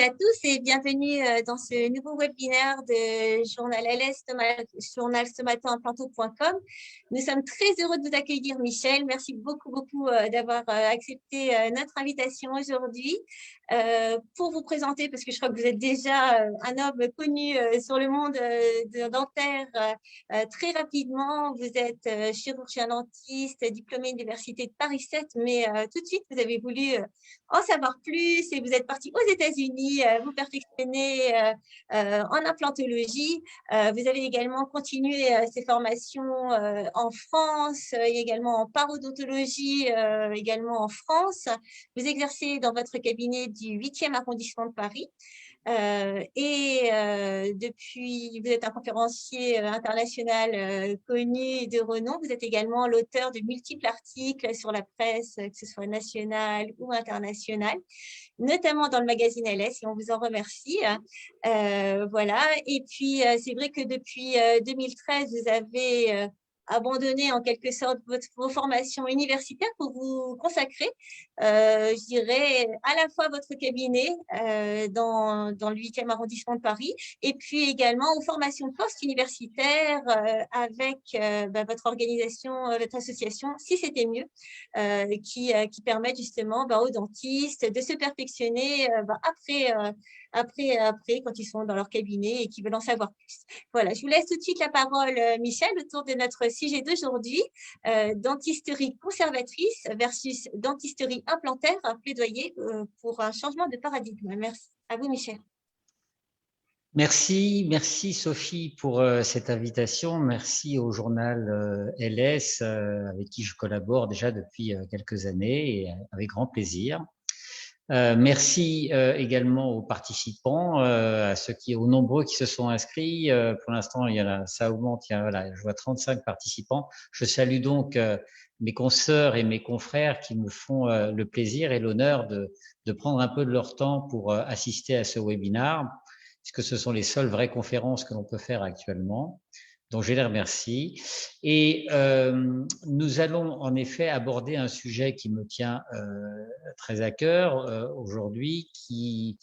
à tous et bienvenue dans ce nouveau webinaire de Journal LS, journal stomatoimplanto.com. Nous sommes très heureux de vous accueillir, Michel. Merci beaucoup d'avoir accepté notre invitation aujourd'hui pour vous présenter, parce que je crois que vous êtes déjà un homme connu sur le monde dentaire. Très rapidement, vous êtes chirurgien dentiste, diplômé de l'Université de Paris 7, mais tout de suite, vous avez voulu en savoir plus et vous êtes parti aux États-Unis, vous perfectionner en implantologie. Vous avez également continué ces formations en France et également en parodontologie, également en France. Vous exercez dans votre cabinet du 8e arrondissement de Paris. Depuis, vous êtes un conférencier international connu et de renom. Vous êtes également l'auteur de multiples articles sur la presse, que ce soit nationale ou internationale, notamment dans le magazine LS, et on vous en remercie. Voilà. Et puis, c'est vrai que depuis 2013, vous avez abandonné en quelque sorte vos formations universitaires pour vous consacrer, je dirais, à la fois votre cabinet dans le 8e arrondissement de Paris et puis également aux formations post-universitaires avec votre organisation, votre association, si c'était mieux, qui permettent justement aux dentistes de se perfectionner après, quand ils sont dans leur cabinet et qui veulent en savoir plus. Voilà, je vous laisse tout de suite la parole, Michel, autour de notre sujet d'aujourd'hui, dentisterie conservatrice versus dentisterie implantaire, un plaidoyer pour un changement de paradigme. Merci. À vous, Michel. Merci Sophie pour cette invitation. Merci au journal LS avec qui je collabore déjà depuis quelques années et avec grand plaisir. Merci également aux participants, à ceux aux nombreux qui se sont inscrits. Pour l'instant, ça augmente. Je vois 35 participants. Je salue donc mes consoeurs et mes confrères qui me font le plaisir et l'honneur de prendre un peu de leur temps pour assister à ce webinaire, puisque ce sont les seules vraies conférences que l'on peut faire actuellement. Donc, je les remercie. Et nous allons en effet aborder un sujet qui me tient très à cœur aujourd'hui, qui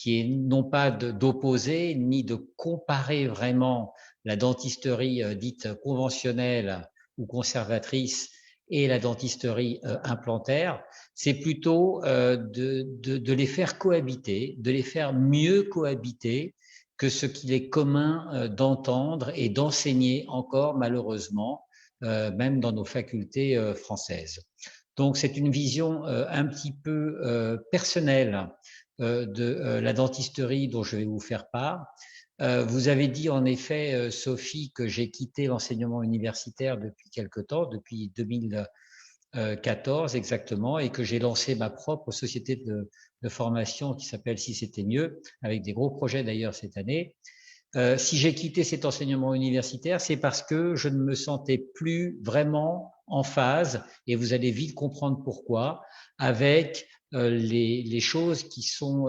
est non pas d'opposer ni de comparer vraiment la dentisterie dite conventionnelle ou conservatrice et la dentisterie implantaire. C'est plutôt de les faire cohabiter, de les faire mieux cohabiter que ce qu'il est commun d'entendre et d'enseigner encore malheureusement, même dans nos facultés françaises. Donc c'est une vision un petit peu personnelle de la dentisterie dont je vais vous faire part. Vous avez dit en effet, Sophie, que j'ai quitté l'enseignement universitaire depuis quelque temps, depuis 2014 exactement, et que j'ai lancé ma propre société de formation qui s'appelle Si c'était mieux, avec des gros projets d'ailleurs cette année. Si j'ai quitté cet enseignement universitaire, c'est parce que je ne me sentais plus vraiment en phase, et vous allez vite comprendre pourquoi, avec les choses qui sont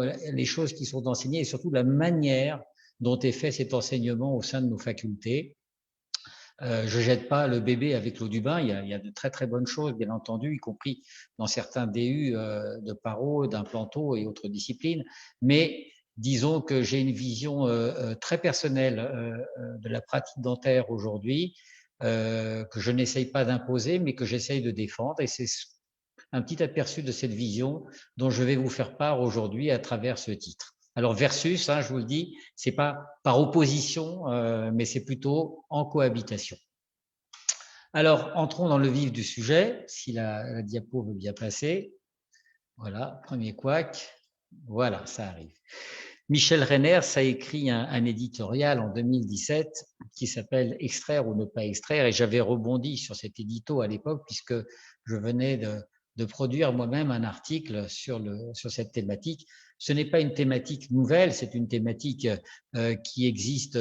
enseignées et surtout la manière dont est fait cet enseignement au sein de nos facultés. Je jette pas le bébé avec l'eau du bain. Il y a de très très bonnes choses, bien entendu, y compris dans certains DU de paro, d'implanto et autres disciplines. Mais disons que j'ai une vision très personnelle de la pratique dentaire aujourd'hui, que je n'essaye pas d'imposer, mais que j'essaye de défendre. Et c'est un petit aperçu de cette vision dont je vais vous faire part aujourd'hui à travers ce titre. Alors versus, je vous le dis, c'est pas par opposition, mais c'est plutôt en cohabitation. Alors entrons dans le vif du sujet, si la diapo veut bien passer. Voilà, premier couac. Voilà, ça arrive. Michel Reiners a écrit un éditorial en 2017 qui s'appelle « Extraire ou ne pas extraire » et j'avais rebondi sur cet édito à l'époque puisque je venais de produire moi-même un article sur cette thématique. Ce n'est pas une thématique nouvelle, c'est une thématique qui existe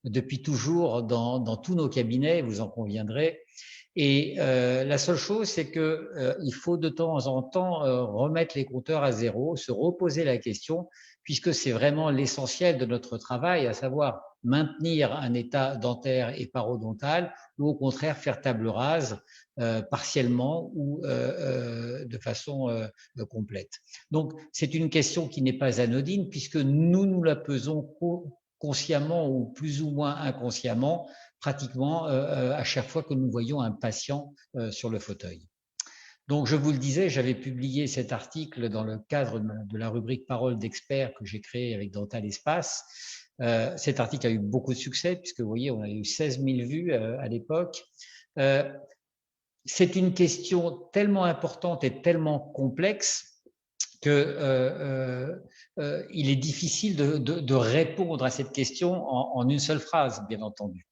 depuis toujours dans tous nos cabinets, vous en conviendrez. Et la seule chose, c'est que il faut de temps en temps remettre les compteurs à zéro, se reposer la question, puisque c'est vraiment l'essentiel de notre travail, à savoir maintenir un état dentaire et parodontal ou au contraire faire table rase partiellement ou de façon complète. Donc, c'est une question qui n'est pas anodine puisque nous la pesons consciemment ou plus ou moins inconsciemment, pratiquement à chaque fois que nous voyons un patient sur le fauteuil. Donc, je vous le disais, j'avais publié cet article dans le cadre de la rubrique Paroles d'experts que j'ai créée avec Dental Espace. Cet article a eu beaucoup de succès puisque vous voyez, on a eu 16 000 vues à l'époque. C'est une question tellement importante et tellement complexe que il est difficile de répondre à cette question en une seule phrase, bien entendu.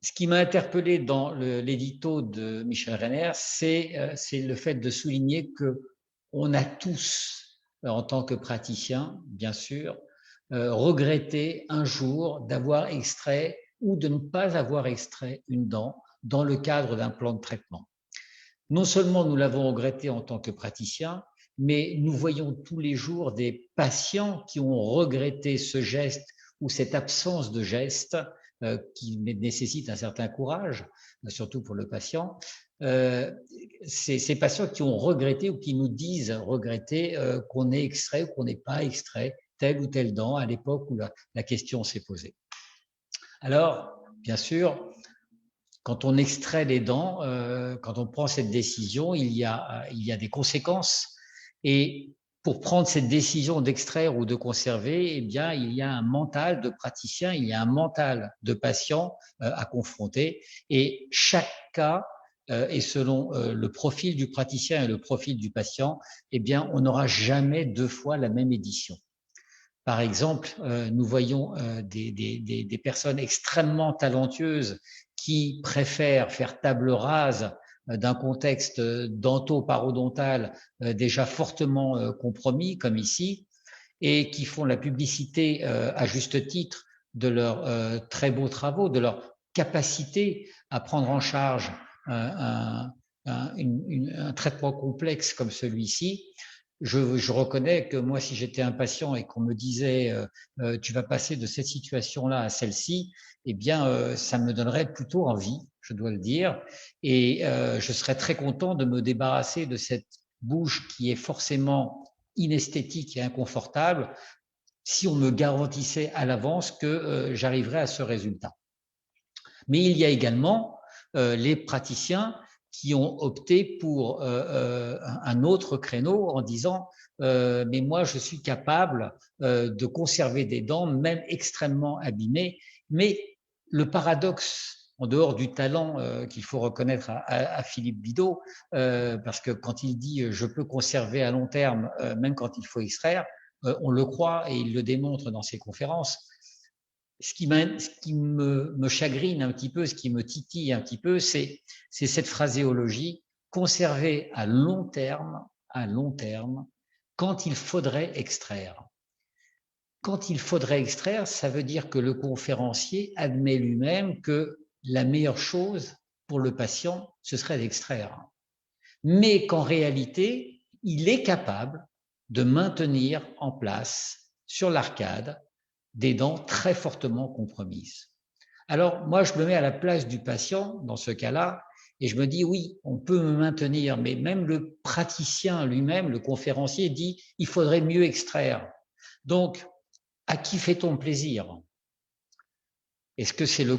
Ce qui m'a interpellé dans l'édito de Michel Renner, c'est le fait de souligner qu'on a tous, en tant que praticiens, bien sûr, regretté un jour d'avoir extrait ou de ne pas avoir extrait une dent dans le cadre d'un plan de traitement. Non seulement nous l'avons regretté en tant que praticiens, mais nous voyons tous les jours des patients qui ont regretté ce geste ou cette absence de geste qui nécessite un certain courage, surtout pour le patient. Ces patients qui ont regretté ou qui nous disent regretter qu'on ait extrait ou qu'on n'ait pas extrait telle ou telle dent à l'époque où la question s'est posée. Alors, bien sûr, quand on extrait les dents, quand on prend cette décision, il y a des conséquences. Et pour prendre cette décision d'extraire ou de conserver, eh bien, il y a un mental de praticien, il y a un mental de patient à confronter. Et chaque cas, et selon le profil du praticien et le profil du patient, eh bien, on n'aura jamais deux fois la même édition. Par exemple, nous voyons des personnes extrêmement talentueuses qui préfèrent faire table rase d'un contexte dento-parodontal déjà fortement compromis, comme ici, et qui font la publicité à juste titre de leurs très beaux travaux, de leur capacité à prendre en charge un traitement complexe comme celui-ci. Je reconnais que moi, si j'étais un patient et qu'on me disait tu vas passer de cette situation-là à celle-ci, eh bien, ça me donnerait plutôt envie, je dois le dire, et je serais très content de me débarrasser de cette bouche qui est forcément inesthétique et inconfortable si on me garantissait à l'avance que j'arriverais à ce résultat. Mais il y a également les praticiens qui ont opté pour un autre créneau en disant mais moi je suis capable de conserver des dents même extrêmement abîmées. Mais le paradoxe, en dehors du talent qu'il faut reconnaître à Philippe Bidot, parce que quand il dit je peux conserver à long terme même quand il faut extraire, on le croit et il le démontre dans ses conférences. Ce qui me chagrine un petit peu, ce qui me titille un petit peu, c'est cette phraséologie conserver à long terme, quand il faudrait extraire. Quand il faudrait extraire, ça veut dire que le conférencier admet lui-même que la meilleure chose pour le patient, ce serait d'extraire. Mais qu'en réalité, il est capable de maintenir en place sur l'arcade des dents très fortement compromises. Alors, moi, je me mets à la place du patient dans ce cas-là et je me dis, oui, on peut me maintenir, mais même le praticien lui-même, le conférencier, dit, il faudrait mieux extraire. Donc, à qui fait-on plaisir? Est-ce que c'est le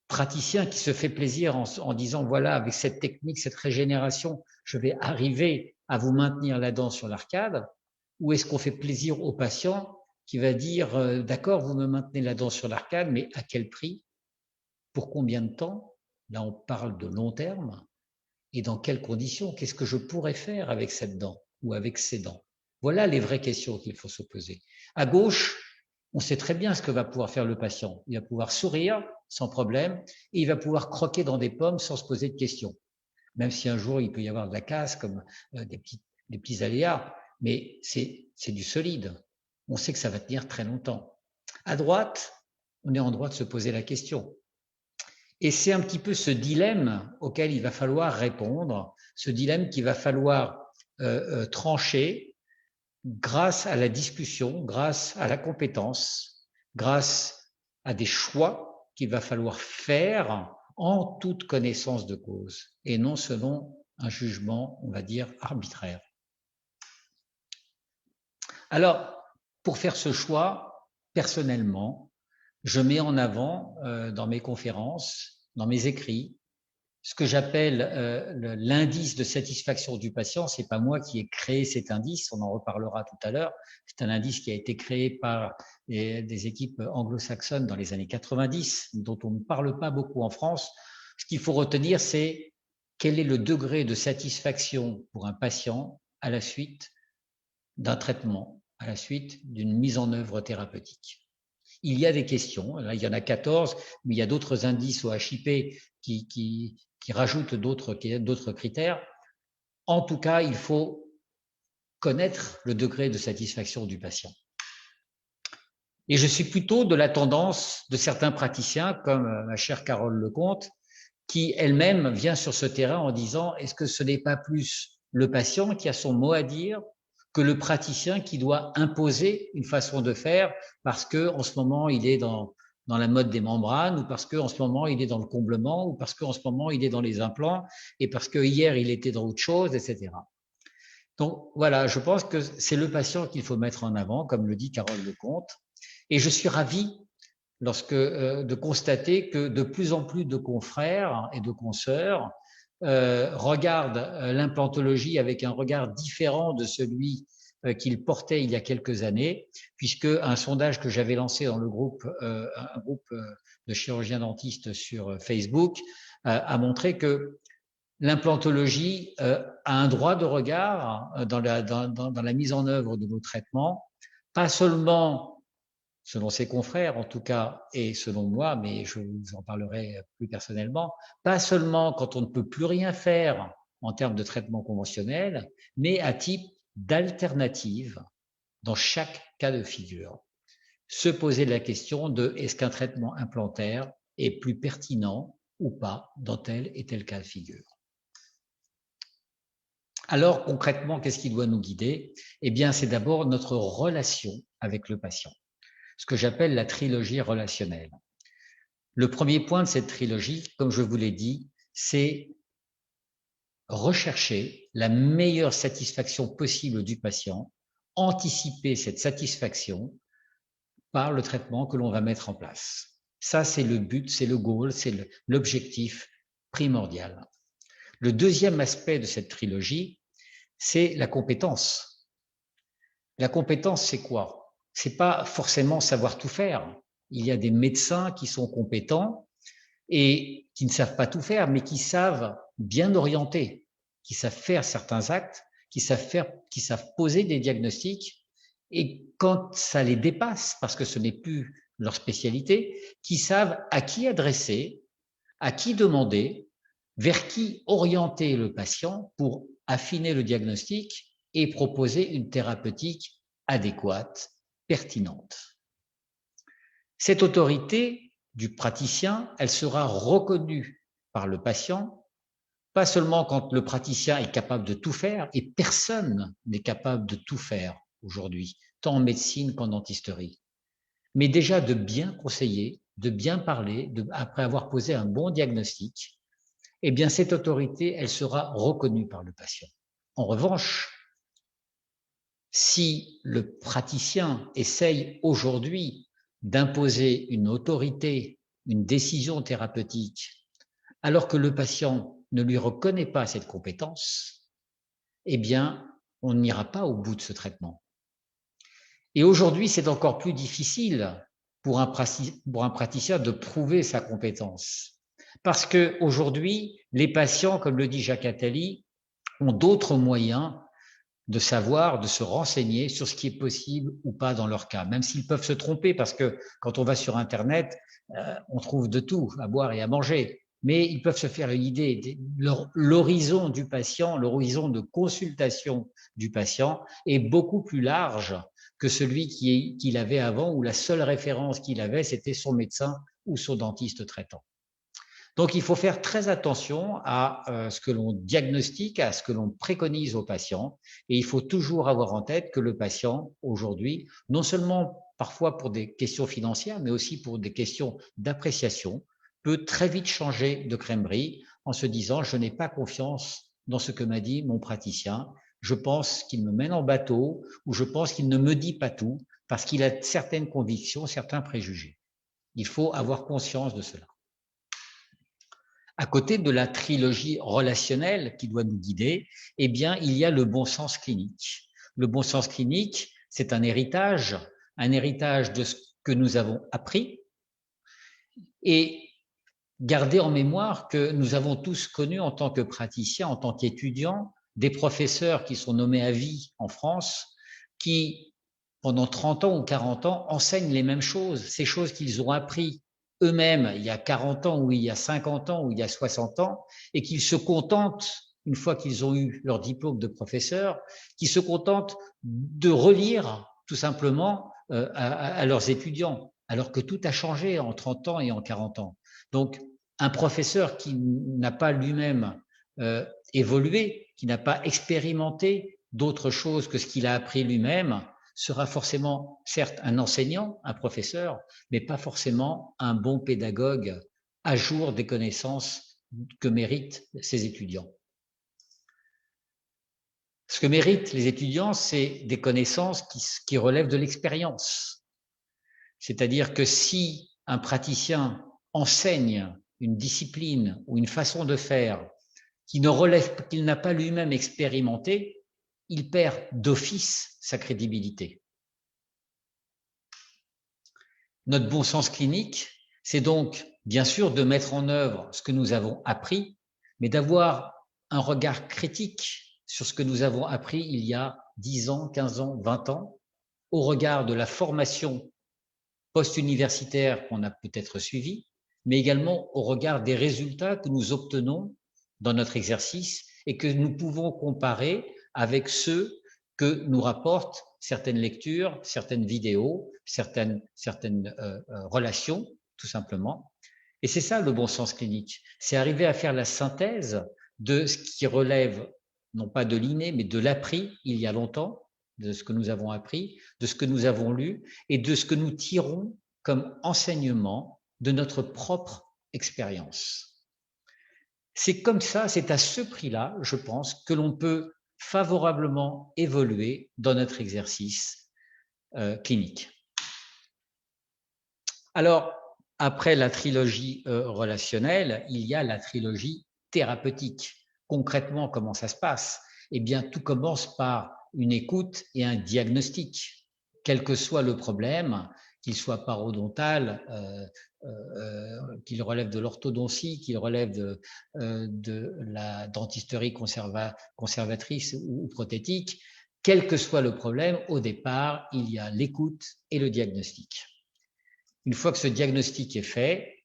praticien qui se fait plaisir en disant, voilà, avec cette technique, cette régénération, je vais arriver à vous maintenir la dent sur l'arcade? Ou est-ce qu'on fait plaisir au patient qui va dire d'accord, vous me maintenez la dent sur l'arcade, mais à quel prix? Pour combien de temps? Là, on parle de long terme. Et dans quelles conditions? Qu'est-ce que je pourrais faire avec cette dent ou avec ces dents? Voilà les vraies questions qu'il faut se poser. À gauche, on sait très bien ce que va pouvoir faire le patient. Il va pouvoir sourire sans problème et il va pouvoir croquer dans des pommes sans se poser de questions. Même si un jour, il peut y avoir de la casse comme des petits aléas, mais c'est du solide. On sait que ça va tenir très longtemps. À droite, on est en droit de se poser la question. Et c'est un petit peu ce dilemme auquel il va falloir répondre, ce dilemme qu'il va falloir trancher. grâce à la discussion, grâce à la compétence, grâce à des choix qu'il va falloir faire en toute connaissance de cause et non selon un jugement, on va dire, arbitraire. Alors, pour faire ce choix, personnellement, je mets en avant dans mes conférences, dans mes écrits, ce que j'appelle l'indice de satisfaction du patient. C'est pas moi qui ai créé cet indice, on en reparlera tout à l'heure. C'est un indice qui a été créé par des équipes anglo-saxonnes dans les années 90, dont on ne parle pas beaucoup en France. Ce qu'il faut retenir, c'est quel est le degré de satisfaction pour un patient à la suite d'un traitement, à la suite d'une mise en œuvre thérapeutique. Il y a des questions, là il y en a 14, mais il y a d'autres indices au HIP qui rajoutent d'autres critères. En tout cas, il faut connaître le degré de satisfaction du patient. Et je suis plutôt de la tendance de certains praticiens, comme ma chère Carole Lecomte, qui elle-même vient sur ce terrain en disant « Est-ce que ce n'est pas plus le patient qui a son mot à dire que le praticien qui doit imposer une façon de faire parce qu'en ce moment, il est dans la mode des membranes, ou parce qu'en ce moment, il est dans le comblement, ou parce qu'en ce moment, il est dans les implants, et parce que hier, il était dans autre chose, etc. » Donc voilà, je pense que c'est le patient qu'il faut mettre en avant, comme le dit Carole Lecomte. Et je suis ravi de constater que de plus en plus de confrères et de consoeurs regardent l'implantologie avec un regard différent de celui qu'il portait il y a quelques années, puisque un sondage que j'avais lancé dans le groupe, un groupe de chirurgiens dentistes sur Facebook, a montré que l'implantologie a un droit de regard dans la mise en œuvre de nos traitements, pas seulement selon ses confrères en tout cas, et selon moi, mais je vous en parlerai plus personnellement, pas seulement quand on ne peut plus rien faire en termes de traitement conventionnel, mais à type d'alternative dans chaque cas de figure. Se poser la question de est-ce qu'un traitement implantaire est plus pertinent ou pas dans tel et tel cas de figure. Alors concrètement, qu'est-ce qui doit nous guider? Eh bien, c'est d'abord notre relation avec le patient, ce que j'appelle la trilogie relationnelle. Le premier point de cette trilogie, comme je vous l'ai dit, c'est rechercher la meilleure satisfaction possible du patient, anticiper cette satisfaction par le traitement que l'on va mettre en place. Ça, c'est le but, c'est le goal, c'est l'objectif primordial. Le deuxième aspect de cette trilogie, c'est la compétence. La compétence, c'est quoi? C'est pas forcément savoir tout faire. Il y a des médecins qui sont compétents et qui ne savent pas tout faire, mais qui savent bien orienter, qui savent faire certains actes, qui savent poser des diagnostics, et quand ça les dépasse, parce que ce n'est plus leur spécialité, qui savent à qui adresser, à qui demander, vers qui orienter le patient pour affiner le diagnostic et proposer une thérapeutique adéquate, pertinente. Cette autorité du praticien, elle sera reconnue par le patient, pas seulement quand le praticien est capable de tout faire, et personne n'est capable de tout faire aujourd'hui, tant en médecine qu'en dentisterie, mais déjà de bien conseiller, de bien parler, après avoir posé un bon diagnostic, eh bien cette autorité, elle sera reconnue par le patient. En revanche, si le praticien essaye aujourd'hui d'imposer une autorité, une décision thérapeutique, alors que le patient ne lui reconnaît pas cette compétence, eh bien, on n'ira pas au bout de ce traitement. Et aujourd'hui, c'est encore plus difficile pour un praticien de prouver sa compétence. Parce qu'aujourd'hui, les patients, comme le dit Jacques Attali, ont d'autres moyens de savoir, de se renseigner sur ce qui est possible ou pas dans leur cas, même s'ils peuvent se tromper, parce que quand on va sur Internet, on trouve de tout à boire et à manger, mais ils peuvent se faire une idée. L'horizon du patient, l'horizon de consultation du patient est beaucoup plus large que celui qu'il avait avant, où la seule référence qu'il avait, c'était son médecin ou son dentiste traitant. Donc, il faut faire très attention à ce que l'on diagnostique, à ce que l'on préconise aux patients. Et il faut toujours avoir en tête que le patient, aujourd'hui, non seulement parfois pour des questions financières, mais aussi pour des questions d'appréciation, peut très vite changer de crèmerie en se disant « je n'ai pas confiance dans ce que m'a dit mon praticien, je pense qu'il me mène en bateau ou je pense qu'il ne me dit pas tout parce qu'il a certaines convictions, certains préjugés ». Il faut avoir conscience de cela. À côté de la trilogie relationnelle qui doit nous guider, eh bien, il y a le bon sens clinique. Le bon sens clinique, c'est un héritage de ce que nous avons appris et garder en mémoire que nous avons tous connu en tant que praticiens, en tant qu'étudiants, des professeurs qui sont nommés à vie en France, qui, pendant 30 ans ou 40 ans, enseignent les mêmes choses, ces choses qu'ils ont appris eux-mêmes il y a 40 ans ou il y a 50 ans ou il y a 60 ans, et qu'ils se contentent, une fois qu'ils ont eu leur diplôme de professeur, qu'ils se contentent de relire tout simplement à leurs étudiants, alors que tout a changé en 30 ans et en 40 ans. Donc, un professeur qui n'a pas lui-même évolué, qui n'a pas expérimenté d'autres choses que ce qu'il a appris lui-même, sera forcément, certes, un enseignant, un professeur, mais pas forcément un bon pédagogue à jour des connaissances que méritent ses étudiants. Ce que méritent les étudiants, c'est des connaissances qui relèvent de l'expérience. C'est-à-dire que si un praticien enseigne une discipline ou une façon de faire qu'il n'a pas lui-même expérimenté, il perd d'office sa crédibilité. Notre bon sens clinique, c'est donc bien sûr de mettre en œuvre ce que nous avons appris, mais d'avoir un regard critique sur ce que nous avons appris il y a 10 ans, 15 ans, 20 ans, au regard de la formation post-universitaire qu'on a peut-être suivie, mais également au regard des résultats que nous obtenons dans notre exercice et que nous pouvons comparer avec ceux que nous rapportent certaines lectures, certaines vidéos, certaines relations, tout simplement. Et c'est ça le bon sens clinique. C'est arriver à faire la synthèse de ce qui relève, non pas de l'inné, mais de l'appris il y a longtemps, de ce que nous avons appris, de ce que nous avons lu et de ce que nous tirons comme enseignement de notre propre expérience. C'est comme ça, c'est à ce prix-là, je pense, que l'on peut favorablement évoluer dans notre exercice clinique. Alors, après la trilogie relationnelle, il y a la trilogie thérapeutique. Concrètement, comment ça se passe? Eh bien, tout commence par une écoute et un diagnostic. Quel que soit le problème, qu'il soit parodontal, qu'il relève de l'orthodontie, qu'il relève de la dentisterie conservatrice ou prothétique, quel que soit le problème, au départ, il y a l'écoute et le diagnostic. Une fois que ce diagnostic est fait,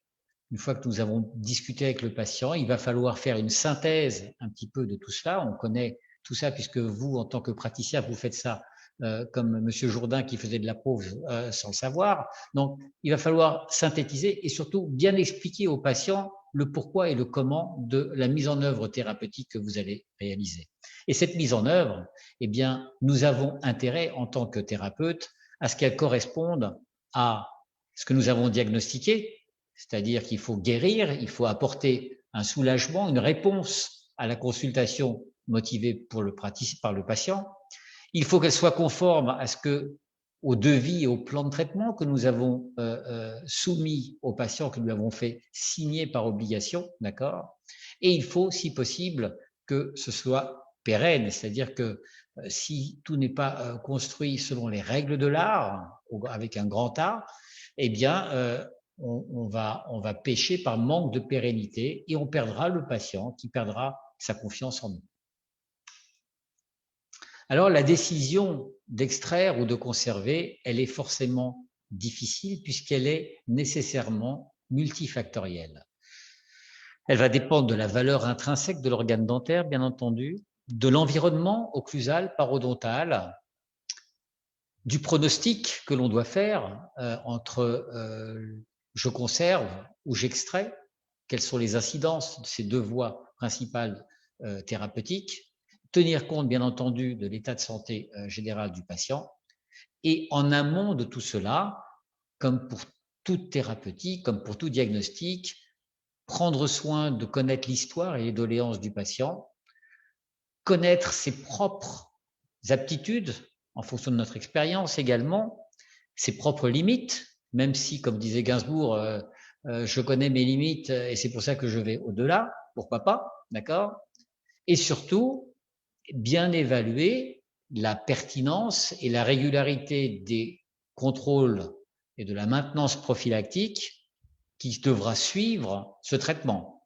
une fois que nous avons discuté avec le patient, il va falloir faire une synthèse un petit peu de tout cela. On connaît tout ça puisque vous, en tant que praticien, vous faites ça comme Monsieur Jourdain qui faisait de la prose sans le savoir. Donc, il va falloir synthétiser et surtout bien expliquer au patient le pourquoi et le comment de la mise en œuvre thérapeutique que vous allez réaliser. Et cette mise en œuvre, eh bien, nous avons intérêt en tant que thérapeute à ce qu'elle corresponde à ce que nous avons diagnostiqué, c'est-à-dire qu'il faut guérir, il faut apporter un soulagement, une réponse à la consultation motivée par le patient. Il faut qu'elle soit conforme à au devis et au plan de traitement que nous avons soumis au patient, que nous avons fait signer par obligation, d'accord? Et il faut, si possible, que ce soit pérenne, c'est-à-dire que si tout n'est pas construit selon les règles de l'art, avec un grand A, eh bien, on va pécher par manque de pérennité et on perdra le patient qui perdra sa confiance en nous. Alors, la décision d'extraire ou de conserver, elle est forcément difficile puisqu'elle est nécessairement multifactorielle. Elle va dépendre de la valeur intrinsèque de l'organe dentaire, bien entendu, de l'environnement occlusal, parodontal, du pronostic que l'on doit faire entre je conserve ou j'extrais, quelles sont les incidences de ces deux voies principales thérapeutiques, tenir compte bien entendu de l'état de santé général du patient, et en amont de tout cela, comme pour toute thérapeutique, comme pour tout diagnostic, prendre soin de connaître l'histoire et les doléances du patient, connaître ses propres aptitudes en fonction de notre expérience également, ses propres limites, même si, comme disait Gainsbourg, je connais mes limites et c'est pour ça que je vais au-delà, pourquoi pas, d'accord? Et surtout, bien évaluer la pertinence et la régularité des contrôles et de la maintenance prophylactique qui devra suivre ce traitement.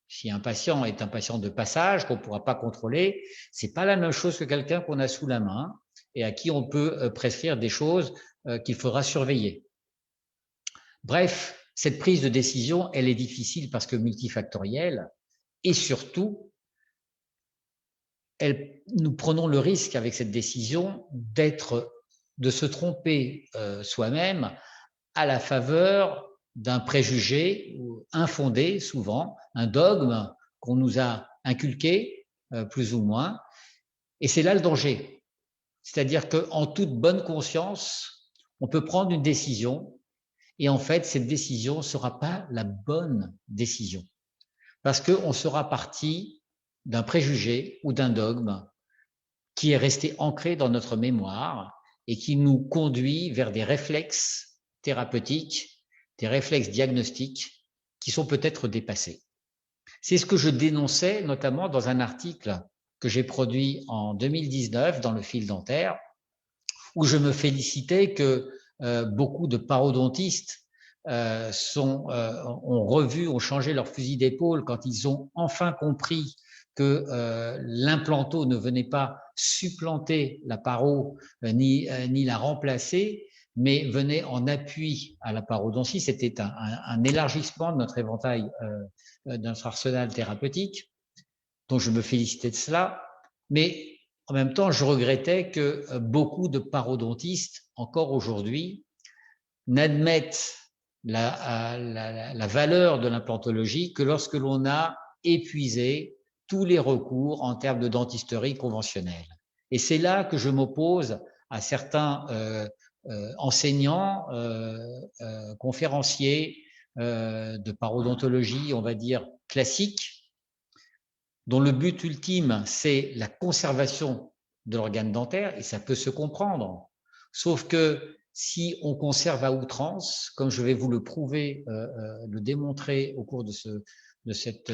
Si un patient est un patient de passage qu'on ne pourra pas contrôler, c'est pas la même chose que quelqu'un qu'on a sous la main et à qui on peut prescrire des choses qu'il faudra surveiller. Bref, cette prise de décision, elle est difficile parce que multifactorielle et surtout, nous prenons le risque avec cette décision de se tromper soi-même à la faveur d'un préjugé infondé, souvent, un dogme qu'on nous a inculqué, plus ou moins. Et c'est là le danger. C'est-à-dire qu'en toute bonne conscience, on peut prendre une décision et en fait, cette décision ne sera pas la bonne décision. Parce qu'on sera parti d'un préjugé ou d'un dogme qui est resté ancré dans notre mémoire et qui nous conduit vers des réflexes thérapeutiques, des réflexes diagnostiques qui sont peut-être dépassés. C'est ce que je dénonçais notamment dans un article que j'ai produit en 2019 dans le fil dentaire, où je me félicitais que beaucoup de parodontistes ont revu, ont changé leur fusil d'épaule quand ils ont enfin compris que l'implanto ne venait pas supplanter la paro ni la remplacer, mais venait en appui à la parodontie. C'était un élargissement de notre éventail, de notre arsenal thérapeutique, dont je me félicitais de cela. Mais en même temps, je regrettais que beaucoup de parodontistes, encore aujourd'hui, n'admettent la valeur de l'implantologie que lorsque l'on a épuisé tous les recours en termes de dentisterie conventionnelle. Et c'est là que je m'oppose à certains enseignants, conférenciers de parodontologie, on va dire, classique, dont le but ultime, c'est la conservation de l'organe dentaire, et ça peut se comprendre. Sauf que si on conserve à outrance, comme je vais vous le prouver, le démontrer au cours de cette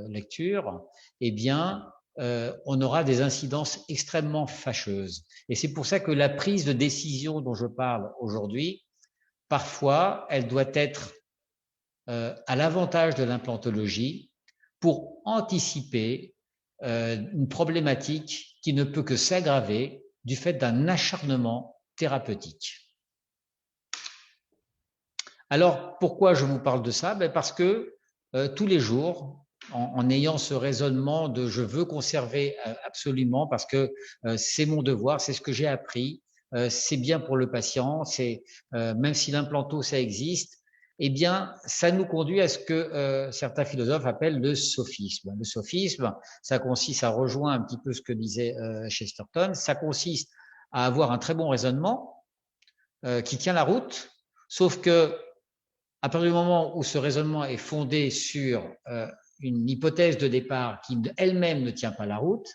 lecture, eh bien, on aura des incidences extrêmement fâcheuses. Et c'est pour ça que la prise de décision dont je parle aujourd'hui, parfois, elle doit être à l'avantage de l'implantologie pour anticiper une problématique qui ne peut que s'aggraver du fait d'un acharnement thérapeutique. Alors, pourquoi je vous parle de ça? Parce que tous les jours, en ayant ce raisonnement de je veux conserver absolument parce que c'est mon devoir, c'est ce que j'ai appris, c'est bien pour le patient, même si l'implanto ça existe, eh bien, ça nous conduit à ce que certains philosophes appellent le sophisme. Le sophisme, ça consiste, ça rejoint un petit peu ce que disait Chesterton, ça consiste à avoir un très bon raisonnement qui tient la route, sauf que à partir du moment où ce raisonnement est fondé sur une hypothèse de départ qui elle-même ne tient pas la route,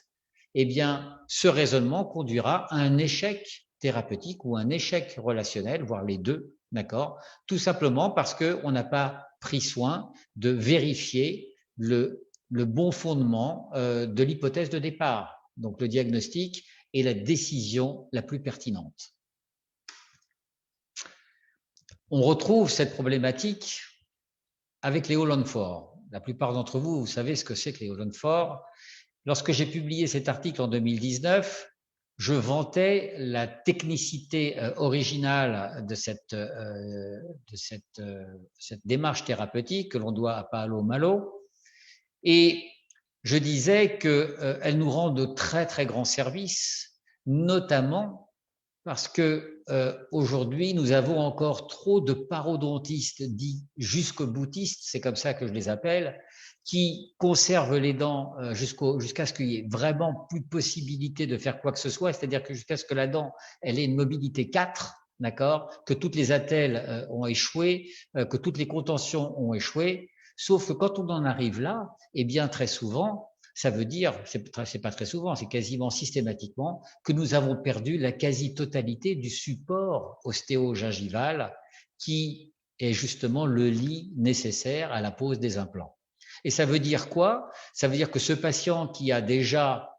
eh bien, ce raisonnement conduira à un échec thérapeutique ou un échec relationnel, voire les deux, d'accord? Tout simplement parce qu'on n'a pas pris soin de vérifier le bon fondement de l'hypothèse de départ, donc le diagnostic et la décision la plus pertinente. On retrouve cette problématique avec Léo Landfort. La plupart d'entre vous, vous savez ce que c'est que Léo Landfort. Lorsque j'ai publié cet article en 2019, je vantais la technicité originale de cette démarche thérapeutique que l'on doit à Paolo Malo. Et je disais qu'elle nous rend de très, très grands services, notamment parce que aujourd'hui, nous avons encore trop de parodontistes dits jusqu'au-boutistes, c'est comme ça que je les appelle, qui conservent les dents jusqu'à ce qu'il y ait vraiment plus de possibilité de faire quoi que ce soit, c'est-à-dire que jusqu'à ce que la dent elle ait une mobilité 4, d'accord, que toutes les attelles ont échoué, que toutes les contentions ont échoué, sauf que quand on en arrive là, eh bien très souvent, ça veut dire, c'est pas très souvent, c'est quasiment systématiquement, que nous avons perdu la quasi-totalité du support ostéogingival qui est justement le lit nécessaire à la pose des implants. Et ça veut dire quoi? Ça veut dire que ce patient qui a déjà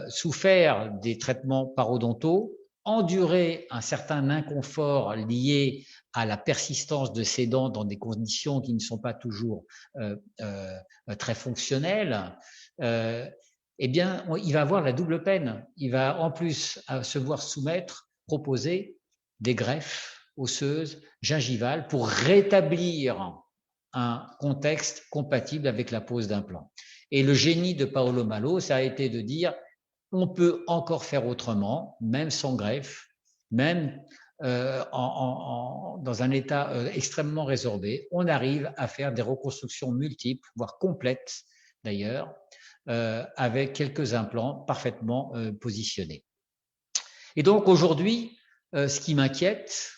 souffert des traitements parodontaux, enduré un certain inconfort lié à la persistance de ses dents dans des conditions qui ne sont pas toujours très fonctionnelles, eh bien, il va avoir la double peine. Il va en plus se voir proposer des greffes osseuses, gingivales, pour rétablir un contexte compatible avec la pose d'implants. Et le génie de Paolo Malo, ça a été de dire, on peut encore faire autrement, même sans greffe, même dans un état extrêmement résorbé. On arrive à faire des reconstructions multiples, voire complètes d'ailleurs, avec quelques implants parfaitement positionnés. Et donc aujourd'hui, ce qui m'inquiète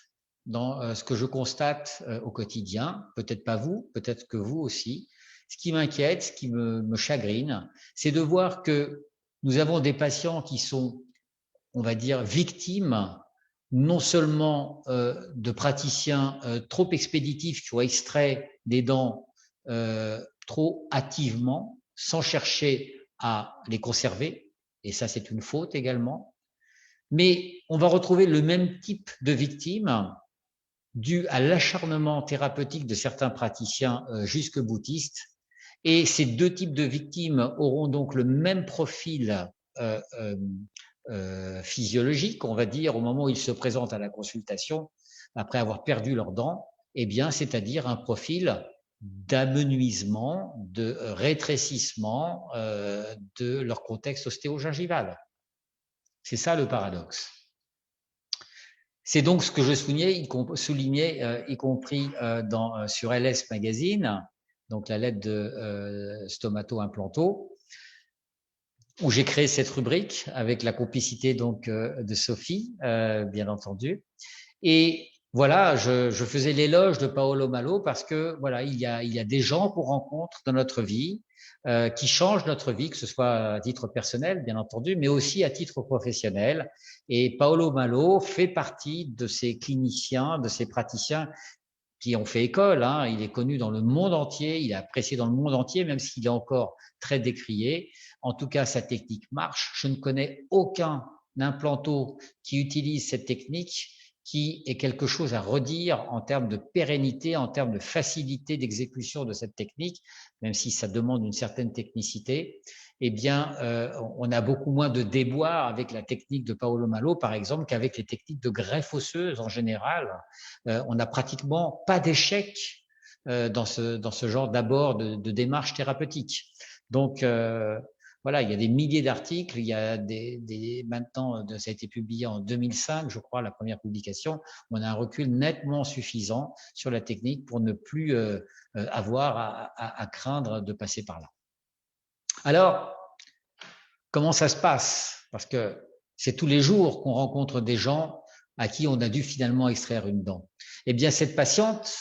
dans ce que je constate au quotidien, peut-être pas vous, peut-être que vous aussi, ce qui m'inquiète, ce qui me chagrine, c'est de voir que nous avons des patients qui sont, on va dire, victimes non seulement de praticiens trop expéditifs qui ont extrait des dents trop hâtivement, sans chercher à les conserver, et ça c'est une faute également, mais on va retrouver le même type de victimes dû à l'acharnement thérapeutique de certains praticiens jusque-boutistes, et ces deux types de victimes auront donc le même profil physiologique, on va dire, au moment où ils se présentent à la consultation, après avoir perdu leurs dents, eh bien, c'est-à-dire un profil d'amenuisement, de rétrécissement de leur contexte ostéogingival. C'est ça le paradoxe. C'est donc ce que je soulignais, y compris sur LS Magazine, donc la lettre de stomato-implanto, où j'ai créé cette rubrique avec la complicité donc de Sophie, bien entendu. Et voilà, je faisais l'éloge de Paolo Malo parce que voilà, il y a des gens qu'on rencontre dans notre vie qui changent notre vie, que ce soit à titre personnel, bien entendu, mais aussi à titre professionnel. Et Paolo Malo fait partie de ces cliniciens, de ces praticiens qui ont fait école. Hein. Il est connu dans le monde entier, il est apprécié dans le monde entier, même s'il est encore très décrié. En tout cas, sa technique marche. Je ne connais aucun implanto qui utilise cette technique qui est quelque chose à redire en termes de pérennité, en termes de facilité d'exécution de cette technique, même si ça demande une certaine technicité. Eh bien, on a beaucoup moins de déboires avec la technique de Paolo Malo, par exemple, qu'avec les techniques de greffe osseuse en général. On n'a pratiquement pas d'échec dans ce genre d'abord de démarche thérapeutique. Donc, voilà, il y a des milliers d'articles, il y a maintenant, ça a été publié en 2005, je crois, la première publication, on a un recul nettement suffisant sur la technique pour ne plus avoir à craindre de passer par là. Alors, comment ça se passe? Parce que c'est tous les jours qu'on rencontre des gens à qui on a dû finalement extraire une dent. Eh bien, cette patiente,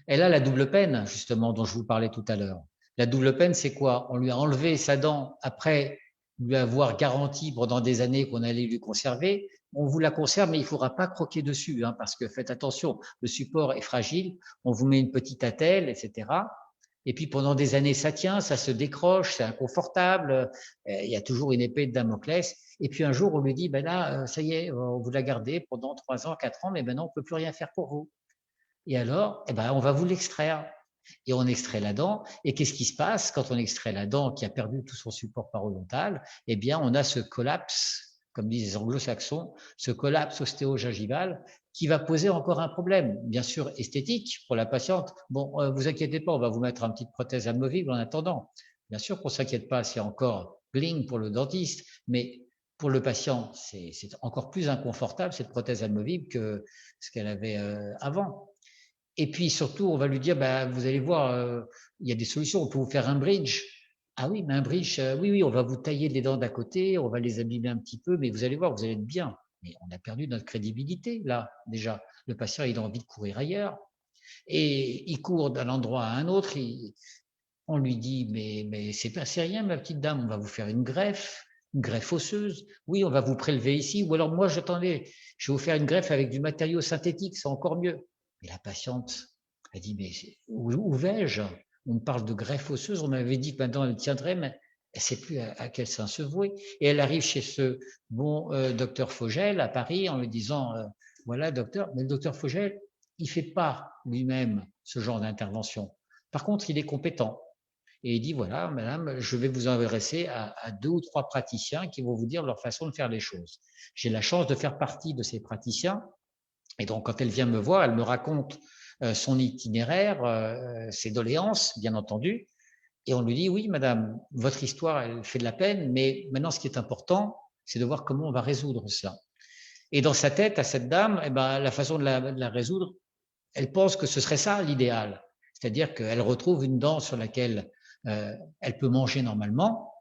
elle a la double peine, justement, dont je vous parlais tout à l'heure. La double peine, c'est quoi? On lui a enlevé sa dent après lui avoir garanti pendant des années qu'on allait lui conserver. On vous la conserve, mais il ne faudra pas croquer dessus, hein, parce que faites attention, le support est fragile. On vous met une petite attelle, etc. Et puis pendant des années, ça tient, ça se décroche, c'est inconfortable. Il y a toujours une épée de Damoclès. Et puis un jour, on lui dit, ben là, ça y est, on vous l'a gardé pendant 3 ans, 4 ans, mais maintenant, on ne peut plus rien faire pour vous. Et alors, eh ben, on va vous l'extraire. Et on extrait la dent. Et qu'est-ce qui se passe quand on extrait la dent qui a perdu tout son support parodontal? Eh bien, on a ce collapse, comme disent les anglo-saxons, ce collapse ostéogingival qui va poser encore un problème, bien sûr esthétique pour la patiente. Bon, vous inquiétez pas, on va vous mettre une petite prothèse amovible en attendant. Bien sûr qu'on ne s'inquiète pas, c'est encore bling pour le dentiste, mais pour le patient, c'est encore plus inconfortable cette prothèse amovible que ce qu'elle avait avant. Et puis surtout, on va lui dire, bah, vous allez voir, il y a des solutions, on peut vous faire un bridge. Ah oui, mais un bridge, oui, on va vous tailler les dents d'à côté, on va les abîmer un petit peu, mais vous allez voir, vous allez être bien. Mais on a perdu notre crédibilité, là, déjà. Le patient, il a envie de courir ailleurs. Et il court d'un endroit à un autre. On lui dit, mais c'est rien, ma petite dame, on va vous faire une greffe osseuse. Oui, on va vous prélever ici. Ou alors, moi, j'attendais, je vais vous faire une greffe avec du matériau synthétique, c'est encore mieux. Et la patiente a dit, mais où vais-je? On me parle de greffe osseuse, on m'avait dit que maintenant elle tiendrait, mais elle ne sait plus à quel sein se vouer. Et elle arrive chez ce bon docteur Fogel à Paris en lui disant, voilà docteur, mais le docteur Fogel, il ne fait pas lui-même ce genre d'intervention. Par contre, il est compétent. Et il dit, voilà, madame, je vais vous adresser à 2 ou 3 praticiens qui vont vous dire leur façon de faire les choses. J'ai la chance de faire partie de ces praticiens. Et donc, quand elle vient me voir, elle me raconte son itinéraire, ses doléances, bien entendu. Et on lui dit, oui, madame, votre histoire, elle fait de la peine, mais maintenant, ce qui est important, c'est de voir comment on va résoudre cela. Et dans sa tête, à cette dame, eh ben, la façon de la résoudre, elle pense que ce serait ça l'idéal. C'est-à-dire qu'elle retrouve une dent sur laquelle elle peut manger normalement,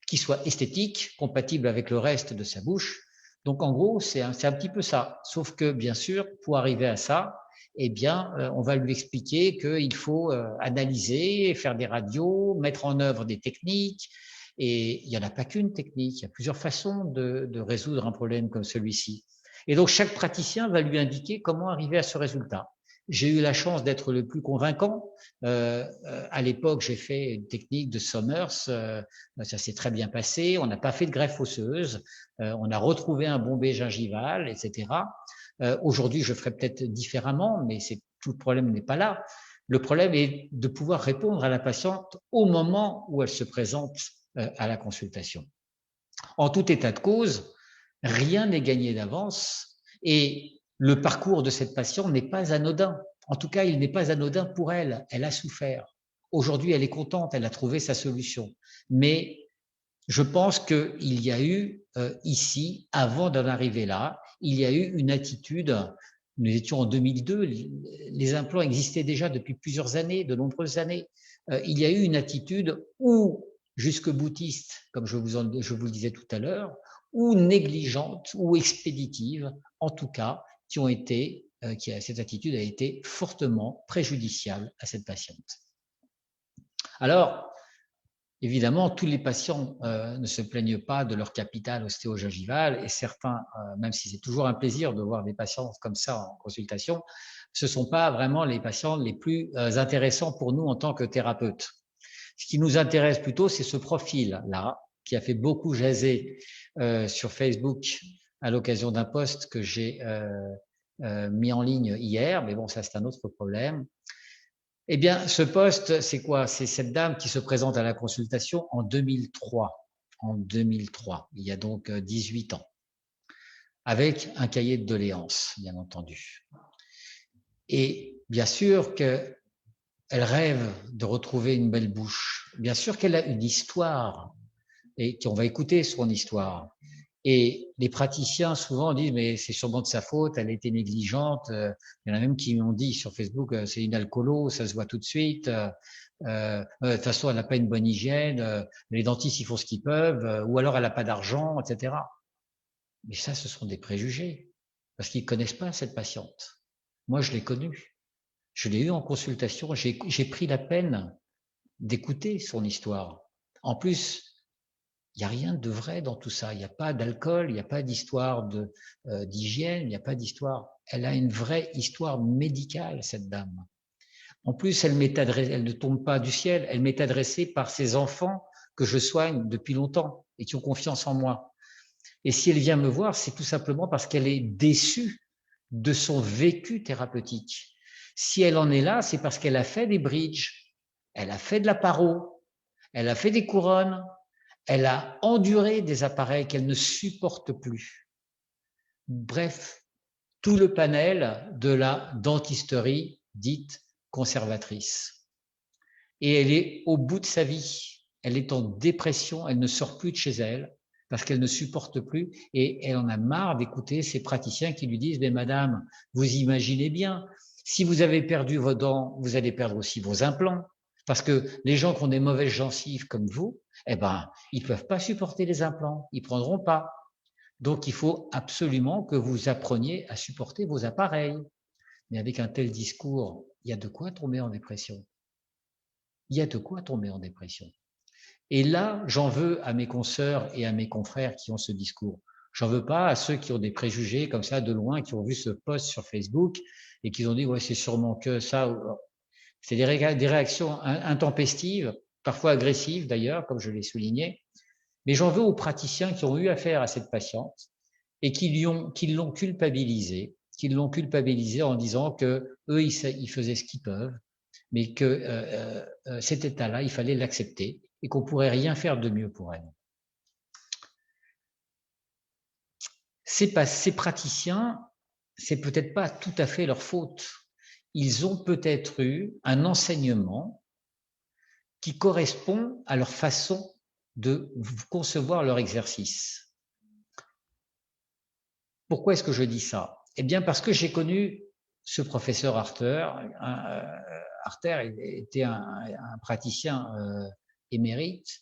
qui soit esthétique, compatible avec le reste de sa bouche. Donc en gros, c'est un petit peu ça. Sauf que bien sûr, pour arriver à ça, eh bien, on va lui expliquer qu'il faut analyser, faire des radios, mettre en œuvre des techniques. Et il n'y en a pas qu'une technique, il y a plusieurs façons de résoudre un problème comme celui-ci. Et donc chaque praticien va lui indiquer comment arriver à ce résultat. J'ai eu la chance d'être le plus convaincant. À l'époque, j'ai fait une technique de Somers. Ça s'est très bien passé. On n'a pas fait de greffe osseuse. On a retrouvé un bombé gingival, etc. Aujourd'hui, je ferai peut-être différemment, mais tout le problème n'est pas là. Le problème est de pouvoir répondre à la patiente au moment où elle se présente à la consultation. En tout état de cause, rien n'est gagné d'avance et le parcours de cette patiente n'est pas anodin. En tout cas, il n'est pas anodin pour elle. Elle a souffert. Aujourd'hui, elle est contente, elle a trouvé sa solution. Mais je pense qu'il y a eu ici, avant d'en arriver là, il y a eu une attitude. Nous étions en 2002, les implants existaient déjà depuis plusieurs années, de nombreuses années. Il y a eu une attitude où jusque boutiste, comme je vous le disais tout à l'heure, ou négligente, ou expéditive, en tout cas, cette attitude a été fortement préjudiciable à cette patiente. Alors, évidemment, tous les patients ne se plaignent pas de leur capital ostéogingival et certains, même si c'est toujours un plaisir de voir des patients comme ça en consultation, ce ne sont pas vraiment les patients les plus intéressants pour nous en tant que thérapeutes. Ce qui nous intéresse plutôt, c'est ce profil-là, qui a fait beaucoup jaser sur Facebook à l'occasion d'un post que j'ai mis en ligne hier, mais bon, ça c'est un autre problème. Eh bien, ce poste, c'est quoi? C'est cette dame qui se présente à la consultation en 2003. En 2003, il y a donc 18 ans, avec un cahier de doléances, bien entendu. Et bien sûr qu'elle rêve de retrouver une belle bouche. Bien sûr qu'elle a une histoire et qu'on va écouter son histoire. Et les praticiens souvent disent mais c'est sûrement de sa faute, elle a été négligente. Il y en a même qui m'ont dit sur Facebook c'est une alcoolo, ça se voit tout de suite. De toute façon elle n'a pas une bonne hygiène, les dentistes ils font ce qu'ils peuvent, ou alors elle n'a pas d'argent, etc. Mais ça ce sont des préjugés parce qu'ils connaissent pas cette patiente. Moi je l'ai connue, je l'ai eue en consultation, j'ai pris la peine d'écouter son histoire. En plus, il n'y a rien de vrai dans tout ça. Il n'y a pas d'alcool, il n'y a pas d'histoire d'hygiène, il n'y a pas d'histoire. Elle a une vraie histoire médicale, cette dame. En plus, elle ne tombe pas du ciel, elle m'est adressée par ses enfants que je soigne depuis longtemps et qui ont confiance en moi. Et si elle vient me voir, c'est tout simplement parce qu'elle est déçue de son vécu thérapeutique. Si elle en est là, c'est parce qu'elle a fait des bridges, elle a fait de la paro, elle a fait des couronnes, elle a enduré des appareils qu'elle ne supporte plus. Bref, tout le panel de la dentisterie dite conservatrice. Et elle est au bout de sa vie. Elle est en dépression, elle ne sort plus de chez elle parce qu'elle ne supporte plus et elle en a marre d'écouter ces praticiens qui lui disent « Mais madame, vous imaginez bien, si vous avez perdu vos dents, vous allez perdre aussi vos implants. Parce que les gens qui ont des mauvaises gencives comme vous, eh ben, ils ne peuvent pas supporter les implants, ils ne prendront pas. Donc, il faut absolument que vous appreniez à supporter vos appareils. » Mais avec un tel discours, il y a de quoi tomber en dépression. Il y a de quoi tomber en dépression. Et là, j'en veux à mes consoeurs et à mes confrères qui ont ce discours. J'en veux pas à ceux qui ont des préjugés comme ça de loin, qui ont vu ce post sur Facebook et qui ont dit « ouais, c'est sûrement que ça ». C'est des réactions intempestives, parfois agressives d'ailleurs, comme je l'ai souligné. Mais j'en veux aux praticiens qui ont eu affaire à cette patiente et qui l'ont culpabilisée, en disant que eux ils faisaient ce qu'ils peuvent, mais que cet état-là, il fallait l'accepter et qu'on pourrait rien faire de mieux pour elle. Ces praticiens, c'est peut-être pas tout à fait leur faute. Ils ont peut-être eu un enseignement qui correspond à leur façon de concevoir leur exercice. Pourquoi est-ce que je dis ça? Eh bien, parce que j'ai connu ce professeur Harter. Harter était un praticien émérite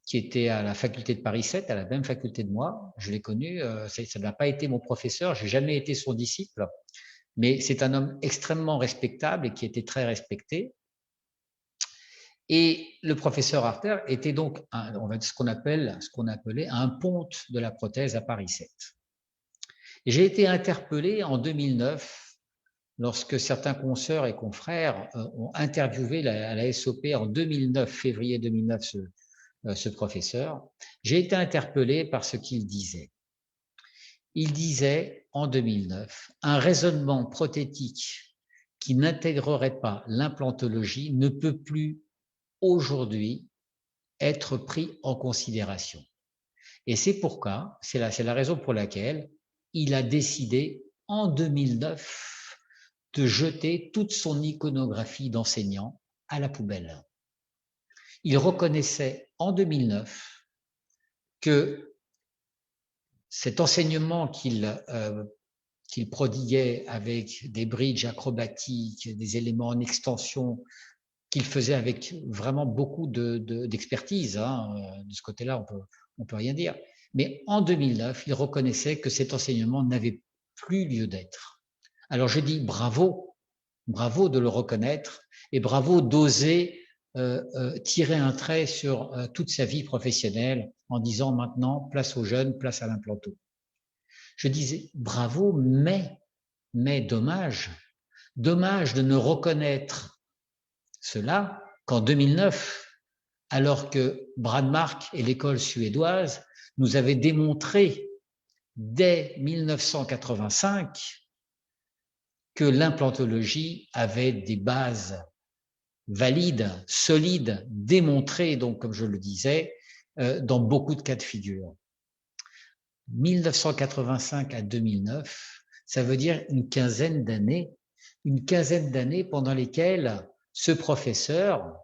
qui était à la faculté de Paris 7, à la même faculté de moi. Je l'ai connu, ça n'a pas été mon professeur, j'ai jamais été son disciple, mais c'est un homme extrêmement respectable et qui était très respecté. Et le professeur Harter était donc ce qu'on appelait un ponte de la prothèse à Paris 7. Et j'ai été interpellé en 2009 lorsque certains consoeurs et confrères ont interviewé à la SOP en 2009, février 2009, ce professeur. J'ai été interpellé par ce qu'il disait. Il disait en 2009, un raisonnement prothétique qui n'intégrerait pas l'implantologie ne peut plus aujourd'hui être pris en considération. Et c'est pourquoi, c'est la raison pour laquelle il a décidé en 2009 de jeter toute son iconographie d'enseignant à la poubelle. Il reconnaissait en 2009 que cet enseignement qu'il prodiguait avec des bridges acrobatiques, des éléments en extension, qu'il faisait avec vraiment beaucoup d'expertise, de ce côté-là, on peut rien dire. Mais en 2009, il reconnaissait que cet enseignement n'avait plus lieu d'être. Alors je dis bravo de le reconnaître et bravo d'oser tirer un trait sur toute sa vie professionnelle en disant maintenant place aux jeunes, place à l'implanto. Je disais bravo, mais dommage de ne reconnaître cela qu'en 2009, alors que Bradmark et l'école suédoise nous avaient démontré dès 1985 que l'implantologie avait des bases valides, solides, démontrées, donc comme je le disais, dans beaucoup de cas de figure. 1985 à 2009, ça veut dire une quinzaine d'années pendant lesquelles ce professeur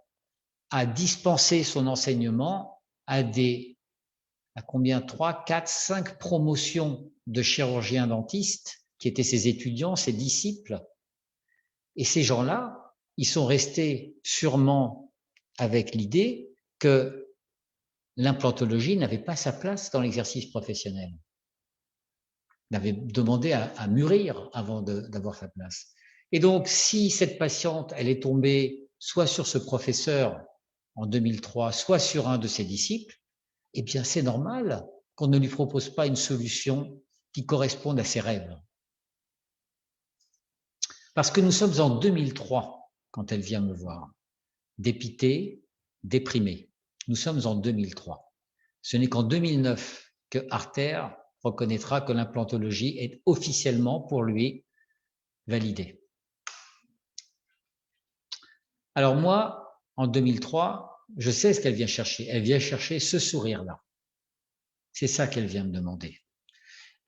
a dispensé son enseignement à 3, 4, 5 promotions de chirurgiens dentistes qui étaient ses étudiants, ses disciples. Et ces gens-là, ils sont restés sûrement avec l'idée que l'implantologie n'avait pas sa place dans l'exercice professionnel. Il avait demandé à mûrir avant d'avoir sa place. Et donc, si cette patiente, elle est tombée soit sur ce professeur en 2003, soit sur un de ses disciples, eh bien, c'est normal qu'on ne lui propose pas une solution qui corresponde à ses rêves. Parce que nous sommes en 2003 quand elle vient me voir, dépitée, déprimée. Nous sommes en 2003. Ce n'est qu'en 2009 que Harter reconnaîtra que l'implantologie est officiellement pour lui validée. Alors moi, en 2003, je sais ce qu'elle vient chercher. Elle vient chercher ce sourire-là. C'est ça qu'elle vient me demander.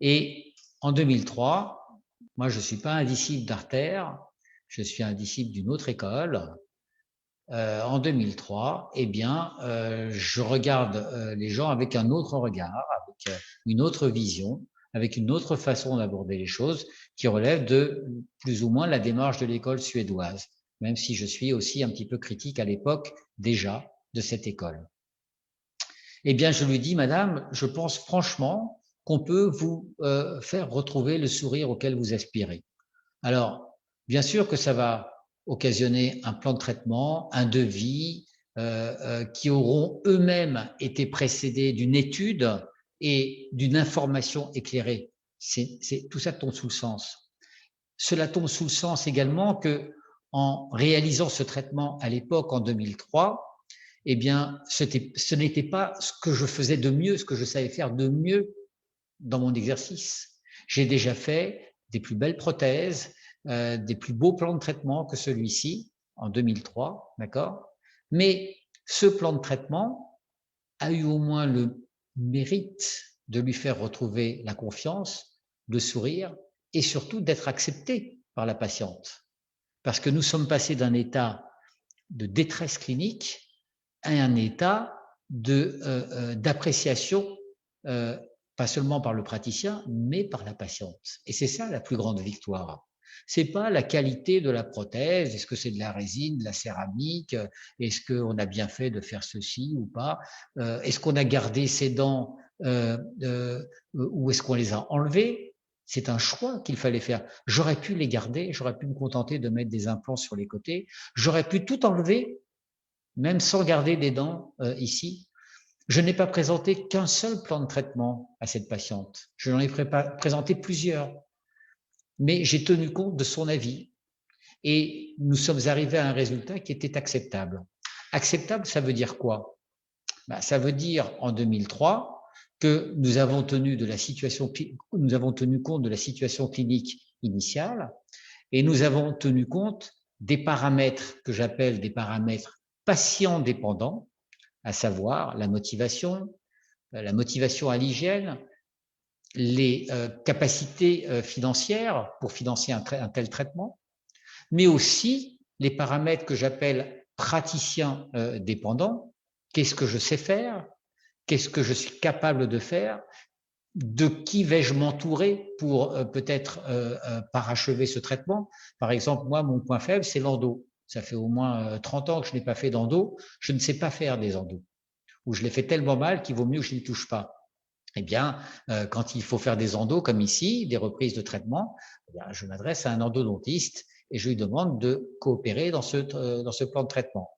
Et en 2003, moi, je ne suis pas un disciple d'Harter, je suis un disciple d'une autre école en 2003, eh bien, je regarde les gens avec un autre regard, avec une autre vision, avec une autre façon d'aborder les choses qui relève de plus ou moins la démarche de l'école suédoise, même si je suis aussi un petit peu critique à l'époque déjà de cette école. Eh bien, je lui dis, madame, je pense franchement qu'on peut vous faire retrouver le sourire auquel vous aspirez. Alors, bien sûr que ça va occasionner un plan de traitement, un devis, qui auront eux-mêmes été précédés d'une étude et d'une information éclairée. Tout ça tombe sous le sens. Cela tombe sous le sens également que, en réalisant ce traitement à l'époque, en 2003, eh bien, ce n'était pas ce que je faisais de mieux, ce que je savais faire de mieux dans mon exercice. J'ai déjà fait des plus belles prothèses, des plus beaux plans de traitement que celui-ci, en 2003, d'accord? Mais ce plan de traitement a eu au moins le mérite de lui faire retrouver la confiance, le sourire et surtout d'être accepté par la patiente. Parce que nous sommes passés d'un état de détresse clinique à un état d'appréciation, pas seulement par le praticien, mais par la patiente. Et c'est ça la plus grande victoire. C'est pas la qualité de la prothèse, est-ce que c'est de la résine, de la céramique, est-ce qu'on a bien fait de faire ceci ou pas, est-ce qu'on a gardé ses dents ou est-ce qu'on les a enlevées. C'est un choix qu'il fallait faire. J'aurais pu les garder, j'aurais pu me contenter de mettre des implants sur les côtés, j'aurais pu tout enlever, même sans garder des dents ici. Je n'ai pas présenté qu'un seul plan de traitement à cette patiente. Je n'en ai présenté plusieurs. Mais j'ai tenu compte de son avis. Et nous sommes arrivés à un résultat qui était acceptable. Acceptable, ça veut dire quoi? Ça veut dire, en 2003, que nous avons tenu compte de la situation clinique initiale et nous avons tenu compte des paramètres que j'appelle des paramètres patient dépendants, à savoir la motivation à l'hygiène, les capacités financières pour financer un tel traitement, mais aussi les paramètres que j'appelle praticiens dépendants. Qu'est-ce que je sais faire? Qu'est-ce que je suis capable de faire? De qui vais-je m'entourer pour peut-être parachever ce traitement? Par exemple, moi, mon point faible, c'est l'endo. Ça fait au moins 30 ans que je n'ai pas fait d'endo. Je ne sais pas faire des endos. Ou je les fais tellement mal qu'il vaut mieux que je n'y touche pas. Eh bien, quand il faut faire des endos comme ici, des reprises de traitement, eh bien, je m'adresse à un endodontiste et je lui demande de coopérer dans ce plan de traitement.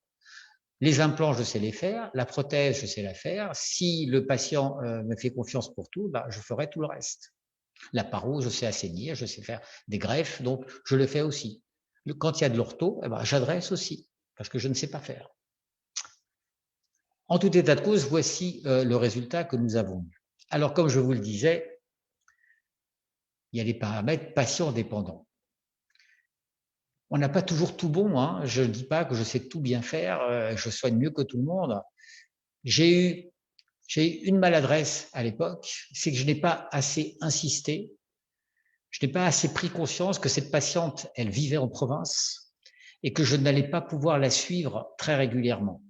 Les implants, je sais les faire. La prothèse, je sais la faire. Si le patient me fait confiance pour tout, je ferai tout le reste. La paro, je sais assainir, je sais faire des greffes, donc je le fais aussi. Quand il y a de l'ortho, j'adresse aussi, parce que je ne sais pas faire. En tout état de cause, voici le résultat que nous avons eu. Alors, comme je vous le disais, il y a les paramètres patient dépendants. On n'a pas toujours tout bon, hein. Je ne dis pas que je sais tout bien faire, je soigne mieux que tout le monde. J'ai eu une maladresse à l'époque, c'est que je n'ai pas assez insisté, je n'ai pas assez pris conscience que cette patiente, elle vivait en province et que je n'allais pas pouvoir la suivre très régulièrement.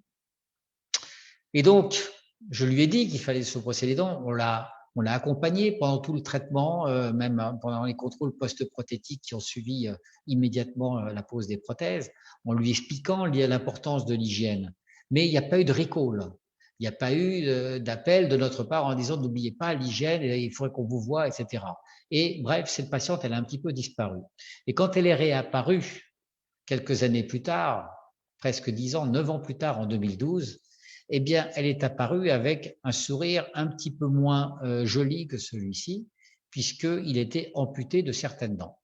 Et donc, je lui ai dit qu'il fallait se brosser les dents. On l'a accompagnée pendant tout le traitement, même pendant les contrôles post-prothétiques qui ont suivi immédiatement la pose des prothèses, en lui expliquant l'importance de l'hygiène. Mais il n'y a pas eu de recall. Il n'y a pas eu d'appel de notre part en disant n'oubliez pas l'hygiène, il faudrait qu'on vous voie, etc. Et bref, cette patiente, elle a un petit peu disparu. Et quand elle est réapparue quelques années plus tard, presque 10 ans, 9 ans plus tard, en 2012, eh bien, elle est apparue avec un sourire un petit peu moins joli que celui-ci, puisqu'il était amputé de certaines dents.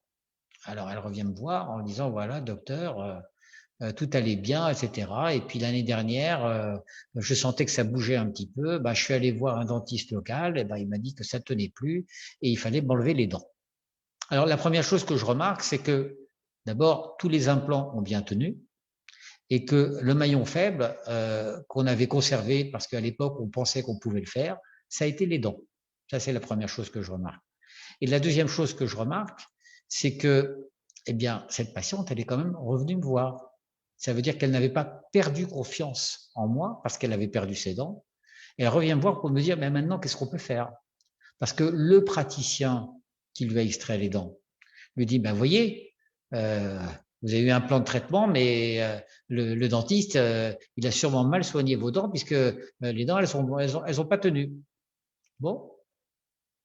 Alors, elle revient me voir en disant, voilà, docteur, tout allait bien, etc. Et puis, l'année dernière, je sentais que ça bougeait un petit peu. Je suis allé voir un dentiste local, et il m'a dit que ça ne tenait plus et il fallait m'enlever les dents. Alors, la première chose que je remarque, c'est que, d'abord, tous les implants ont bien tenu, et que le maillon faible qu'on avait conservé, parce qu'à l'époque, on pensait qu'on pouvait le faire, ça a été les dents. Ça, c'est la première chose que je remarque. Et la deuxième chose que je remarque, c'est que, eh bien, cette patiente, elle est quand même revenue me voir. Ça veut dire qu'elle n'avait pas perdu confiance en moi parce qu'elle avait perdu ses dents. Et elle revient me voir pour me dire, mais maintenant, qu'est-ce qu'on peut faire? Parce que le praticien qui lui a extrait les dents lui dit, ben voyez, vous avez eu un plan de traitement, mais le dentiste, il a sûrement mal soigné vos dents puisque les dents, elles ont pas tenu. Bon,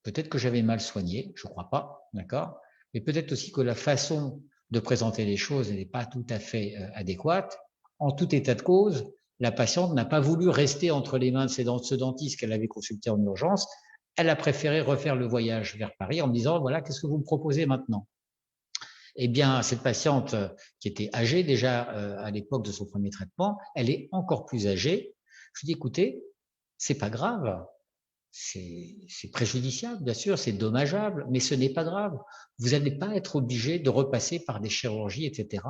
peut-être que j'avais mal soigné, je crois pas, d'accord? Mais peut-être aussi que la façon de présenter les choses n'est pas tout à fait adéquate. En tout état de cause, la patiente n'a pas voulu rester entre les mains de ce dentiste qu'elle avait consulté en urgence. Elle a préféré refaire le voyage vers Paris en me disant, voilà, qu'est-ce que vous me proposez maintenant? Eh bien, cette patiente qui était âgée déjà à l'époque de son premier traitement, elle est encore plus âgée. Je lui dis, écoutez, c'est pas grave, c'est préjudiciable, bien sûr, c'est dommageable, mais ce n'est pas grave. Vous n'allez pas être obligé de repasser par des chirurgies, etc.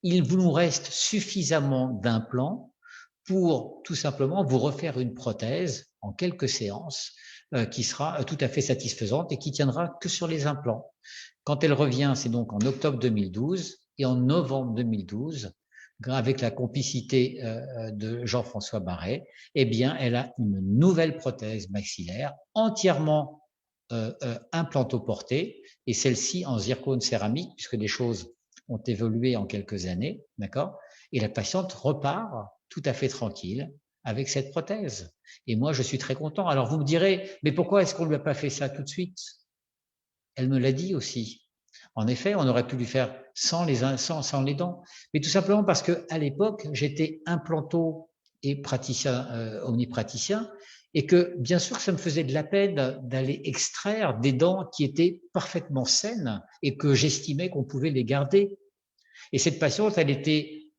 Il vous nous reste suffisamment d'implants pour tout simplement vous refaire une prothèse en quelques séances qui sera tout à fait satisfaisante et qui tiendra que sur les implants. Quand elle revient, c'est donc en octobre 2012 et en novembre 2012, avec la complicité de Jean-François Barret, eh bien, elle a une nouvelle prothèse maxillaire entièrement implantoportée et celle-ci en zircone céramique puisque les choses ont évolué en quelques années, d'accord? Et la patiente repart tout à fait tranquille avec cette prothèse. Et moi, je suis très content. Alors, vous me direz, mais pourquoi est-ce qu'on ne lui a pas fait ça tout de suite? Elle me l'a dit aussi. En effet, on aurait pu lui faire sans les dents. Mais tout simplement parce qu'à l'époque, j'étais implanto et praticien, omnipraticien, et que bien sûr, ça me faisait de la peine d'aller extraire des dents qui étaient parfaitement saines et que j'estimais qu'on pouvait les garder. Et cette patiente, elle était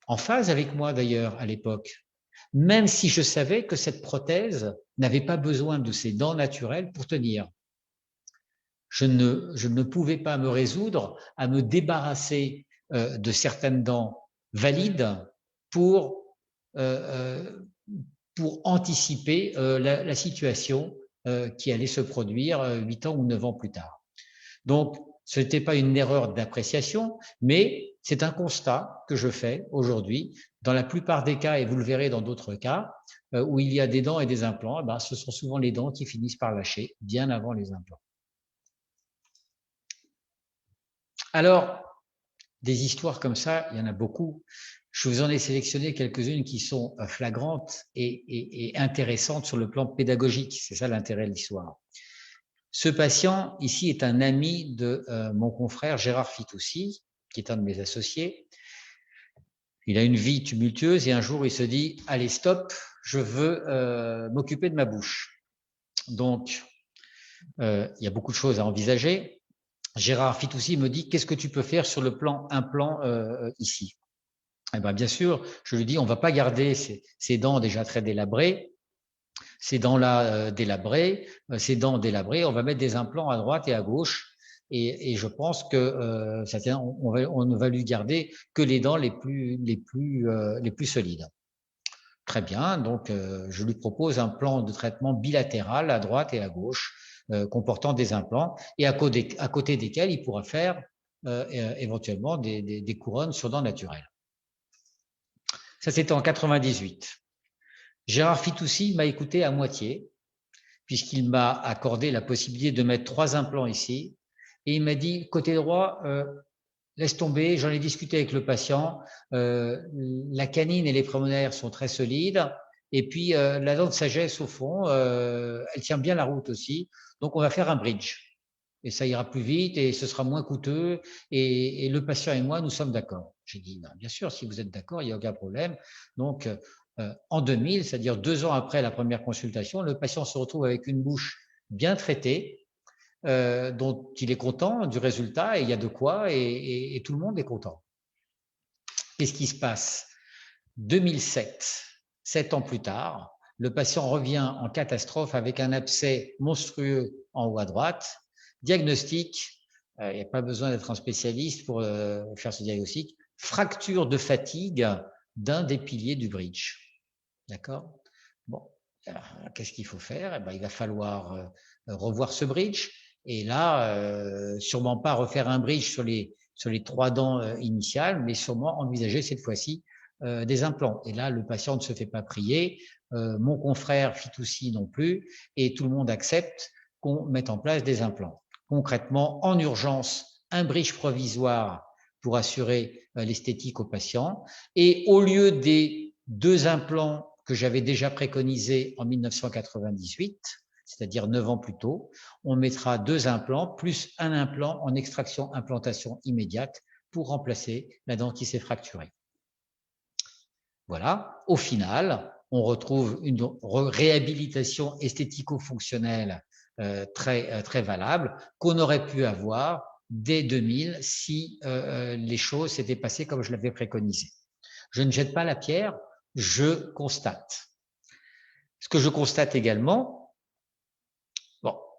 en phase avec moi d'ailleurs à l'époque, même si je savais que cette prothèse n'avait pas besoin de ses dents naturelles pour tenir. Je ne pouvais pas me résoudre à me débarrasser de certaines dents valides pour, pour anticiper la situation qui allait se produire 8 ans ou 9 ans plus tard. Donc, ce n'était pas une erreur d'appréciation, mais c'est un constat que je fais aujourd'hui. Dans la plupart des cas, et vous le verrez dans d'autres cas, où il y a des dents et des implants, ben, ce sont souvent les dents qui finissent par lâcher bien avant les implants. Alors, des histoires comme ça, il y en a beaucoup. Je vous en ai sélectionné quelques-unes qui sont flagrantes et intéressantes sur le plan pédagogique. C'est ça l'intérêt de l'histoire. Ce patient ici est un ami de mon confrère Gérard Fitoussi, qui est un de mes associés. Il a une vie tumultueuse et un jour il se dit « Allez, stop, je veux m'occuper de ma bouche ». Donc, il y a beaucoup de choses à envisager. Gérard Fitoussi me dit « Qu'est-ce que tu peux faire sur le plan implant ici ?» Eh bien, bien sûr, je lui dis « On ne va pas garder ces dents déjà très délabrées. Ces dents-là délabrées, ces dents délabrées, on va mettre des implants à droite et à gauche. Et je pense que on ne va lui garder que les dents les plus solides. Très bien, donc je lui propose un plan de traitement bilatéral à droite et à gauche, comportant des implants, et à côté desquels il pourra faire éventuellement des couronnes sur dents naturelles. Ça, c'était en 98. Gérard Fitoussi m'a écouté à moitié, puisqu'il m'a accordé la possibilité de mettre 3 implants ici. Et il m'a dit, côté droit, laisse tomber, j'en ai discuté avec le patient, la canine et les prémolaires sont très solides, et puis la dent de sagesse au fond, elle tient bien la route aussi, donc on va faire un bridge. Et ça ira plus vite et ce sera moins coûteux, et le patient et moi, nous sommes d'accord. J'ai dit, non, bien sûr, si vous êtes d'accord, il n'y a aucun problème. Donc, en 2000, c'est-à-dire 2 ans après la première consultation, le patient se retrouve avec une bouche bien traitée, dont il est content du résultat, et il y a de quoi, et tout le monde est content. Qu'est-ce qui se passe? 2007, 7 ans plus tard, le patient revient en catastrophe avec un abcès monstrueux en haut à droite. Diagnostic, il n'y a pas besoin d'être un spécialiste pour faire ce diagnostic, fracture de fatigue d'un des piliers du bridge. D'accord? Bon, qu'est-ce qu'il faut faire? Eh ben, il va falloir revoir ce bridge. Et là, sûrement pas refaire un bridge sur les 3 dents initiales, mais sûrement envisager cette fois-ci des implants. Et là, le patient ne se fait pas prier, mon confrère Fitoussi non plus, et tout le monde accepte qu'on mette en place des implants. Concrètement, en urgence, un bridge provisoire pour assurer l'esthétique au patient. Et au lieu des 2 implants que j'avais déjà préconisés en 1998, c'est-à-dire 9 ans plus tôt, on mettra 2 implants plus un implant en extraction implantation immédiate pour remplacer la dent qui s'est fracturée. Voilà, au final, on retrouve une réhabilitation esthético-fonctionnelle très valable qu'on aurait pu avoir dès 2000 si les choses s'étaient passées comme je l'avais préconisé. Je ne jette pas la pierre, je constate. Ce que je constate également,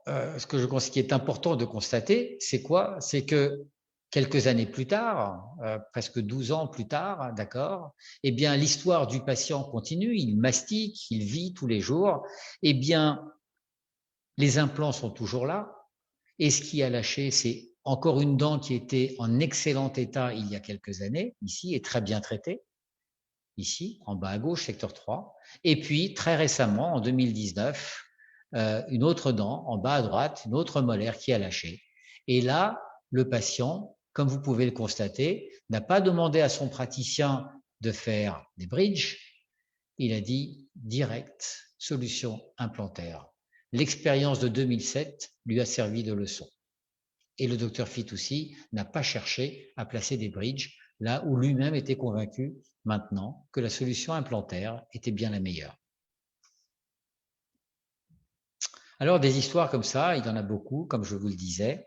ce qui est important de constater, c'est quoi? C'est que quelques années plus tard, presque 12 ans plus tard, d'accord, eh bien, l'histoire du patient continue, il mastique, il vit tous les jours, eh bien, les implants sont toujours là, et ce qui a lâché, c'est encore une dent qui était en excellent état il y a quelques années, ici, et très bien traitée, ici, en bas à gauche, secteur 3, et puis, très récemment, en 2019, une autre dent, en bas à droite, une autre molaire qui a lâché. Et là, le patient, comme vous pouvez le constater, n'a pas demandé à son praticien de faire des bridges. Il a dit direct, solution implantaire. L'expérience de 2007 lui a servi de leçon. Et le docteur Fitoussi n'a pas cherché à placer des bridges là où lui-même était convaincu maintenant que la solution implantaire était bien la meilleure. Alors, des histoires comme ça, il y en a beaucoup, comme je vous le disais.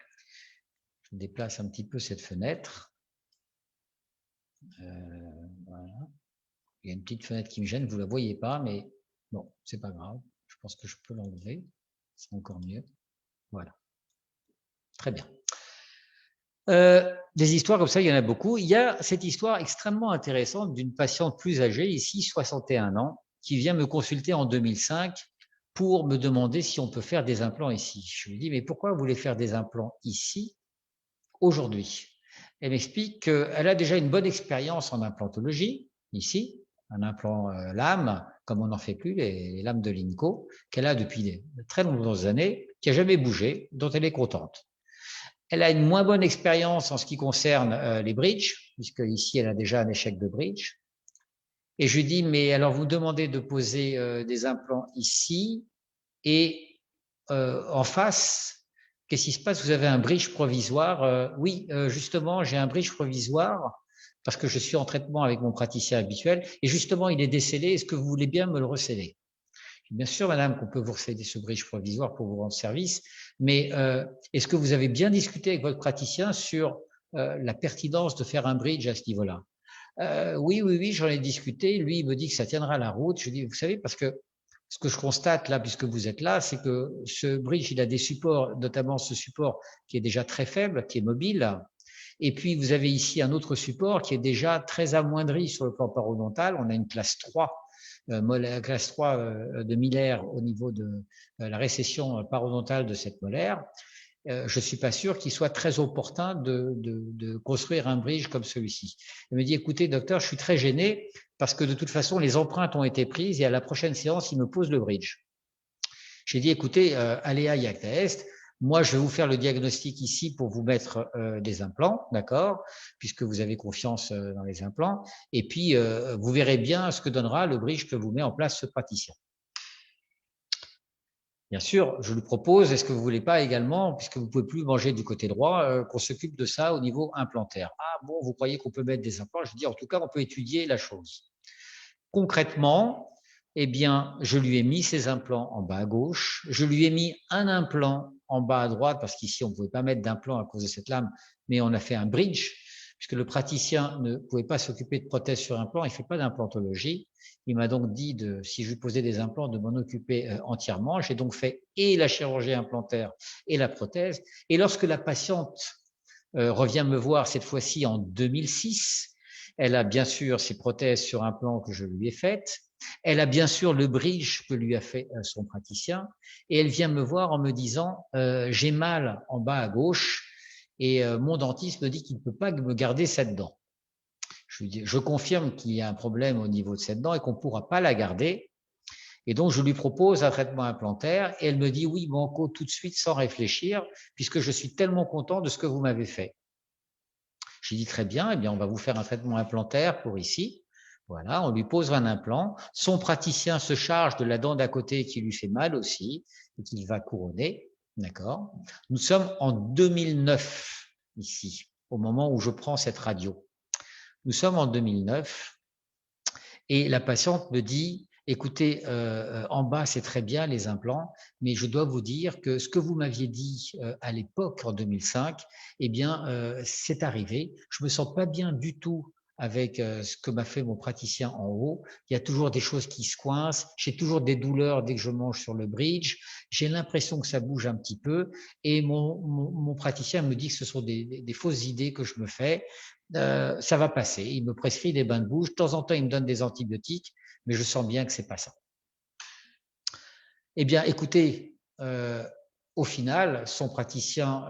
Je déplace un petit peu cette fenêtre. Voilà. Il y a une petite fenêtre qui me gêne, vous ne la voyez pas, mais bon, c'est pas grave. Je pense que je peux l'enlever. C'est encore mieux. Voilà. Très bien. Des histoires comme ça, il y en a beaucoup. Il y a cette histoire extrêmement intéressante d'une patiente plus âgée, ici 61 ans, qui vient me consulter en 2005 pour me demander si on peut faire des implants ici. Je lui dis, mais pourquoi vous voulez faire des implants ici, aujourd'hui? Elle m'explique qu'elle a déjà une bonne expérience en implantologie, ici, un implant lame, comme on n'en fait plus, les lames de Linco, qu'elle a depuis de très nombreuses années, qui n'a jamais bougé, dont elle est contente. Elle a une moins bonne expérience en ce qui concerne les bridges, puisque ici, elle a déjà un échec de bridge. Et je lui dis, mais alors vous demandez de poser des implants ici et en face, qu'est-ce qui se passe? Vous avez un bridge provisoire? Oui, justement, j'ai un bridge provisoire parce que je suis en traitement avec mon praticien habituel et justement, il est décellé. Est-ce que vous voulez bien me le recéder? Bien sûr, madame, qu'on peut vous recéder ce bridge provisoire pour vous rendre service, mais est-ce que vous avez bien discuté avec votre praticien sur la pertinence de faire un bridge à ce niveau-là? Oui, j'en ai discuté. Lui, il me dit que ça tiendra la route. Je dis, vous savez, parce que ce que je constate là, puisque vous êtes là, c'est que ce bridge, il a des supports, notamment ce support qui est déjà très faible, qui est mobile. Et puis, vous avez ici un autre support qui est déjà très amoindri sur le plan parodontal. On a une classe 3, classe 3 de milaire au niveau de la récession parodontale de cette molaire. Je suis pas sûr qu'il soit très opportun de construire un bridge comme celui-ci. Il me dit, écoutez, docteur, je suis très gêné parce que de toute façon, les empreintes ont été prises et à la prochaine séance, il me pose le bridge. J'ai dit, écoutez, allez à Iacta Est. Moi, je vais vous faire le diagnostic ici pour vous mettre des implants, d'accord, puisque vous avez confiance dans les implants. Et puis, vous verrez bien ce que donnera le bridge que vous met en place ce praticien. Bien sûr, je lui propose, est-ce que vous ne voulez pas également, puisque vous ne pouvez plus manger du côté droit, qu'on s'occupe de ça au niveau implantaire? Ah bon, vous croyez qu'on peut mettre des implants? Je dis, en tout cas, on peut étudier la chose. Concrètement, eh bien, je lui ai mis ces implants en bas à gauche. Je lui ai mis un implant en bas à droite, parce qu'ici, on ne pouvait pas mettre d'implant à cause de cette lame, mais on a fait un bridge, puisque le praticien ne pouvait pas s'occuper de prothèses sur implant, il ne fait pas d'implantologie. Il m'a donc dit, si je lui posais des implants, de m'en occuper entièrement. J'ai donc fait et la chirurgie implantaire et la prothèse. Et lorsque la patiente revient me voir cette fois-ci en 2006, elle a bien sûr ses prothèses sur implant que je lui ai faites. Elle a bien sûr le bridge que lui a fait son praticien. Et elle vient me voir en me disant, j'ai mal en bas à gauche. et mon dentiste me dit qu'il ne peut pas me garder cette dent. Je lui dis, je confirme qu'il y a un problème au niveau de cette dent et qu'on ne pourra pas la garder. Et donc, je lui propose un traitement implantaire et elle me dit oui, banco, tout de suite, sans réfléchir, puisque je suis tellement content de ce que vous m'avez fait. J'ai dit très bien, eh bien, on va vous faire un traitement implantaire pour ici. Voilà, on lui pose un implant. Son praticien se charge de la dent d'à côté qui lui fait mal aussi et qu'il va couronner. D'accord. Nous sommes en 2009 ici, au moment où je prends cette radio. Nous sommes en 2009 et la patiente me dit, écoutez, en bas, c'est très bien les implants, mais je dois vous dire que ce que vous m'aviez dit à l'époque, en 2005, eh bien, c'est arrivé. Je me sens pas bien du tout avec ce que m'a fait mon praticien en haut. Il y a toujours des choses qui se coincent. J'ai toujours des douleurs dès que je mange sur le bridge. J'ai l'impression que ça bouge un petit peu. Et mon praticien me dit que ce sont des fausses idées que je me fais. Ça va passer. Il me prescrit des bains de bouche. De temps en temps, il me donne des antibiotiques, mais je sens bien que c'est pas ça. Eh bien, écoutez, au final, son praticien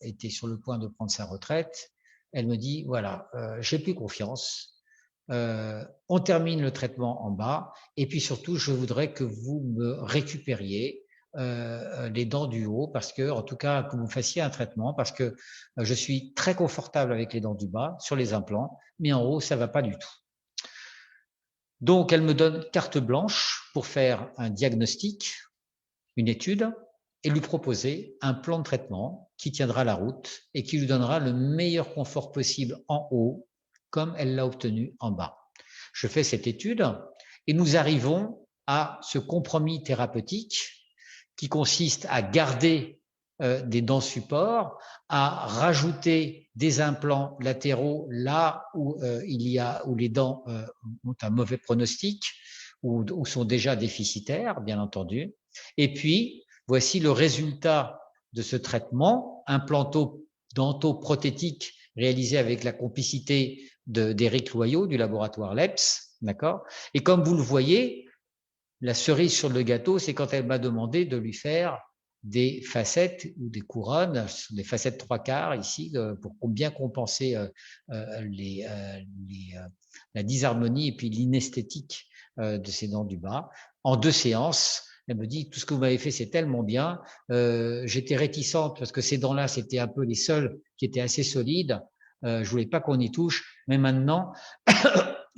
était sur le point de prendre sa retraite. Elle me dit, voilà, j'ai plus confiance. On termine le traitement en bas et puis surtout, je voudrais que vous me récupériez les dents du haut parce que, en tout cas, que vous fassiez un traitement parce que je suis très confortable avec les dents du bas sur les implants, mais en haut, ça va pas du tout. Donc, elle me donne carte blanche pour faire un diagnostic, une étude, et lui proposer un plan de traitement qui tiendra la route et qui lui donnera le meilleur confort possible en haut, comme elle l'a obtenu en bas. Je fais cette étude et nous arrivons à ce compromis thérapeutique qui consiste à garder des dents support, à rajouter des implants latéraux là où où les dents ont un mauvais pronostic ou sont déjà déficitaires, bien entendu. Et puis, voici le résultat de ce traitement implanto-dentoprothétique réalisé avec la complicité d'Éric Loyot du laboratoire LEPS, d'accord. Et comme vous le voyez, la cerise sur le gâteau, c'est quand elle m'a demandé de lui faire des facettes ou des couronnes, des facettes 3/4 ici, pour bien compenser la disharmonie et puis l'inesthétique de ses dents du bas. En 2 séances, elle me dit, tout ce que vous m'avez fait, c'est tellement bien. J'étais réticente parce que ces dents-là, c'était un peu les seules qui étaient assez solides. Je voulais pas qu'on y touche, mais maintenant,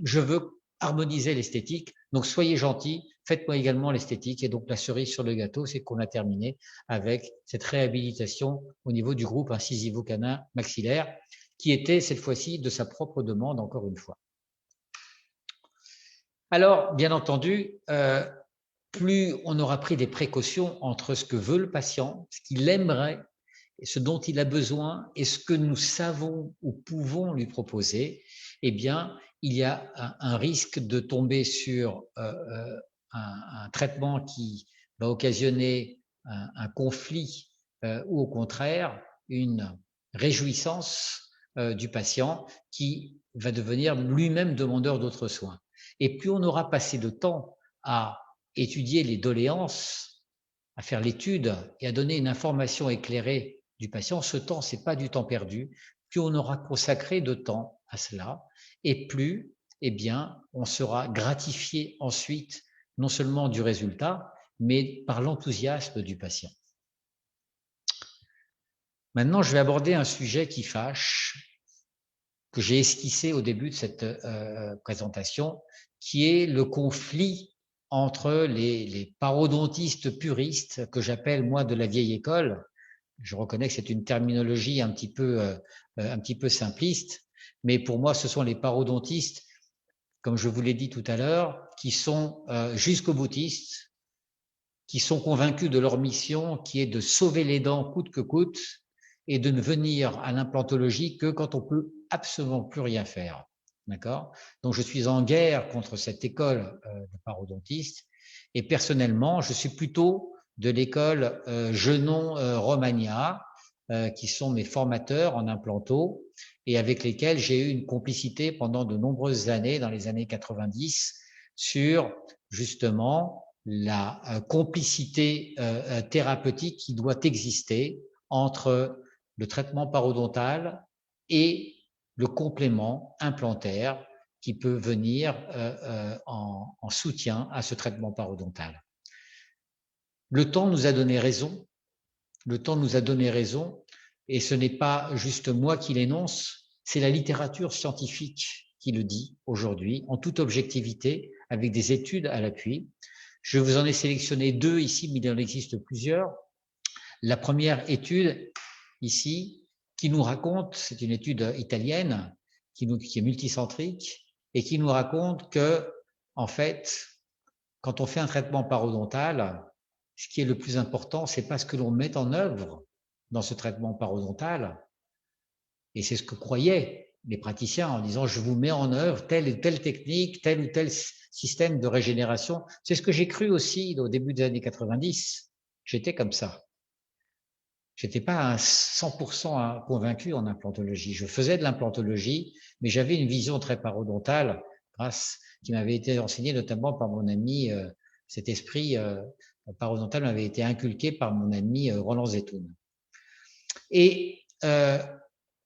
je veux harmoniser l'esthétique. Donc, soyez gentils, faites-moi également l'esthétique. Et donc, la cerise sur le gâteau, c'est qu'on a terminé avec cette réhabilitation au niveau du groupe incisivo-canin maxillaire, qui était cette fois-ci de sa propre demande, encore une fois. Alors, bien entendu, plus on aura pris des précautions entre ce que veut le patient, ce qu'il aimerait, ce dont il a besoin et ce que nous savons ou pouvons lui proposer, eh bien, il y a un risque de tomber sur un traitement qui va occasionner un conflit ou au contraire une réjouissance du patient qui va devenir lui-même demandeur d'autres soins. Et plus on aura passé de temps à étudier les doléances, à faire l'étude et à donner une information éclairée du patient, ce temps, ce n'est pas du temps perdu, plus on aura consacré de temps à cela et plus, eh bien, on sera gratifié ensuite non seulement du résultat, mais par l'enthousiasme du patient. Maintenant, je vais aborder un sujet qui fâche, que j'ai esquissé au début de cette présentation, qui est le conflit entre les parodontistes puristes, que j'appelle moi de la vieille école. Je reconnais que c'est une terminologie un petit peu simpliste, mais pour moi, ce sont les parodontistes, comme je vous l'ai dit tout à l'heure, qui sont jusqu'au boutistes, qui sont convaincus de leur mission, qui est de sauver les dents coûte que coûte, et de ne venir à l'implantologie que quand on peut absolument plus rien faire. D'accord? Donc, je suis en guerre contre cette école de parodontistes, et personnellement, je suis plutôt de l'école Genon-Romagna, qui sont mes formateurs en implanto, et avec lesquels j'ai eu une complicité pendant de nombreuses années, dans les années 90, sur justement la complicité thérapeutique qui doit exister entre le traitement parodontal et le complément implantaire qui peut venir en soutien à ce traitement parodontal. Le temps nous a donné raison. Le temps nous a donné raison, et ce n'est pas juste moi qui l'énonce, c'est la littérature scientifique qui le dit aujourd'hui, en toute objectivité, avec des études à l'appui. Je vous en ai sélectionné 2 ici, mais il en existe plusieurs. La première étude, ici, qui nous raconte, c'est une étude italienne, qui est multicentrique, et qui nous raconte que, en fait, quand on fait un traitement parodontal, ce qui est le plus important, c'est pas ce que l'on met en œuvre dans ce traitement parodontal, et c'est ce que croyaient les praticiens en disant je vous mets en œuvre telle ou telle technique, tel ou tel système de régénération. C'est ce que j'ai cru aussi au début des années 90. J'étais comme ça. J'étais pas à 100% convaincu en implantologie. Je faisais de l'implantologie, mais j'avais une vision très parodontale, qui m'avait été enseignée notamment par mon ami, cet esprit parodontal m'avait été inculqué par mon ami Roland Zetoun. Et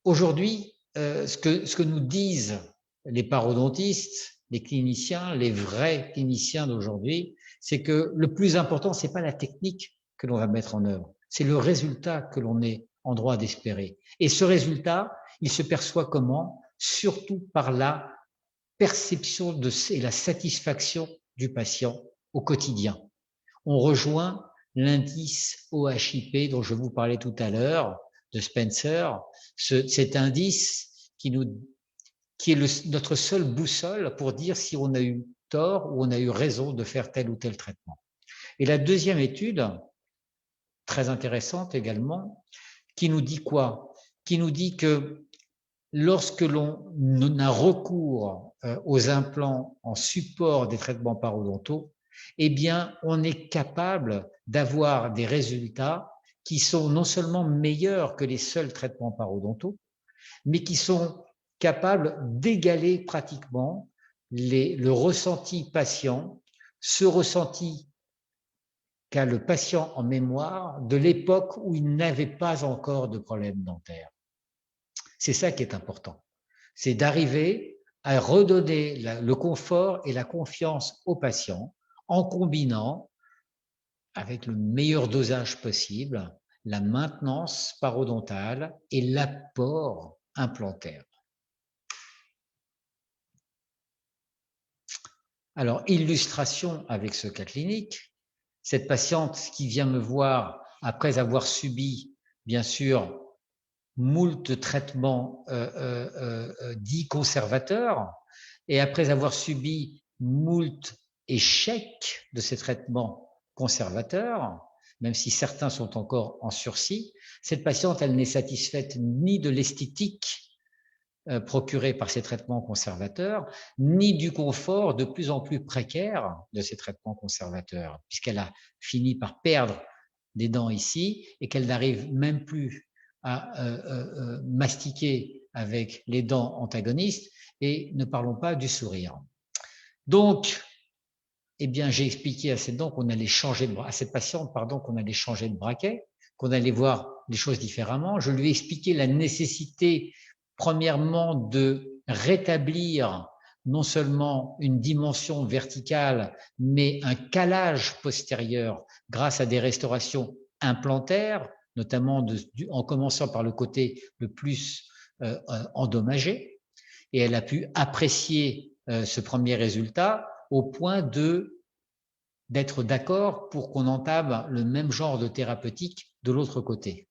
aujourd'hui, ce que nous disent les parodontistes, les cliniciens, les vrais cliniciens d'aujourd'hui, c'est que le plus important, c'est pas la technique que l'on va mettre en œuvre, c'est le résultat que l'on est en droit d'espérer. Et ce résultat, il se perçoit comment? Surtout par la perception et la satisfaction du patient au quotidien. On rejoint l'indice OHIP dont je vous parlais tout à l'heure, de Spencer, cet indice qui est notre seule boussole pour dire si on a eu tort ou on a eu raison de faire tel ou tel traitement. Et la deuxième étude, très intéressante également, qui nous dit quoi? Qui nous dit que lorsque l'on a recours aux implants en support des traitements parodontaux, eh bien, on est capable d'avoir des résultats qui sont non seulement meilleurs que les seuls traitements parodontaux, mais qui sont capables d'égaler pratiquement le ressenti patient, ce ressenti qu'a le patient en mémoire de l'époque où il n'avait pas encore de problème dentaire. C'est ça qui est important. C'est d'arriver à redonner le confort et la confiance au patient en combinant avec le meilleur dosage possible la maintenance parodontale et l'apport implantaire. Alors, illustration avec ce cas clinique, cette patiente qui vient me voir après avoir subi, bien sûr, moult traitements dits conservateurs, et après avoir subi moult échecs de ces traitements conservateurs, même si certains sont encore en sursis, cette patiente, elle n'est satisfaite ni de l'esthétique procurée par ces traitements conservateurs, ni du confort de plus en plus précaire de ces traitements conservateurs, puisqu'elle a fini par perdre des dents ici et qu'elle n'arrive même plus à mastiquer avec les dents antagonistes, et ne parlons pas du sourire. Donc, eh bien, j'ai expliqué à cette patiente qu'on allait changer de braquet, qu'on allait voir les choses différemment. Je lui ai expliqué la nécessité, premièrement, de rétablir non seulement une dimension verticale, mais un calage postérieur grâce à des restaurations implantaires, notamment en commençant par le côté le plus endommagé. Et elle a pu apprécier ce premier résultat au point d'être d'accord pour qu'on entame le même genre de thérapeutique de l'autre côté.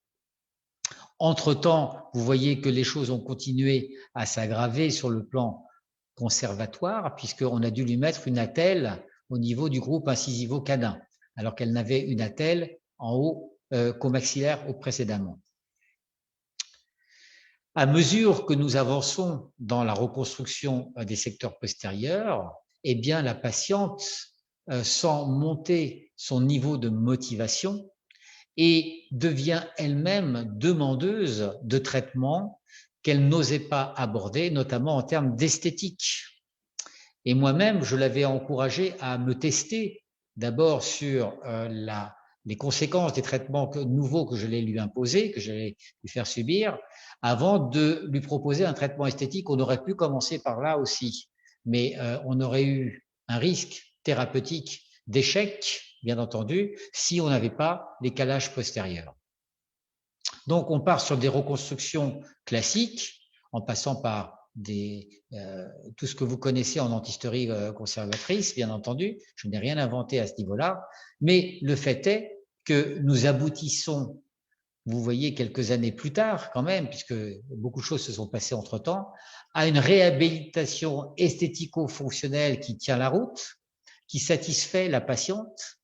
Entre-temps, vous voyez que les choses ont continué à s'aggraver sur le plan conservatoire, puisqu'on a dû lui mettre une attelle au niveau du groupe incisivo-canin, alors qu'elle n'avait une attelle en haut qu'au maxillaire précédemment. À mesure que nous avançons dans la reconstruction des secteurs postérieurs, eh bien, la patiente sent monter son niveau de motivation et devient elle-même demandeuse de traitements qu'elle n'osait pas aborder, notamment en termes d'esthétique. Et moi-même, je l'avais encouragée à me tester d'abord sur la les conséquences des traitements nouveaux que je vais lui imposer, que je vais lui faire subir, avant de lui proposer un traitement esthétique. On aurait pu commencer par là aussi, mais on aurait eu un risque thérapeutique d'échec, bien entendu, si on n'avait pas les calages postérieurs. Donc, on part sur des reconstructions classiques, en passant par tout ce que vous connaissez en dentisterie conservatrice, bien entendu. Je n'ai rien inventé à ce niveau-là. Mais le fait est que nous aboutissons, vous voyez, quelques années plus tard quand même, puisque beaucoup de choses se sont passées entre-temps, à une réhabilitation esthético-fonctionnelle qui tient la route, qui satisfait la patiente.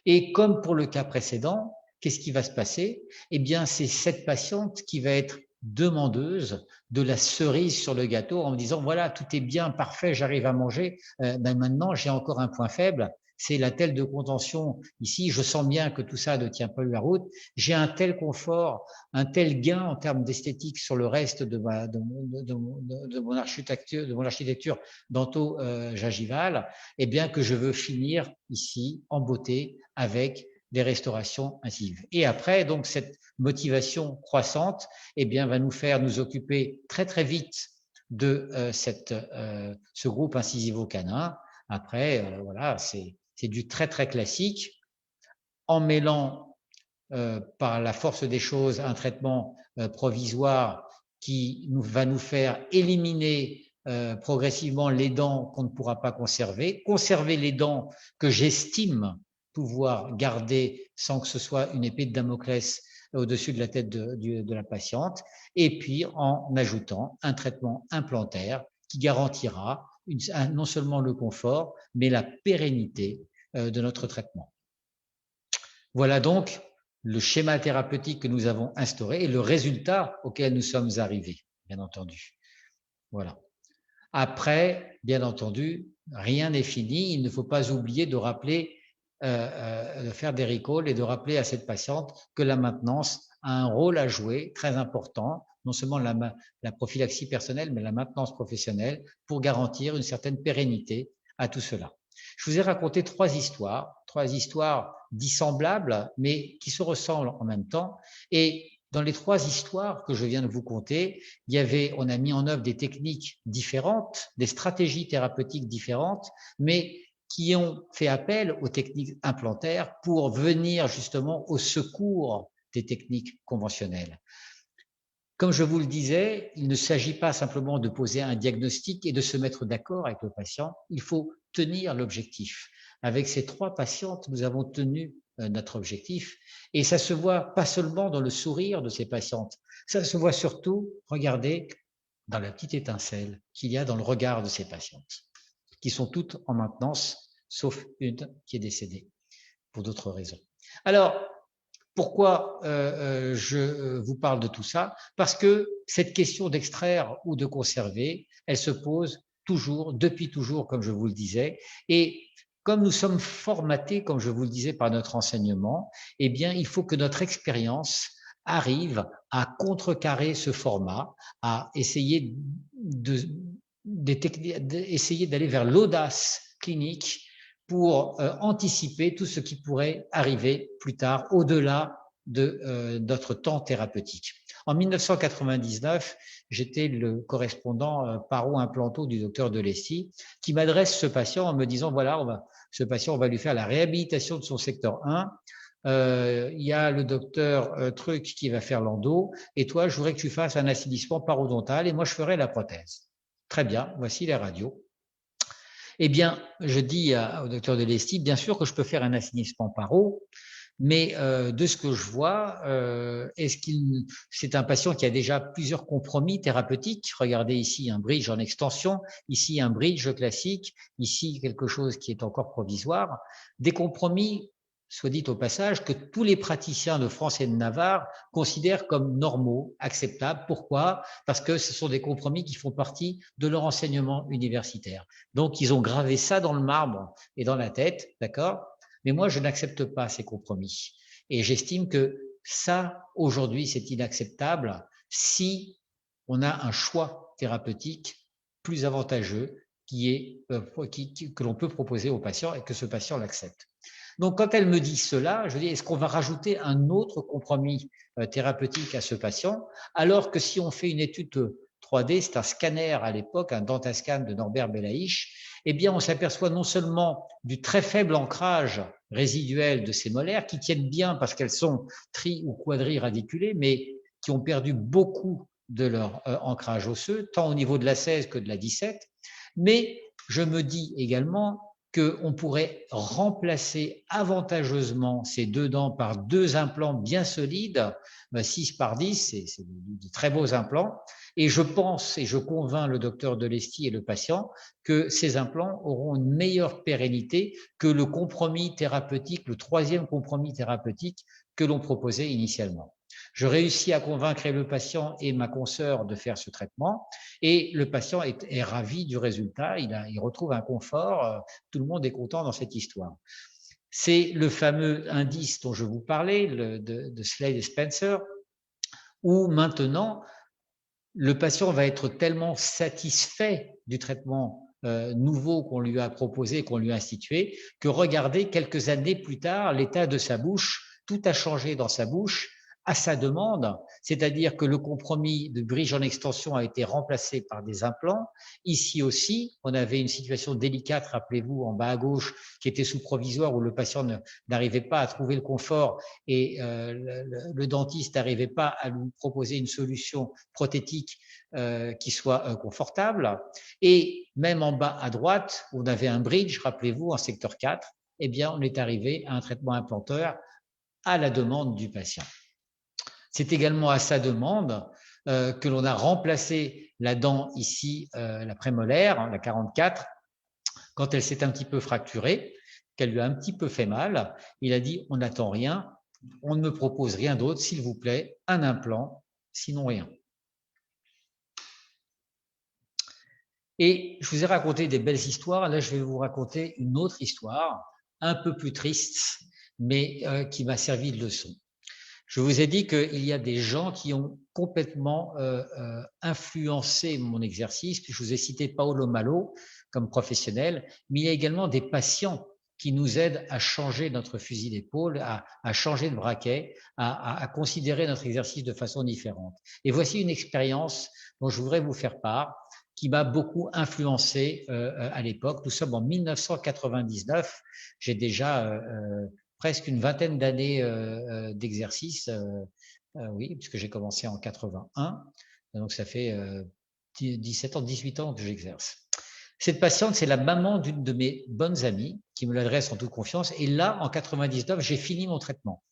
Et comme pour le cas précédent, qu'est-ce qui va se passer? Eh bien, c'est cette patiente qui va être demandeuse de la cerise sur le gâteau en me disant, voilà, tout est bien, parfait, j'arrive à manger. Ben maintenant, j'ai encore un point faible, c'est la telle de contention ici. Je sens bien que tout ça ne tient pas la route. J'ai un tel confort, un tel gain en termes d'esthétique sur le reste de mon architecture dento-gingivale, eh bien que je veux finir ici en beauté avec des restaurations incisives. Et après, donc, cette motivation croissante, eh bien, va nous faire nous occuper très, très vite de ce groupe incisivo-canin. Après, voilà, c'est du très, très classique, en mêlant par la force des choses un traitement provisoire qui va nous faire éliminer progressivement les dents qu'on ne pourra pas conserver les dents que j'estime pouvoir garder sans que ce soit une épée de Damoclès au-dessus de la tête de la patiente, et puis en ajoutant un traitement implantaire qui garantira non seulement le confort, mais la pérennité de notre traitement. Voilà donc le schéma thérapeutique que nous avons instauré et le résultat auquel nous sommes arrivés, bien entendu. Voilà. Après, bien entendu, rien n'est fini. Il ne faut pas oublier de rappeler, de faire des recalls et de rappeler à cette patiente que la maintenance a un rôle à jouer très important, non seulement la prophylaxie personnelle, mais la maintenance professionnelle pour garantir une certaine pérennité à tout cela. Je vous ai raconté trois histoires dissemblables, mais qui se ressemblent en même temps. Et dans les trois histoires que je viens de vous conter, on a mis en œuvre des techniques différentes, des stratégies thérapeutiques différentes, mais qui ont fait appel aux techniques implantaires pour venir justement au secours des techniques conventionnelles. Comme je vous le disais, il ne s'agit pas simplement de poser un diagnostic et de se mettre d'accord avec le patient, il faut tenir l'objectif. Avec ces trois patientes, nous avons tenu notre objectif et ça se voit pas seulement dans le sourire de ces patientes, ça se voit surtout, regardez, dans la petite étincelle qu'il y a dans le regard de ces patientes, qui sont toutes en maintenance, sauf une qui est décédée pour d'autres raisons. Alors, pourquoi je vous parle de tout ça? Parce que cette question d'extraire ou de conserver, elle se pose toujours, depuis toujours, comme je vous le disais. Et comme nous sommes formatés, comme je vous le disais, par notre enseignement, eh bien, il faut que notre expérience arrive à contrecarrer ce format, à essayer d'aller vers l'audace clinique pour anticiper tout ce qui pourrait arriver plus tard, au-delà de notre temps thérapeutique. En 1999, j'étais le correspondant paro-implanto du docteur Delesty, qui m'adresse ce patient en me disant, voilà, ce patient, on va lui faire la réhabilitation de son secteur 1, il y a le docteur Truc qui va faire l'endo, et toi, je voudrais que tu fasses un assainissement parodontal, et moi, je ferai la prothèse. Très bien, voici les radios. Eh bien, je dis au docteur Delesty, bien sûr que je peux faire un assainissement paro, mais de ce que je vois, c'est un patient qui a déjà plusieurs compromis thérapeutiques. Regardez ici un bridge en extension, ici un bridge classique, ici quelque chose qui est encore provisoire. Des compromis, soit dit au passage, que tous les praticiens de France et de Navarre considèrent comme normaux, acceptables. Pourquoi? Parce que ce sont des compromis qui font partie de leur enseignement universitaire. Donc, ils ont gravé ça dans le marbre et dans la tête, d'accord? Mais moi, je n'accepte pas ces compromis. Et j'estime que ça, aujourd'hui, c'est inacceptable si on a un choix thérapeutique plus avantageux que l'on peut proposer au patient et que ce patient l'accepte. Donc, quand elle me dit cela, je dis, est-ce qu'on va rajouter un autre compromis thérapeutique à ce patient? Alors que si on fait une étude 3D, c'est un scanner à l'époque, un dentascan de Norbert Belaïch, eh bien, on s'aperçoit non seulement du très faible ancrage résiduel de ces molaires, qui tiennent bien parce qu'elles sont ou quadriradiculées, mais qui ont perdu beaucoup de leur ancrage osseux, tant au niveau de la 16 que de la 17. Mais je me dis également qu'on pourrait remplacer avantageusement ces deux dents par deux implants bien solides, 6 par 10, c'est de très beaux implants. Et je pense et je convainc le docteur Delesty et le patient que ces implants auront une meilleure pérennité que le compromis thérapeutique, le troisième compromis thérapeutique que l'on proposait initialement. Je réussis à convaincre le patient et ma consoeur de faire ce traitement et le patient est ravi du résultat, il retrouve un confort, tout le monde est content dans cette histoire. C'est le fameux indice dont je vous parlais, de Slade et Spencer, où maintenant le patient va être tellement satisfait du traitement nouveau qu'on lui a proposé, qu'on lui a institué, que regardez, quelques années plus tard, l'état de sa bouche, tout a changé dans sa bouche à sa demande, c'est-à-dire que le compromis de bridge en extension a été remplacé par des implants. Ici aussi, on avait une situation délicate, rappelez-vous, en bas à gauche, qui était sous provisoire, où le patient n'arrivait pas à trouver le confort et le dentiste n'arrivait pas à lui proposer une solution prothétique qui soit confortable. Et même en bas à droite, où on avait un bridge, rappelez-vous, en secteur 4, eh bien, on est arrivé à un traitement implanteur à la demande du patient. C'est également à sa demande que l'on a remplacé la dent ici, la prémolaire, la 44, quand elle s'est un petit peu fracturée, qu'elle lui a un petit peu fait mal. Il a dit, on n'attend rien, on ne me propose rien d'autre, s'il vous plaît, un implant, sinon rien. Et je vous ai raconté des belles histoires. Là, je vais vous raconter une autre histoire, un peu plus triste, mais qui m'a servi de leçon. Je vous ai dit qu'il y a des gens qui ont complètement influencé mon exercice. Puis je vous ai cité Paolo Malo comme professionnel, mais il y a également des patients qui nous aident à changer notre fusil d'épaule, à changer de braquet, à considérer notre exercice de façon différente. Et voici une expérience dont je voudrais vous faire part, qui m'a beaucoup influencé à l'époque. Nous sommes en 1999. J'ai déjà presque une vingtaine d'années d'exercice, oui, puisque j'ai commencé en 81, donc ça fait 17 ans, 18 ans que j'exerce. Cette patiente, c'est la maman d'une de mes bonnes amies qui me l'adresse en toute confiance. Et là, en 99, j'ai fini mon traitement.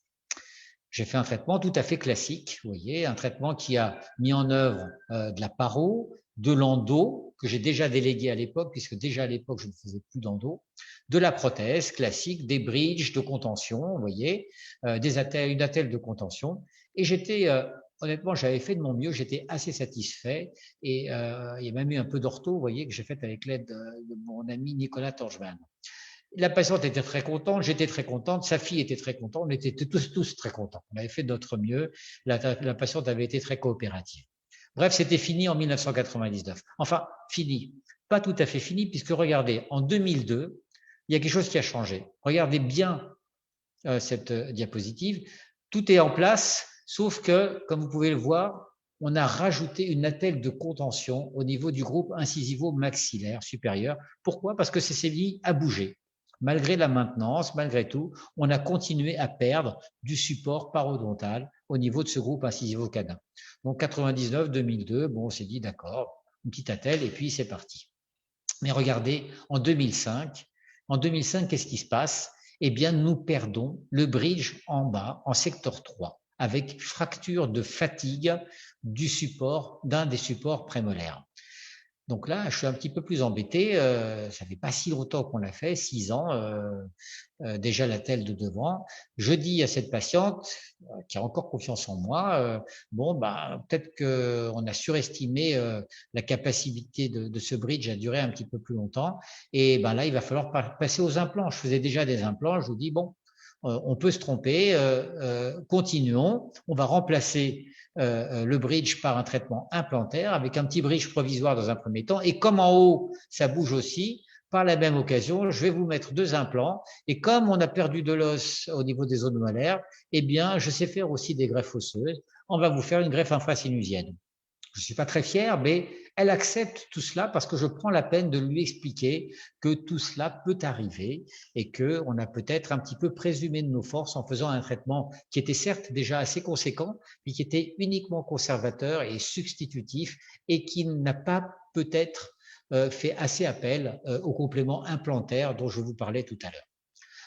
J'ai fait un traitement tout à fait classique, vous voyez, un traitement qui a mis en œuvre de la paro, de l'endo, que j'ai déjà délégué à l'époque, puisque déjà à l'époque, je ne faisais plus d'endo, de la prothèse classique, des bridges de contention, vous voyez, une attelle de contention. Et j'étais, honnêtement, j'avais fait de mon mieux, j'étais assez satisfait. Et il y a même eu un peu d'ortho, vous voyez, que j'ai fait avec l'aide de mon ami Nicolas Torgeman. La patiente était très contente, j'étais très contente, sa fille était très contente, on était tous très contents. On avait fait de notre mieux, la patiente avait été très coopérative. Bref, c'était fini en 1999. Enfin, fini. Pas tout à fait fini, puisque regardez, en 2002, il y a quelque chose qui a changé. Regardez bien cette diapositive. Tout est en place, sauf que, comme vous pouvez le voir, on a rajouté une attelle de contention au niveau du groupe incisivo-maxillaire supérieur. Pourquoi? Parce que ça s'est mis à bouger. Malgré la maintenance, malgré tout, on a continué à perdre du support parodontal au niveau de ce groupe incisivo-canin. Donc 99, 2002, bon, on s'est dit d'accord, une petite attelle et puis c'est parti. Mais regardez, en 2005, qu'est-ce qui se passe? Eh bien, nous perdons le bridge en bas, en secteur 3, avec fracture de fatigue du support, d'un des supports prémolaires. Donc là, je suis un petit peu plus embêté. Ça fait pas si longtemps qu'on l'a fait, 6 ans, déjà l'attelle de devant. Je dis à cette patiente qui a encore confiance en moi, bon, bah, peut-être qu'on a surestimé la capacité de ce bridge à durer un petit peu plus longtemps. Et ben là, il va falloir passer aux implants. Je faisais déjà des implants. Je vous dis, bon, on peut se tromper. Continuons. On va remplacer le bridge par un traitement implantaire avec un petit bridge provisoire dans un premier temps. Et comme en haut, ça bouge aussi, par la même occasion, je vais vous mettre 2 implants. Et comme on a perdu de l'os au niveau des zones molaires, eh bien, je sais faire aussi des greffes osseuses. On va vous faire une greffe infrasinusienne. Je ne suis pas très fier, mais elle accepte tout cela parce que je prends la peine de lui expliquer que tout cela peut arriver et qu'on a peut-être un petit peu présumé de nos forces en faisant un traitement qui était certes déjà assez conséquent, mais qui était uniquement conservateur et substitutif et qui n'a pas peut-être fait assez appel au complément implantaire dont je vous parlais tout à l'heure.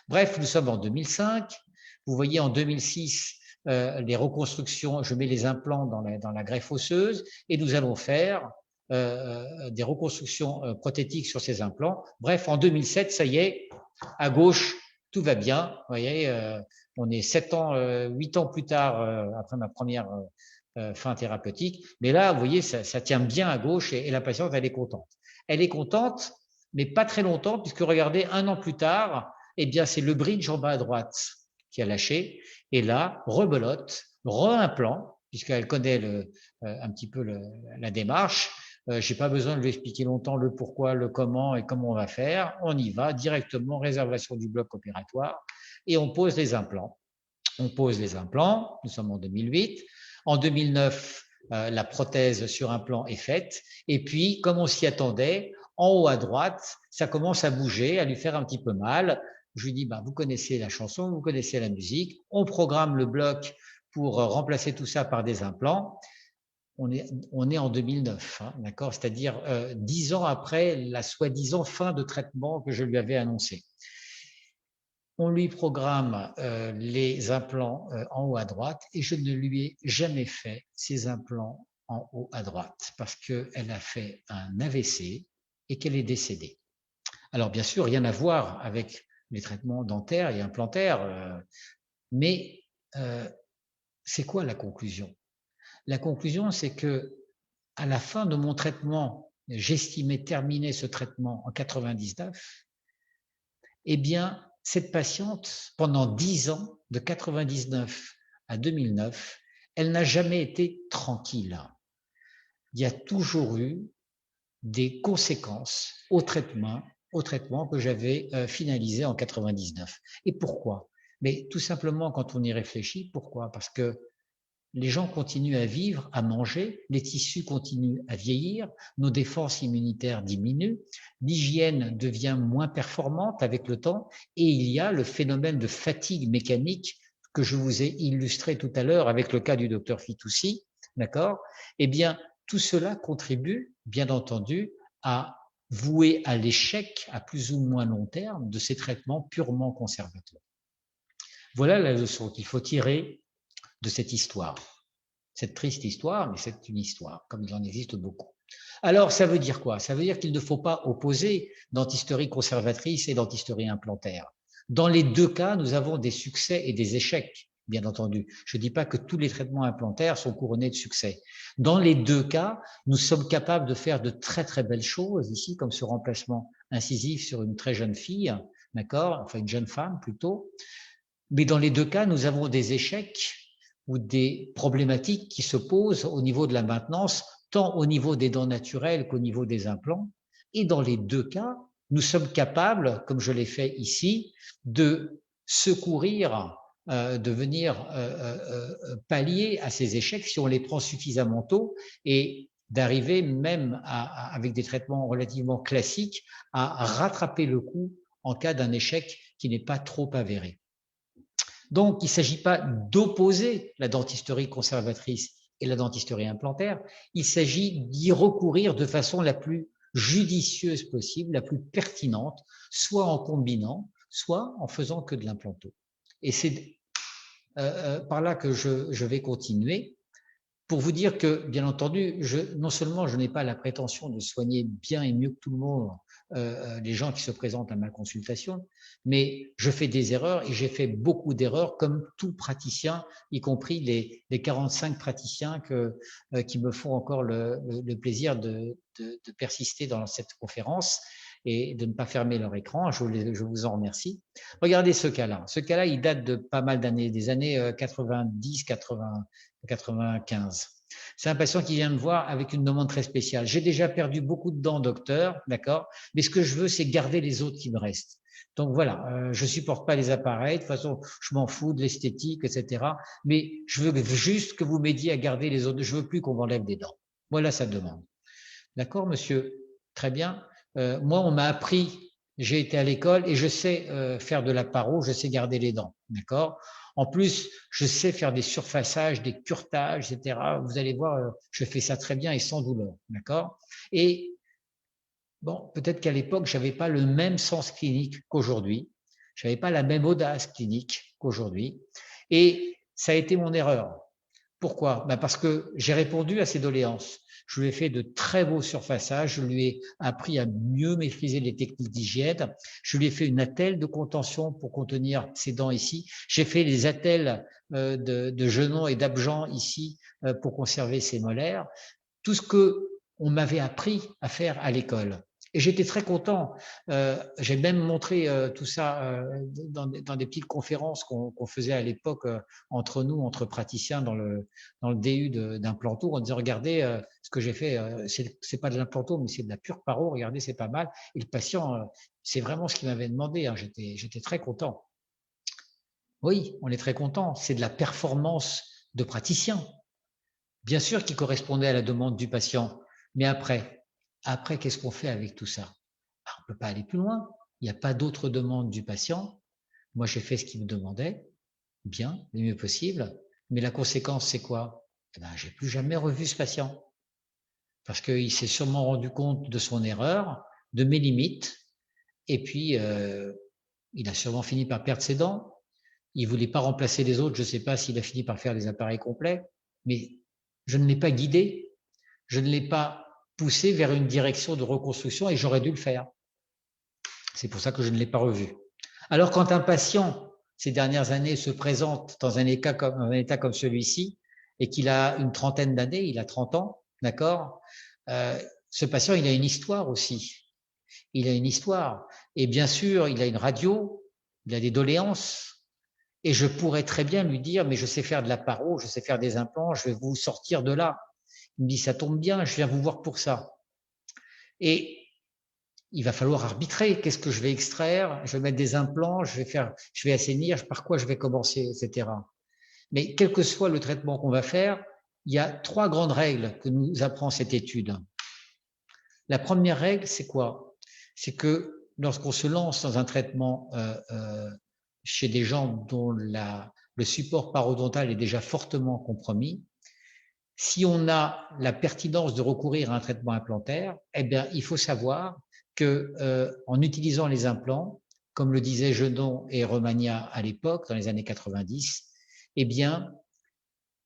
Bref, nous sommes en 2005. Vous voyez en 2006 les reconstructions, je mets les implants dans la greffe osseuse et nous allons faire des reconstructions prothétiques sur ces implants. Bref, en 2007, ça y est, à gauche, tout va bien. Vous voyez, on est 8 ans plus tard après ma première fin thérapeutique. Mais là, vous voyez, ça tient bien à gauche et la patiente, elle est contente. Elle est contente, mais pas très longtemps, puisque regardez, 1 an plus tard, eh bien, c'est le bridge en bas à droite qui a lâché. Et là, rebelote, re-implant, puisqu'elle connaît un petit peu la démarche. Je n'ai pas besoin de lui expliquer longtemps le pourquoi, le comment et comment on va faire. On y va directement, réservation du bloc opératoire, et on pose les implants. On pose les implants, nous sommes en 2008. En 2009, la prothèse sur implant est faite. Et puis, comme on s'y attendait, en haut à droite, ça commence à bouger, à lui faire un petit peu mal. Je lui dis, bah, vous connaissez la chanson, vous connaissez la musique. On programme le bloc pour remplacer tout ça par des implants. On est en 2009, hein, d'accord, c'est-à-dire 10 ans après la soi-disant fin de traitement que je lui avais annoncé. On lui programme les implants en haut à droite et je ne lui ai jamais fait ces implants en haut à droite parce qu'elle a fait un AVC et qu'elle est décédée. Alors bien sûr, rien à voir avec les traitements dentaires et implantaires, mais c'est quoi la conclusion? La conclusion, c'est que à la fin de mon traitement, j'estimais terminer ce traitement en 99, eh bien, cette patiente, pendant 10 ans, de 99 à 2009, elle n'a jamais été tranquille. Il y a toujours eu des conséquences au traitement que j'avais finalisé en 99. Et pourquoi? Mais tout simplement, quand on y réfléchit, pourquoi? Parce que les gens continuent à vivre, à manger, les tissus continuent à vieillir, nos défenses immunitaires diminuent, l'hygiène devient moins performante avec le temps et il y a le phénomène de fatigue mécanique que je vous ai illustré tout à l'heure avec le cas du docteur Fitoussi, d'accord? Eh bien, tout cela contribue, bien entendu, à vouer à l'échec à plus ou moins long terme de ces traitements purement conservateurs. Voilà la leçon qu'il faut tirer de cette histoire. Cette triste histoire, mais c'est une histoire, comme il en existe beaucoup. Alors, ça veut dire quoi? Ça veut dire qu'il ne faut pas opposer dentisterie conservatrice et dentisterie implantaire. Dans les 2 cas, nous avons des succès et des échecs, bien entendu. Je ne dis pas que tous les traitements implantaires sont couronnés de succès. Dans les 2 cas, nous sommes capables de faire de très très belles choses ici, comme ce remplacement incisif sur une très jeune fille, d'accord? Enfin, une jeune femme plutôt. Mais dans les 2 cas, nous avons des échecs ou des problématiques qui se posent au niveau de la maintenance, tant au niveau des dents naturelles qu'au niveau des implants. Et dans les 2 cas, nous sommes capables, comme je l'ai fait ici, de secourir, de venir pallier à ces échecs si on les prend suffisamment tôt et d'arriver même avec des traitements relativement classiques à rattraper le coup en cas d'un échec qui n'est pas trop avéré. Donc, il ne s'agit pas d'opposer la dentisterie conservatrice et la dentisterie implantaire, il s'agit d'y recourir de façon la plus judicieuse possible, la plus pertinente, soit en combinant, soit en faisant que de l'implanto. Et c'est par là que je vais continuer pour vous dire que, bien entendu, non seulement je n'ai pas la prétention de soigner bien et mieux que tout le monde les gens qui se présentent à ma consultation, mais je fais des erreurs et j'ai fait beaucoup d'erreurs comme tout praticien, y compris les 45 praticiens qui me font encore le plaisir de persister dans cette conférence et de ne pas fermer leur écran. Je vous en remercie. Regardez ce cas-là. Ce cas-là, il date de pas mal d'années, des années 90, 80, 95. C'est un patient qui vient me voir avec une demande très spéciale. J'ai déjà perdu beaucoup de dents, docteur, d'accord, mais ce que je veux, c'est garder les autres qui me restent. Donc voilà, je supporte pas les appareils. De toute façon, je m'en fous de l'esthétique, etc. Mais je veux juste que vous m'aidiez à garder les autres. Je veux plus qu'on m'enlève des dents. Voilà sa demande. D'accord, monsieur? Très bien. Moi, on m'a appris, j'ai été à l'école et je sais faire de la paro, je sais garder les dents. D'accord? En plus, je sais faire des surfaçages, des curetages, etc. Vous allez voir, je fais ça très bien et sans douleur. D'accord? Et bon, peut-être qu'à l'époque, j'avais pas le même sens clinique qu'aujourd'hui. J'avais pas la même audace clinique qu'aujourd'hui. Et ça a été mon erreur. Pourquoi? Ben parce que j'ai répondu à ses doléances. Je lui ai fait de très beaux surfaçages, je lui ai appris à mieux maîtriser les techniques d'hygiène, je lui ai fait une attelle de contention pour contenir ses dents ici, j'ai fait les attelles de Genon et d'Abjan ici pour conserver ses molaires, tout ce que on m'avait appris à faire à l'école. Et j'étais très content. J'ai même montré tout ça dans des petites conférences qu'on faisait à l'époque entre nous, entre praticiens dans le DU d'implanto, en disant regardez ce que j'ai fait, c'est pas de l'implanto, mais c'est de la pure paro. Regardez, c'est pas mal. Et le patient, c'est vraiment ce qu'il m'avait demandé. Hein. J'étais très content. Oui, on est très content. C'est de la performance de praticien. Bien sûr qui correspondait à la demande du patient, mais après, qu'est-ce qu'on fait avec tout ça? On ne peut pas aller plus loin. Il n'y a pas d'autre demande du patient. Moi, j'ai fait ce qu'il me demandait, bien, le mieux possible. Mais la conséquence, c'est quoi? Eh ben, j'ai plus jamais revu ce patient. Parce qu'il s'est sûrement rendu compte de son erreur, de mes limites, et puis il a sûrement fini par perdre ses dents. Il voulait pas remplacer les autres. Je ne sais pas s'il a fini par faire des appareils complets, mais je ne l'ai pas guidé. Je ne l'ai pas poussé vers une direction de reconstruction et j'aurais dû le faire. C'est pour ça que je ne l'ai pas revu. Alors quand un patient, ces dernières années, se présente dans un état comme celui-ci et qu'il a une trentaine d'années, il a 30 ans, d'accord, ce patient, il a une histoire aussi. Il a une histoire. Et bien sûr, il a une radio, il a des doléances. Et je pourrais très bien lui dire, mais je sais faire de la paro, je sais faire des implants, je vais vous sortir de là. Il me dit, ça tombe bien, je viens vous voir pour ça. Et il va falloir arbitrer. Qu'est-ce que je vais extraire? Je vais mettre des implants, je vais assainir, par quoi je vais commencer, etc. Mais quel que soit le traitement qu'on va faire, il y a 3 grandes règles que nous apprend cette étude. La première règle, c'est quoi? C'est que lorsqu'on se lance dans un traitement chez des gens dont le support parodontal est déjà fortement compromis, si on a la pertinence de recourir à un traitement implantaire, eh bien, il faut savoir que en utilisant les implants, comme le disaient Genon et Romagna à l'époque, dans les années 90, eh bien,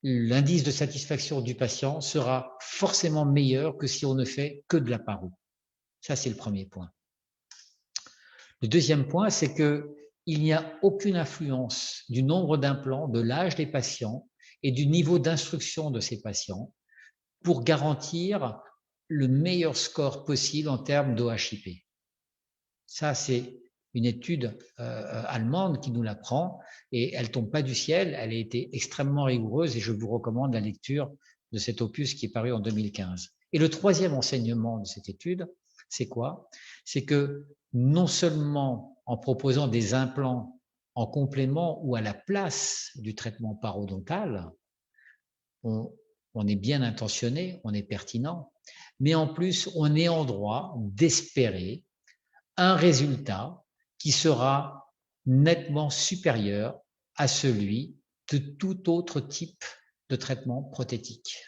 l'indice de satisfaction du patient sera forcément meilleur que si on ne fait que de la paro. Ça, c'est le premier point. Le deuxième point, c'est qu'il n'y a aucune influence du nombre d'implants, de l'âge des patients et du niveau d'instruction de ces patients pour garantir le meilleur score possible en termes d'OHIP. Ça, c'est une étude allemande qui nous l'apprend et elle ne tombe pas du ciel, elle a été extrêmement rigoureuse et je vous recommande la lecture de cet opus qui est paru en 2015. Et le troisième enseignement de cette étude, c'est quoi? C'est que non seulement en proposant des implants en complément ou à la place du traitement parodontal, on est bien intentionné, on est pertinent, mais en plus, on est en droit d'espérer un résultat qui sera nettement supérieur à celui de tout autre type de traitement prothétique.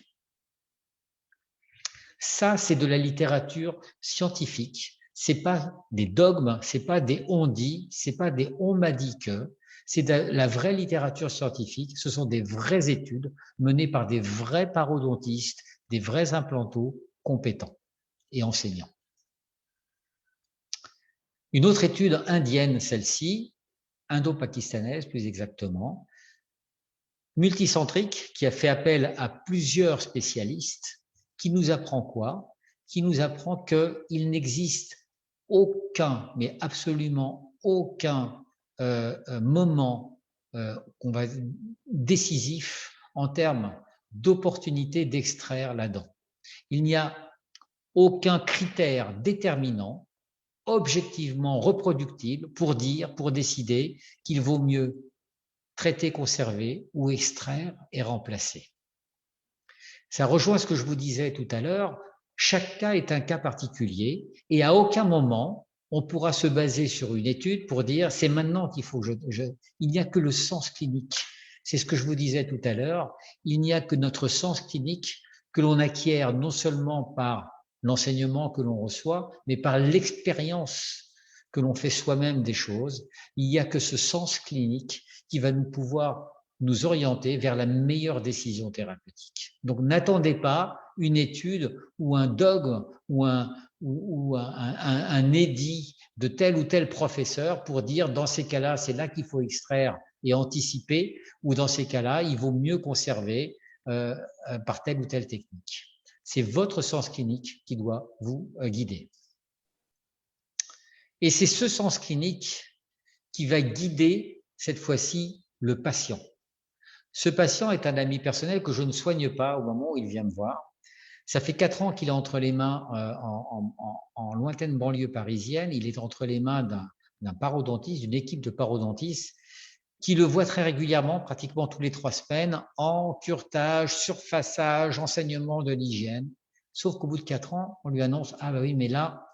Ça, c'est de la littérature scientifique. C'est pas des dogmes, c'est pas des on dit, c'est pas des on m'a dit que. C'est de la vraie littérature scientifique. Ce sont des vraies études menées par des vrais parodontistes, des vrais implantos compétents et enseignants. Une autre étude indienne, celle-ci, indo-pakistanaise plus exactement, multicentrique, qui a fait appel à plusieurs spécialistes, qui nous apprend quoi? Qui nous apprend qu'il n'existe aucun, mais absolument aucun moment décisif en termes d'opportunité d'extraire la dent. Il n'y a aucun critère déterminant, objectivement reproductible, pour décider qu'il vaut mieux traiter, conserver ou extraire et remplacer. Ça rejoint ce que je vous disais tout à l'heure, chaque cas est un cas particulier et à aucun moment on pourra se baser sur une étude pour dire c'est maintenant qu'il faut que il n'y a que le sens clinique. C'est ce que je vous disais tout à l'heure, il n'y a que notre sens clinique que l'on acquiert non seulement par l'enseignement que l'on reçoit, mais par l'expérience que l'on fait soi-même des choses. Il n'y a que ce sens clinique qui va nous pouvoir nous orienter vers la meilleure décision thérapeutique. Donc, n'attendez pas une étude ou un dogme ou un édit de tel ou tel professeur pour dire dans ces cas-là, c'est là qu'il faut extraire et anticiper, ou dans ces cas-là, il vaut mieux conserver par telle ou telle technique. C'est votre sens clinique qui doit vous guider. Et c'est ce sens clinique qui va guider cette fois-ci le patient. Ce patient est un ami personnel que je ne soigne pas au moment où il vient me voir. Ça fait 4 ans qu'il est entre les mains, en lointaine banlieue parisienne, il est entre les mains d'un parodontiste, d'une équipe de parodontistes qui le voit très régulièrement, pratiquement tous les 3 semaines, en curetage, surfaçage, enseignement de l'hygiène. Sauf qu'au bout de 4 ans, on lui annonce « Ah bah oui, mais là,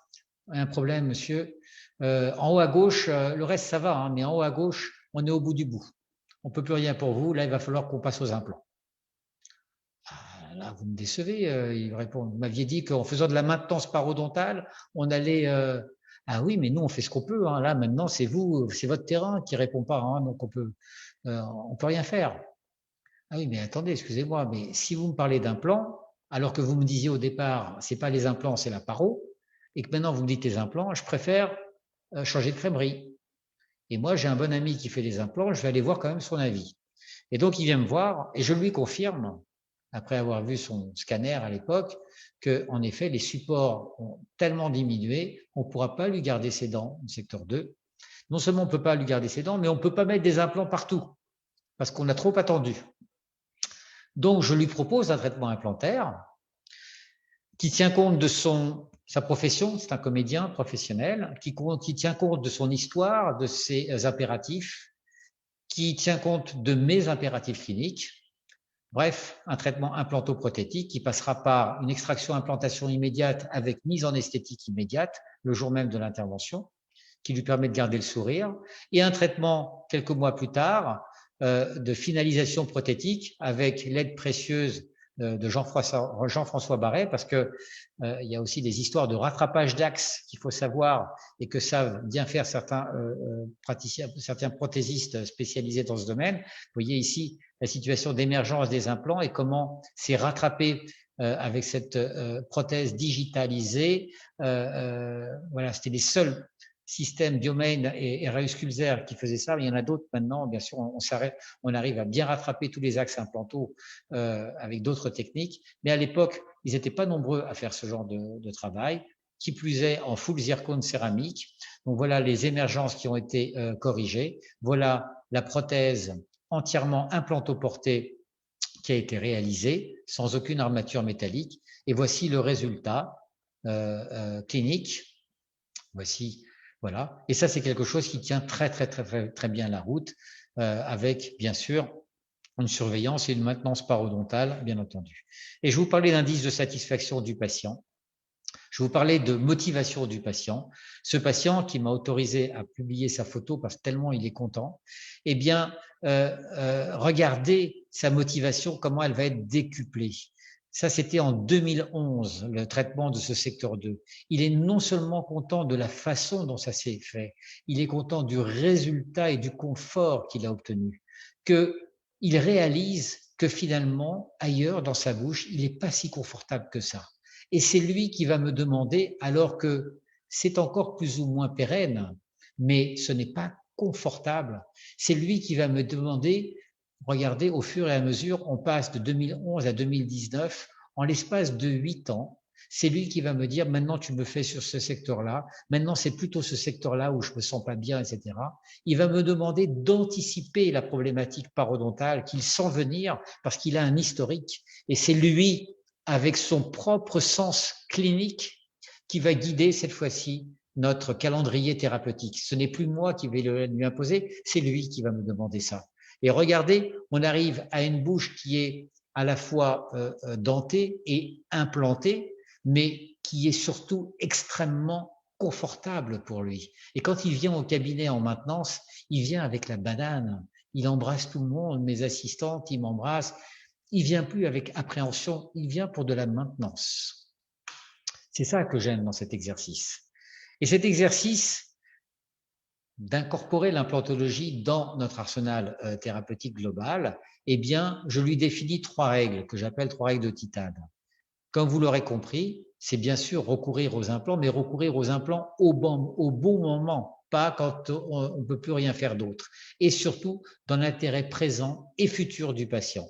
un problème, monsieur. En haut à gauche, le reste ça va, hein, mais en haut à gauche, on est au bout du bout. On ne peut plus rien pour vous, là il va falloir qu'on passe aux implants. » Ah, là, vous me décevez, il répond. Vous m'aviez dit qu'en faisant de la maintenance parodontale, on allait… Ah oui, mais nous on fait ce qu'on peut, hein. Là maintenant c'est vous, c'est votre terrain qui répond pas, hein, donc on peut rien faire. Ah oui, mais attendez, excusez-moi, mais si vous me parlez d'implants, alors que vous me disiez au départ, c'est pas les implants, c'est la paro, et que maintenant vous me dites les implants, je préfère changer de crèmerie. Et moi, j'ai un bon ami qui fait des implants, je vais aller voir quand même son avis. Et donc, il vient me voir et je lui confirme, après avoir vu son scanner à l'époque, que en effet, les supports ont tellement diminué qu'on ne pourra pas lui garder ses dents, secteur 2. Non seulement on ne peut pas lui garder ses dents, mais on ne peut pas mettre des implants partout, parce qu'on a trop attendu. Donc, je lui propose un traitement implantaire qui tient compte de sa profession, c'est un comédien professionnel, qui tient compte de son histoire, de ses impératifs, qui tient compte de mes impératifs cliniques. Bref, un traitement implantoprothétique qui passera par une extraction-implantation immédiate avec mise en esthétique immédiate le jour même de l'intervention, qui lui permet de garder le sourire, et un traitement quelques mois plus tard de finalisation prothétique avec l'aide précieuse de Jean-François Barret, parce que il y a aussi des histoires de rattrapage d'axes qu'il faut savoir et que savent bien faire certains praticiens, certains prothésistes spécialisés dans ce domaine. Vous voyez ici la situation d'émergence des implants et comment c'est rattrapé avec cette prothèse digitalisée. Voilà, c'était les seuls système Biomain et Reus Kulzer qui faisaient ça, mais il y en a d'autres maintenant. Bien sûr, on arrive à bien rattraper tous les axes implantaux avec d'autres techniques, mais à l'époque, ils n'étaient pas nombreux à faire ce genre de travail, qui plus est en full zircone céramique. Donc voilà les émergences qui ont été corrigées. Voilà la prothèse entièrement implantoportée qui a été réalisée sans aucune armature métallique. Et voici le résultat clinique. Voici. Voilà. Et ça, c'est quelque chose qui tient très bien la route, avec, bien sûr, une surveillance et une maintenance parodontale, bien entendu. Et je vous parlais d'indice de satisfaction du patient. Je vous parlais de motivation du patient. Ce patient qui m'a autorisé à publier sa photo parce que tellement il est content, eh bien, regardez sa motivation, comment elle va être décuplée. Ça, c'était en 2011, le traitement de ce secteur 2. Il est non seulement content de la façon dont ça s'est fait, il est content du résultat et du confort qu'il a obtenu, qu'il réalise que finalement, ailleurs dans sa bouche, il n'est pas si confortable que ça. Et c'est lui qui va me demander, alors que c'est encore plus ou moins pérenne, mais ce n'est pas confortable, c'est lui qui va me demander… Regardez, au fur et à mesure, on passe de 2011 à 2019, en l'espace de 8 ans, C'est lui qui va me dire, maintenant tu me fais sur ce secteur-là, maintenant c'est plutôt ce secteur-là où je me sens pas bien, etc. Il va me demander d'anticiper la problématique parodontale qu'il sent venir parce qu'il a un historique. Et c'est lui, avec son propre sens clinique, qui va guider cette fois-ci notre calendrier thérapeutique. Ce n'est plus moi qui vais lui imposer, c'est lui qui va me demander ça. Et regardez, on arrive à une bouche qui est à la fois dentée et implantée, mais qui est surtout extrêmement confortable pour lui. Et quand il vient au cabinet en maintenance, il vient avec la banane, il embrasse tout le monde, mes assistantes, il m'embrasse. Il vient plus avec appréhension, il vient pour de la maintenance. C'est ça que j'aime dans cet exercice. Et cet exercice d'incorporer l'implantologie dans notre arsenal thérapeutique global, eh bien, je lui définis 3 règles que j'appelle 3 règles de titane. Comme vous l'aurez compris, c'est bien sûr recourir aux implants, mais recourir aux implants au bon moment, pas quand on ne peut plus rien faire d'autre. Et surtout, dans l'intérêt présent et futur du patient.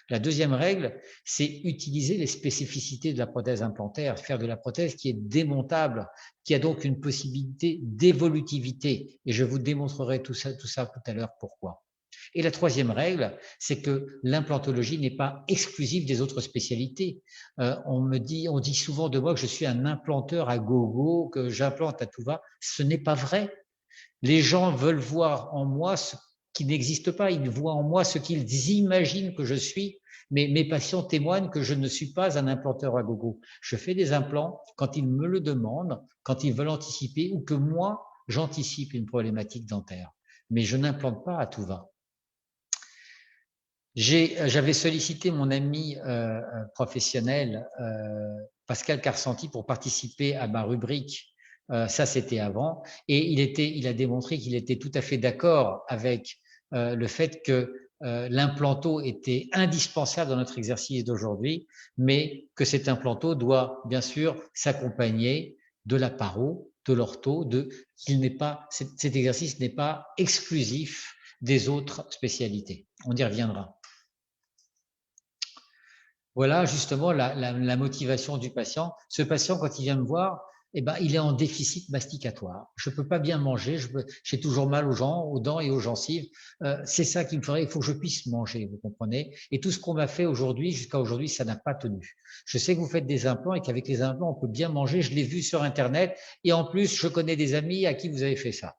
La deuxième règle, c'est utiliser les spécificités de la prothèse implantaire, faire de la prothèse qui est démontable, qui a donc une possibilité d'évolutivité. Et je vous démontrerai tout ça tout à l'heure pourquoi. Et la troisième règle, c'est que l'implantologie n'est pas exclusive des autres spécialités. On dit souvent de moi que je suis un implanteur à gogo, que j'implante à tout va. Ce n'est pas vrai. Les gens veulent voir en moi ce qui n'existe pas. Ils voient en moi ce qu'ils imaginent que je suis. Mais mes patients témoignent que je ne suis pas un implanteur à gogo. Je fais des implants quand ils me le demandent, quand ils veulent anticiper ou que moi, j'anticipe une problématique dentaire. Mais je n'implante pas à tout va. J'avais sollicité mon ami professionnel Pascal Carsanti pour participer à ma rubrique. Ça, c'était avant. Et il a démontré qu'il était tout à fait d'accord avec le fait que l'implanto était indispensable dans notre exercice d'aujourd'hui, mais que cet implanto doit bien sûr s'accompagner de la paro, de l'ortho, cet exercice n'est pas exclusif des autres spécialités. On y reviendra. Voilà justement la motivation du patient. Ce patient, quand il vient me voir, eh ben, il est en déficit masticatoire. Je peux pas bien manger, j'ai toujours mal aux dents et aux gencives. C'est ça qu'il me faudrait, il faut que je puisse manger, vous comprenez. Et tout ce qu'on m'a fait aujourd'hui, jusqu'à aujourd'hui, ça n'a pas tenu. Je sais que vous faites des implants et qu'avec les implants, on peut bien manger. Je l'ai vu sur Internet. Et en plus, je connais des amis à qui vous avez fait ça.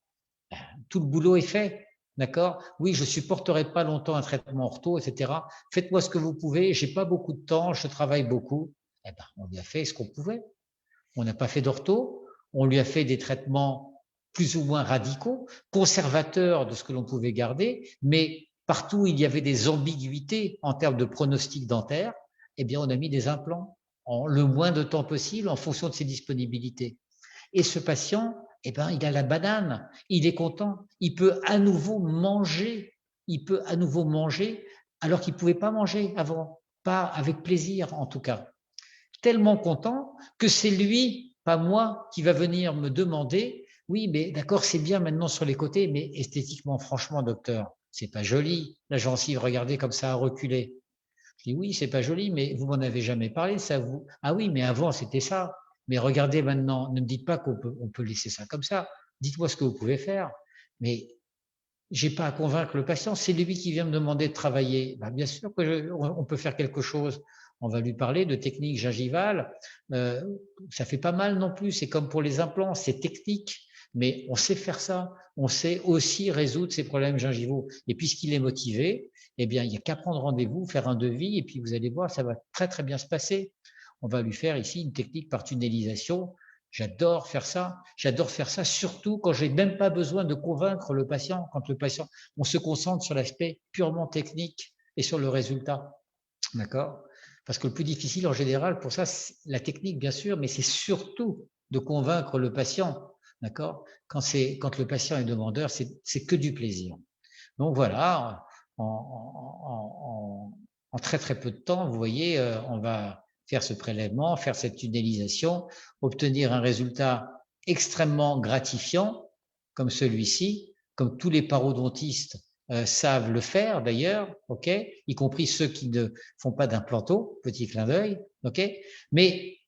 Tout le boulot est fait. D'accord? Oui, je supporterai pas longtemps un traitement ortho, etc. Faites-moi ce que vous pouvez. J'ai pas beaucoup de temps, je travaille beaucoup. Eh ben, on lui a fait ce qu'on pouvait. On n'a pas fait d'ortho. On lui a fait des traitements plus ou moins radicaux, conservateurs de ce que l'on pouvait garder, mais partout où il y avait des ambiguïtés en termes de pronostic dentaire, eh bien, on a mis des implants en le moins de temps possible en fonction de ses disponibilités. Et ce patient, eh ben, il a la banane, il est content, il peut à nouveau manger, alors qu'il ne pouvait pas manger avant, pas avec plaisir en tout cas. Tellement content que c'est lui, pas moi, qui va venir me demander, oui, mais d'accord, c'est bien maintenant sur les côtés, mais esthétiquement, franchement, docteur, c'est pas joli, la gencive, regardez comme ça a reculé. Je dis oui, c'est pas joli, mais vous m'en avez jamais parlé, ça vous. Ah oui, mais avant c'était ça. Mais regardez maintenant, ne me dites pas qu'on peut laisser ça comme ça. Dites-moi ce que vous pouvez faire. Mais j'ai pas à convaincre le patient, c'est lui qui vient me demander de travailler. Ben, bien sûr que on peut faire quelque chose. On va lui parler de technique gingivale. Ça fait pas mal non plus. C'est comme pour les implants, c'est technique, mais on sait faire ça. On sait aussi résoudre ces problèmes gingivaux. Et puisqu'il est motivé, eh bien, il n'y a qu'à prendre rendez-vous, faire un devis, et puis vous allez voir, ça va très très bien se passer. On va lui faire ici une technique par tunnelisation. J'adore faire ça. J'adore faire ça surtout quand j'ai même pas besoin de convaincre le patient. Quand le patient, on se concentre sur l'aspect purement technique et sur le résultat. D'accord? Parce que le plus difficile en général pour ça, c'est la technique bien sûr, mais c'est surtout de convaincre le patient. D'accord? Quand le patient est demandeur, c'est que du plaisir. Donc voilà, en très très peu de temps, vous voyez, on va faire ce prélèvement, faire cette tunnelisation, obtenir un résultat extrêmement gratifiant, comme celui-ci, comme tous les parodontistes savent le faire d'ailleurs, ok, y compris ceux qui ne font pas d'implanto, petit clin d'œil, ok, mais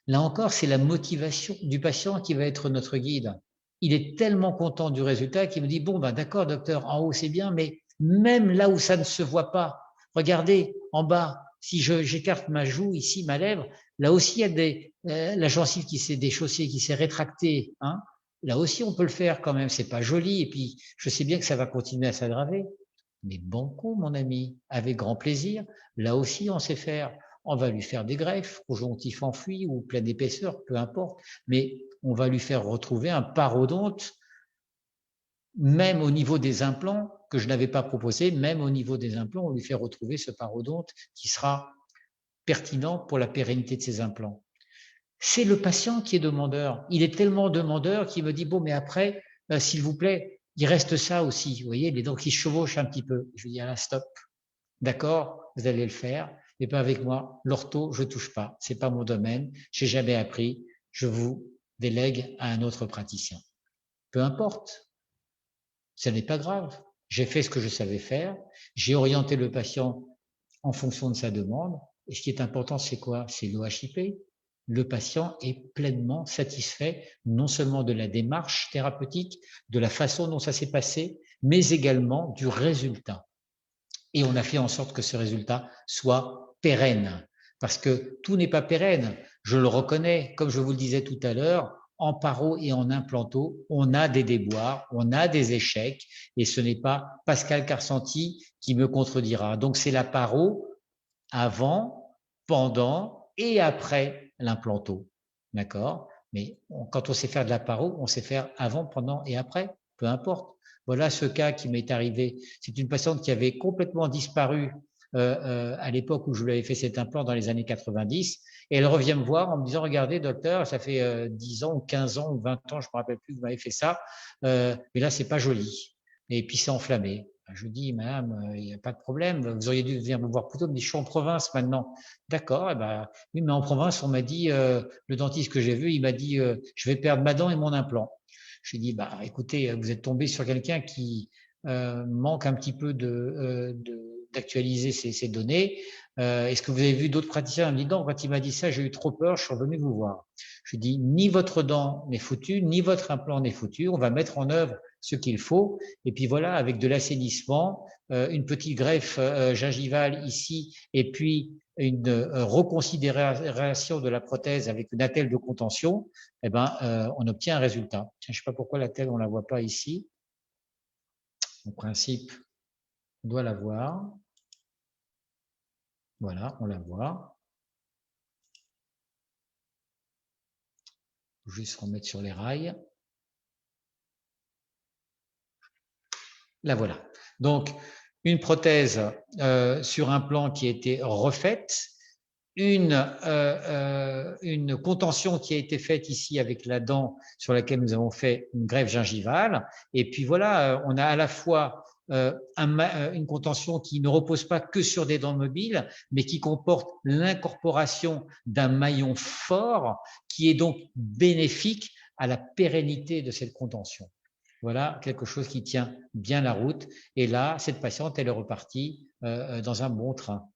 Là encore, c'est la motivation du patient qui va être notre guide. Il est tellement content du résultat qu'il me dit, bon, ben, d'accord, docteur, en haut, c'est bien, mais même là où ça ne se voit pas, regardez, en bas, si j'écarte ma joue, ici, ma lèvre, là aussi, il y a la gencive qui s'est déchaussée, qui s'est rétractée. Hein. Là aussi, on peut le faire quand même, c'est pas joli. Et puis, je sais bien que ça va continuer à s'aggraver. Mais banco, mon ami, avec grand plaisir. Là aussi, on sait faire. On va lui faire des greffes, conjonctif enfui ou pleine épaisseur, peu importe. Mais on va lui faire retrouver un parodonte, même au niveau des implants, que je n'avais pas proposé, même au niveau des implants, on lui fait retrouver ce parodonte qui sera pertinent pour la pérennité de ses implants. C'est le patient qui est demandeur. Il est tellement demandeur qu'il me dit, bon, mais après, s'il vous plaît, il reste ça aussi. Vous voyez, les dents qui se chevauchent un petit peu. Je lui dis, ah, stop. D'accord, vous allez le faire, mais pas avec moi. L'ortho, je touche pas. C'est pas mon domaine. J'ai jamais appris. Je vous délègue à un autre praticien. Peu importe. Ce n'est pas grave. J'ai fait ce que je savais faire. J'ai orienté le patient en fonction de sa demande. Et ce qui est important, c'est quoi? C'est l'OHIP. Le patient est pleinement satisfait non seulement de la démarche thérapeutique, de la façon dont ça s'est passé, mais également du résultat. Et on a fait en sorte que ce résultat soit pérenne. Parce que tout n'est pas pérenne. Je le reconnais, comme je vous le disais tout à l'heure, en paro et en implanto, on a des déboires, on a des échecs, et ce n'est pas Pascal Carsanti qui me contredira. Donc c'est la paro avant, pendant et après l'implanto. D'accord? Mais quand on sait faire de la paro, on sait faire avant, pendant et après, peu importe. Voilà ce cas qui m'est arrivé. C'est une patiente qui avait complètement disparu à l'époque où je lui avais fait cet implant dans les années 90. Et elle revient me voir en me disant, regardez, docteur, ça fait 10 ans ou 15 ans ou 20 ans, je ne me rappelle plus, que vous m'avez fait ça. Mais là, c'est pas joli. Et puis, c'est enflammé. Je dis, madame, il n'y a pas de problème. Vous auriez dû venir me voir plus tôt. Me dit, je suis en province maintenant. D'accord. Eh ben, oui, mais en province, on m'a dit, le dentiste que j'ai vu, il m'a dit, je vais perdre ma dent et mon implant. Je lui ai dit, bah, écoutez, vous êtes tombé sur quelqu'un qui manque un petit peu d'actualiser ces données. Est-ce que vous avez vu d'autres praticiens? Il me dit, non, quand il m'a dit ça, j'ai eu trop peur, je suis revenu vous voir. Je lui dis, ni votre dent n'est foutue, ni votre implant n'est foutu. On va mettre en œuvre ce qu'il faut. Et puis voilà, avec de l'assainissement, une petite greffe gingivale ici, et puis une reconsidération de la prothèse avec une attelle de contention, eh ben, on obtient un résultat. Je ne sais pas pourquoi l'attelle, on ne la voit pas ici. En principe, on doit la voir. Voilà, on la voit. Juste remettre sur les rails. La voilà. Donc, une prothèse sur un plan qui a été refaite, une contention qui a été faite ici avec la dent sur laquelle nous avons fait une greffe gingivale. Et puis voilà, on a à la fois une contention qui ne repose pas que sur des dents mobiles, mais qui comporte l'incorporation d'un maillon fort qui est donc bénéfique à la pérennité de cette contention. Voilà quelque chose qui tient bien la route. Et là, cette patiente, elle est repartie dans un bon train.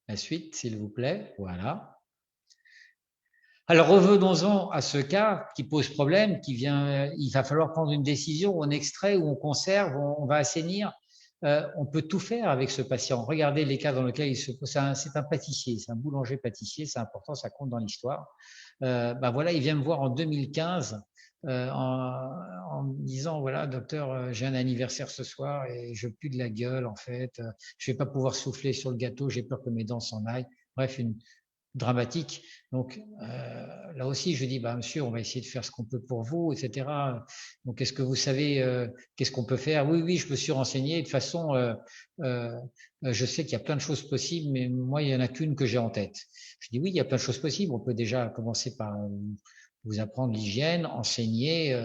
La suite, s'il vous plaît. Voilà. Alors, revenons-en à ce cas qui pose problème, il va falloir prendre une décision, on extrait ou on conserve, on va assainir. On peut tout faire avec ce patient. Regardez les cas dans lesquels il se pose. C'est un pâtissier, c'est un boulanger-pâtissier, c'est important, ça compte dans l'histoire. Ben voilà, il vient me voir en 2015 en me disant, voilà, docteur, j'ai un anniversaire ce soir et je pue de la gueule, en fait. Je vais pas pouvoir souffler sur le gâteau, j'ai peur que mes dents s'en aillent. Bref, une dramatique. Donc là aussi, je dis, bah, monsieur, on va essayer de faire ce qu'on peut pour vous, etc. Donc, est-ce que vous savez qu'est-ce qu'on peut faire? Oui, oui, je me suis renseigné. De toute façon, je sais qu'il y a plein de choses possibles, mais moi, il y en a qu'une que j'ai en tête. Je dis, oui, il y a plein de choses possibles. On peut déjà commencer par vous apprendre l'hygiène, enseigner,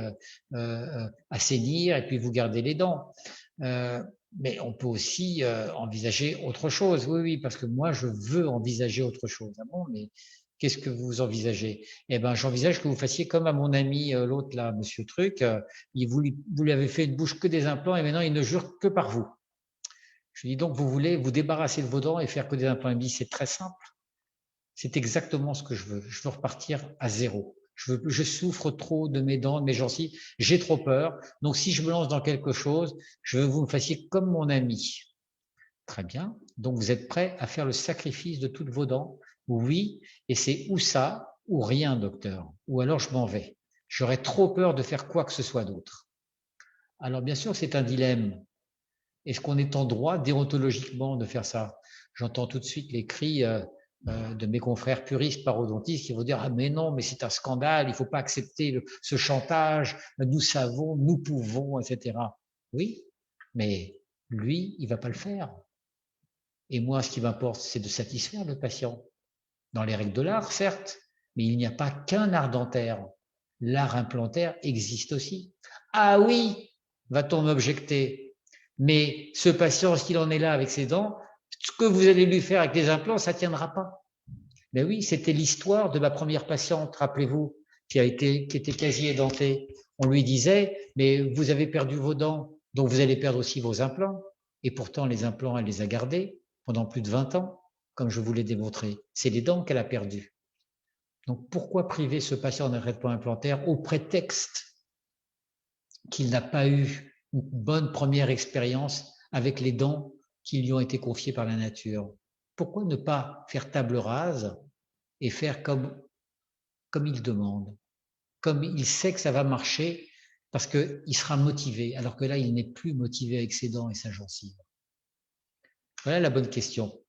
assainir, et puis vous garder les dents. Mais on peut aussi envisager autre chose. Oui, oui, parce que moi, je veux envisager autre chose. Ah bon, mais qu'est-ce que vous envisagez? Eh ben, j'envisage que vous fassiez comme à mon ami, l'autre là, Monsieur Truc. Vous lui avez fait une bouche que des implants et maintenant il ne jure que par vous. Je lui dis donc, vous voulez vous débarrasser de vos dents et faire que des implants? Il me dit, c'est très simple. C'est exactement ce que je veux. Je veux repartir à zéro. Je souffre trop de mes dents, de mes gencives. J'ai trop peur. Donc, si je me lance dans quelque chose, je veux que vous me fassiez comme mon ami. Très bien. Donc, vous êtes prêt à faire le sacrifice de toutes vos dents? Oui. Et c'est ou ça ou rien, docteur. Ou alors je m'en vais. J'aurais trop peur de faire quoi que ce soit d'autre. Alors, bien sûr, c'est un dilemme. Est-ce qu'on est en droit déontologiquement de faire ça? J'entends tout de suite les cris de mes confrères puristes parodontistes qui vont dire: ah mais non, mais c'est un scandale, il ne faut pas accepter ce chantage, nous savons, nous pouvons, etc. Oui, mais lui, il ne va pas le faire. Et moi, ce qui m'importe, c'est de satisfaire le patient. Dans les règles de l'art, certes, mais il n'y a pas qu'un art dentaire. L'art implantaire existe aussi. Ah oui, va-t-on m'objecter, mais ce patient, s'il en est là avec ses dents, ce que vous allez lui faire avec les implants, ça ne tiendra pas. Mais oui, c'était l'histoire de ma première patiente, rappelez-vous, qui était quasi édentée. On lui disait, mais vous avez perdu vos dents, donc vous allez perdre aussi vos implants. Et pourtant, les implants, elle les a gardés pendant plus de 20 ans, comme je vous l'ai démontré. C'est les dents qu'elle a perdues. Donc, pourquoi priver ce patient d'un traitement implantaire au prétexte qu'il n'a pas eu une bonne première expérience avec les dents qui lui ont été confiées par la nature? Pourquoi ne pas faire table rase et faire comme il demande, comme il sait que ça va marcher, parce qu'il sera motivé, alors que là, il n'est plus motivé avec ses dents et sa gencive? Voilà la bonne question.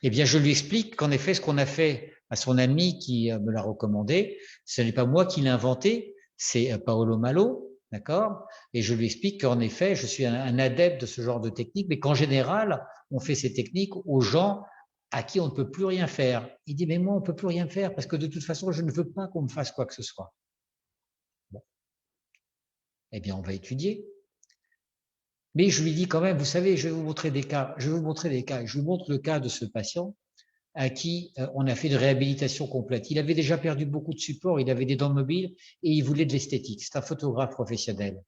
Eh bien, je lui explique qu'en effet, ce qu'on a fait à son ami qui me l'a recommandé, ce n'est pas moi qui l'ai inventé, c'est Paolo Malo, d'accord? Et je lui explique qu'en effet, je suis un adepte de ce genre de technique, mais qu'en général, on fait ces techniques aux gens à qui on ne peut plus rien faire. Il dit, mais moi, on ne peut plus rien faire parce que de toute façon, je ne veux pas qu'on me fasse quoi que ce soit. Bon. Eh bien, on va étudier. Mais je lui dis quand même, vous savez, je vais vous montrer des cas. Je vais vous montrer des cas. Je vous montre le cas de ce patient à qui on a fait une réhabilitation complète. Il avait déjà perdu beaucoup de support, il avait des dents mobiles et il voulait de l'esthétique. C'est un photographe professionnel.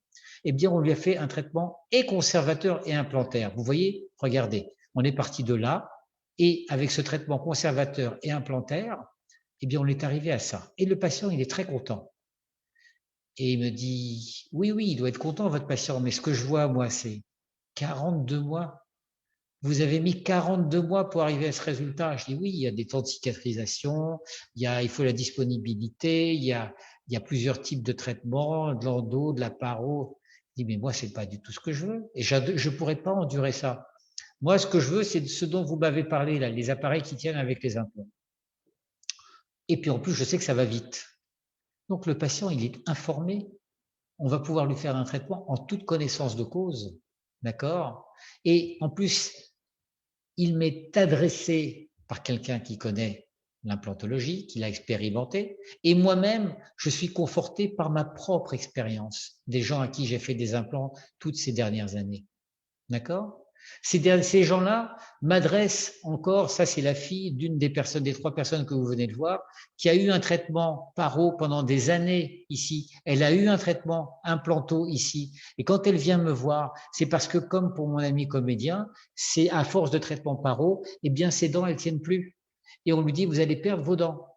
Eh bien, on lui a fait un traitement et conservateur et implantaire. Vous voyez, regardez, on est parti de là et avec ce traitement conservateur et implantaire, eh bien, on est arrivé à ça. Et le patient, il est très content. Et il me dit, oui, oui, il doit être content, votre patient, mais ce que je vois, moi, c'est 42 mois. Vous avez mis 42 mois pour arriver à ce résultat. Je dis oui, il y a des temps de cicatrisation, il faut la disponibilité, il y a plusieurs types de traitements, de l'endo, de la paro. Je dis mais moi, c'est pas du tout ce que je veux et je pourrais pas endurer ça. Moi, ce que je veux, c'est ce dont vous m'avez parlé, là, les appareils qui tiennent avec les implants. Et puis en plus, je sais que ça va vite. Donc le patient, il est informé. On va pouvoir lui faire un traitement en toute connaissance de cause. D'accord? Et en plus, il m'est adressé par quelqu'un qui connaît l'implantologie, qui l'a expérimenté, et moi-même, je suis conforté par ma propre expérience, des gens à qui j'ai fait des implants toutes ces dernières années. D'accord? Ces gens-là m'adressent encore, ça c'est la fille d'une des 3 personnes que vous venez de voir, qui a eu un traitement paro pendant des années ici. Elle a eu un traitement implanto ici. Et quand elle vient me voir, c'est parce que comme pour mon ami comédien, c'est à force de traitement paro, eh bien ses dents, elles tiennent plus. Et on lui dit, vous allez perdre vos dents.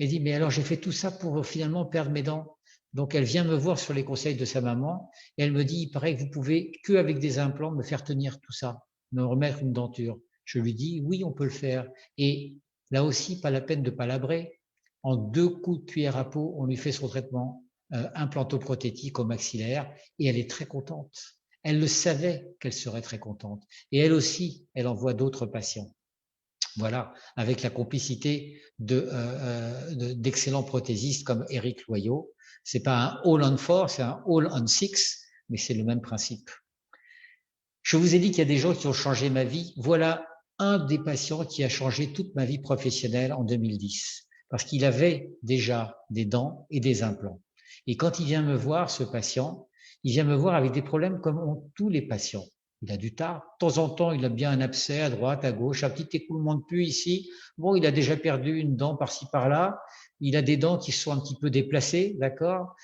Elle dit, mais alors j'ai fait tout ça pour finalement perdre mes dents. Donc elle vient me voir sur les conseils de sa maman et elle me dit, il paraît que vous pouvez, qu'avec des implants, me faire tenir tout ça, me remettre une denture. Je lui dis, oui, on peut le faire. Et là aussi, pas la peine de palabrer. En 2 coups de cuillère à peau, on lui fait son traitement implantoprothétique au maxillaire et elle est très contente. Elle le savait qu'elle serait très contente. Et elle aussi, elle envoie d'autres patients. Voilà, avec la complicité d'excellents prothésistes comme Éric Loyot. C'est pas un all on 4, c'est un all on 6, mais c'est le même principe. Je vous ai dit qu'il y a des gens qui ont changé ma vie. Voilà un des patients qui a changé toute ma vie professionnelle en 2010, parce qu'il avait déjà des dents et des implants. Et quand il vient me voir, ce patient, il vient me voir avec des problèmes comme ont tous les patients. Il a du tard. De temps en temps, il a bien un abcès à droite, à gauche, un petit écoulement de pus ici. Bon, il a déjà perdu une dent par-ci, par-là. Il a des dents qui sont un petit peu déplacées, d'accord.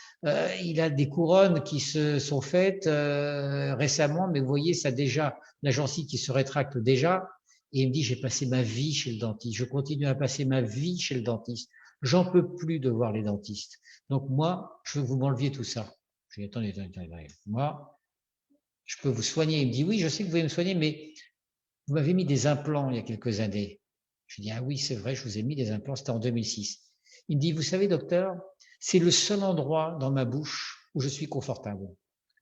Il a des couronnes qui se sont faites récemment, mais vous voyez, ça déjà, la gencive qui se rétracte déjà. Et il me dit, j'ai passé ma vie chez le dentiste. Je continue à passer ma vie chez le dentiste. J'en peux plus de voir les dentistes. Donc moi, je veux que vous m'enleviez tout ça. Je lui dis, attendez. Moi, je peux vous soigner. Il me dit, oui, je sais que vous pouvez me soigner, mais vous m'avez mis des implants il y a quelques années. Je lui dis, ah oui, c'est vrai, je vous ai mis des implants, c'était en 2006. Il me dit, vous savez, docteur, c'est le seul endroit dans ma bouche où je suis confortable.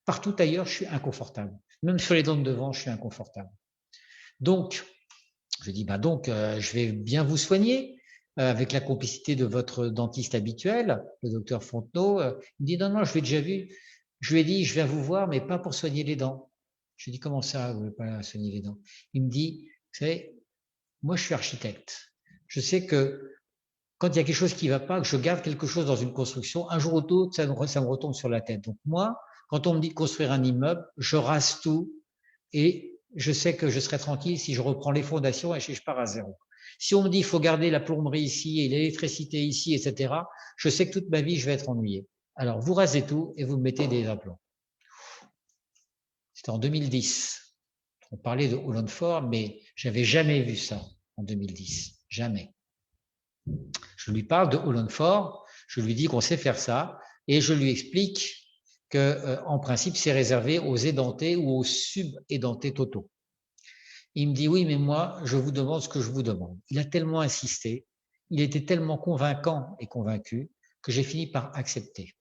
Partout ailleurs, je suis inconfortable. Même sur les dents de devant, je suis inconfortable. Donc, je dis, je vais bien vous soigner avec la complicité de votre dentiste habituel, le docteur Fontenot. Il me dit, non, je l'ai déjà vu. Je lui ai dit, je viens vous voir, mais pas pour soigner les dents. Je lui ai dit, comment ça, vous ne voulez pas soigner les dents? Il me dit, vous savez, moi, je suis architecte. Je sais que quand il y a quelque chose qui ne va pas, que je garde quelque chose dans une construction, un jour ou l'autre, ça me retombe sur la tête. Donc moi, quand on me dit de construire un immeuble, je rase tout et je sais que je serai tranquille si je reprends les fondations et je pars à zéro. Si on me dit qu'il faut garder la plomberie ici et l'électricité ici, etc., je sais que toute ma vie, je vais être ennuyé. Alors, vous rasez tout et vous mettez des implants. C'était en 2010. On parlait de Holland Ford, mais j'avais jamais vu ça en 2010. Jamais. Je lui parle de Holland Ford, je lui dis qu'on sait faire ça et je lui explique que, en principe, c'est réservé aux édentés ou aux sub-édentés totaux. Il me dit oui, mais moi, je vous demande ce que je vous demande. Il a tellement insisté, il était tellement convaincant et convaincu que j'ai fini par accepter.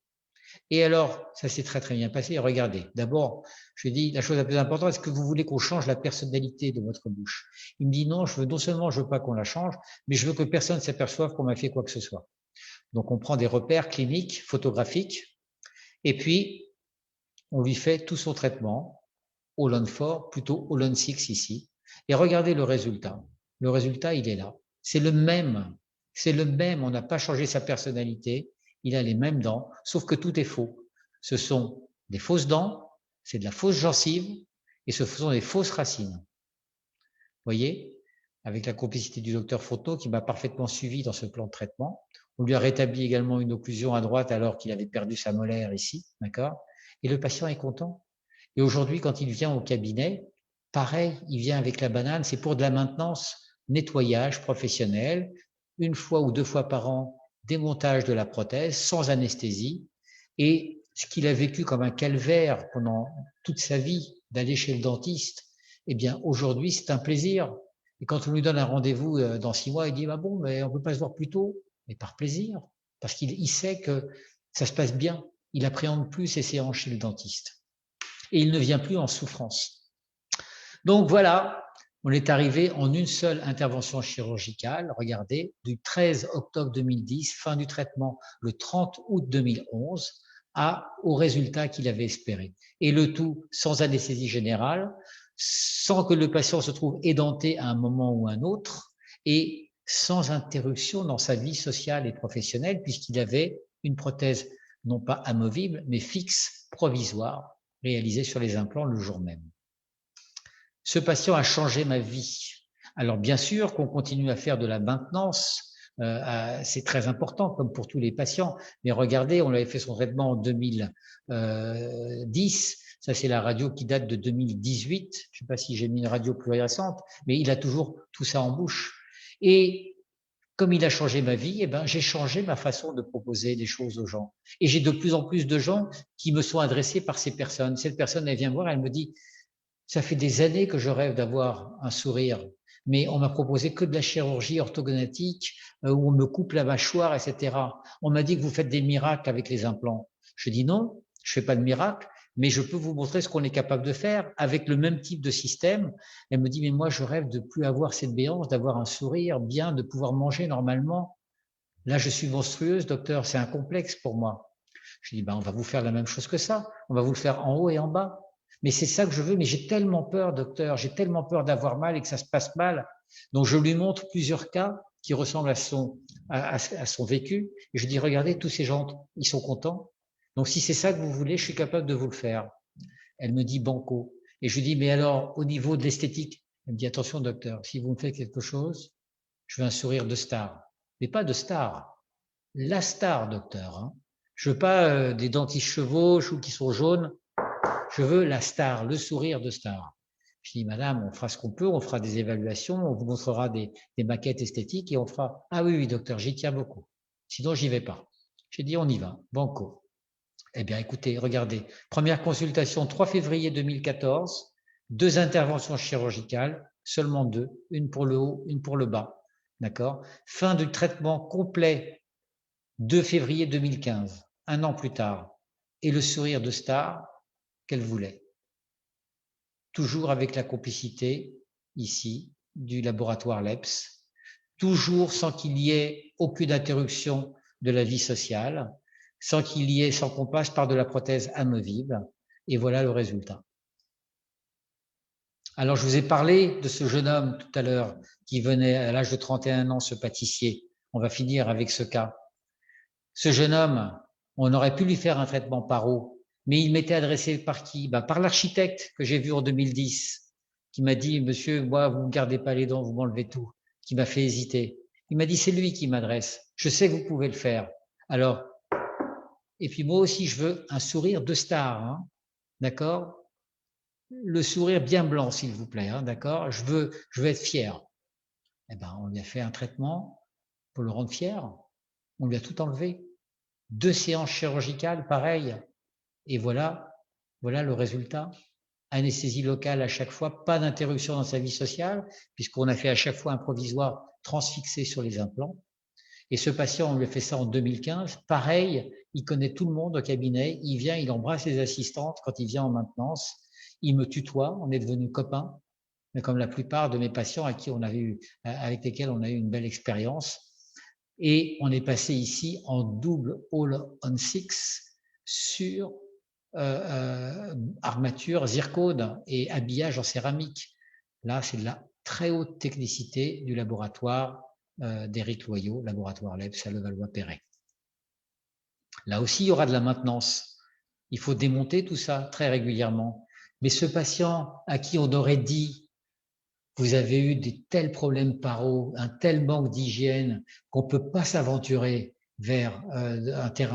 Et alors, ça s'est très très bien passé. Regardez, d'abord, je lui ai dit la chose la plus importante, est-ce que vous voulez qu'on change la personnalité de votre bouche? Il me dit non, non seulement je veux pas qu'on la change, mais je veux que personne ne s'aperçoive qu'on m'a fait quoi que ce soit. Donc on prend des repères cliniques, photographiques, et puis on lui fait tout son traitement, Holland 4, plutôt Holland 6 ici, et regardez le résultat. Le résultat, il est là. C'est le même. C'est le même. On n'a pas changé sa personnalité. Il a les mêmes dents, sauf que tout est faux. Ce sont des fausses dents, c'est de la fausse gencive, et ce sont des fausses racines. Vous voyez, avec la complicité du docteur Fontenot qui m'a parfaitement suivi dans ce plan de traitement. On lui a rétabli également une occlusion à droite alors qu'il avait perdu sa molaire ici, d'accord? Et le patient est content. Et aujourd'hui, quand il vient au cabinet, pareil, il vient avec la banane, c'est pour de la maintenance, nettoyage professionnel, une fois ou deux fois par an, démontage de la prothèse sans anesthésie. Et ce qu'il a vécu comme un calvaire pendant toute sa vie d'aller chez le dentiste, eh bien aujourd'hui c'est un plaisir. Et quand on lui donne un rendez-vous dans 6 mois, il dit bon, mais on peut pas se voir plus tôt, mais par plaisir, parce qu'il sait que ça se passe bien. Il appréhende plus ses séances chez le dentiste et il ne vient plus en souffrance. Donc voilà, on est arrivé en une seule intervention chirurgicale, regardez, du 13 octobre 2010, fin du traitement le 30 août 2011, au résultat qu'il avait espéré. Et le tout sans anesthésie générale, sans que le patient se trouve édenté à un moment ou un autre, et sans interruption dans sa vie sociale et professionnelle, puisqu'il avait une prothèse non pas amovible, mais fixe, provisoire, réalisée sur les implants le jour même. Ce patient a changé ma vie. Alors bien sûr qu'on continue à faire de la maintenance, c'est très important comme pour tous les patients, mais regardez, on avait fait son traitement en 2010, ça c'est la radio qui date de 2018, je ne sais pas si j'ai mis une radio plus récente, mais il a toujours tout ça en bouche. Et comme il a changé ma vie, eh ben, j'ai changé ma façon de proposer des choses aux gens. Et j'ai de plus en plus de gens qui me sont adressés par ces personnes. Cette personne, elle vient me voir, elle me dit, ça fait des années que je rêve d'avoir un sourire, mais on m'a proposé que de la chirurgie orthogonathique où on me coupe la mâchoire, etc. On m'a dit que vous faites des miracles avec les implants. Je dis non, je fais pas de miracle, mais je peux vous montrer ce qu'on est capable de faire avec le même type de système. Elle me dit, mais moi, je rêve de plus avoir cette béance, d'avoir un sourire bien, de pouvoir manger normalement. Là, je suis monstrueuse, docteur, c'est un complexe pour moi. Je dis, on va vous faire la même chose que ça. On va vous le faire en haut et en bas. Mais c'est ça que je veux, mais j'ai tellement peur, docteur, j'ai tellement peur d'avoir mal et que ça se passe mal. Donc, je lui montre plusieurs cas qui ressemblent à son vécu. Et je dis, regardez, tous ces gens, ils sont contents. Donc, si c'est ça que vous voulez, je suis capable de vous le faire. Elle me dit banco. Et je lui dis, mais alors, au niveau de l'esthétique, elle me dit, attention, docteur, si vous me faites quelque chose, je veux un sourire de star. Mais pas de star. La star, docteur. Hein. Je veux pas des dents qui chevauchent ou qui sont jaunes. Je veux la star, le sourire de star. Je dis, madame, on fera ce qu'on peut, on fera des évaluations, on vous montrera des maquettes esthétiques et on fera, ah oui, oui, docteur, j'y tiens beaucoup. Sinon, j'y vais pas. J'ai dit, on y va, banco. Eh bien, écoutez, regardez, première consultation 3 février 2014, 2 interventions chirurgicales, seulement 2, une pour le haut, une pour le bas. D'accord? Fin du traitement complet 2 février 2015, un an plus tard. Et le sourire de star qu'elle voulait. Toujours avec la complicité, ici, du laboratoire LEPS, toujours sans qu'il y ait aucune interruption de la vie sociale, sans qu'on passe par de la prothèse amovible. Et voilà le résultat. Alors, je vous ai parlé de ce jeune homme tout à l'heure qui venait à l'âge de 31 ans, ce pâtissier. On va finir avec ce cas. Ce jeune homme, on aurait pu lui faire un traitement paro, mais il m'était adressé par qui? Par l'architecte que j'ai vu en 2010, qui m'a dit, monsieur, moi, vous ne me gardez pas les dents, vous m'enlevez tout, qui m'a fait hésiter. Il m'a dit, c'est lui qui m'adresse. Je sais que vous pouvez le faire. Alors, et puis moi aussi, je veux un sourire de star, hein, d'accord? Le sourire bien blanc, s'il vous plaît, hein, d'accord? Je veux être fier. Eh ben, on lui a fait un traitement pour le rendre fier. On lui a tout enlevé. 2 séances chirurgicales, pareil. Et voilà le résultat. Anesthésie locale à chaque fois, pas d'interruption dans sa vie sociale, puisqu'on a fait à chaque fois un provisoire transfixé sur les implants. Et ce patient, on lui a fait ça en 2015. Pareil, il connaît tout le monde au cabinet. Il vient, il embrasse les assistantes quand il vient en maintenance. Il me tutoie, on est devenus copains, mais comme la plupart de mes patients avec lesquels on a eu une belle expérience. Et on est passé ici en double all-on-6 sur armature zircone et habillage en céramique. Là, c'est de la très haute technicité du laboratoire d'Éric Loyot, laboratoire LEPS à Levallois-Perret. Là aussi, il y aura de la maintenance. Il faut démonter tout ça très régulièrement. Mais ce patient à qui on aurait dit vous avez eu de tels problèmes paro, un tel manque d'hygiène qu'on ne peut pas s'aventurer vers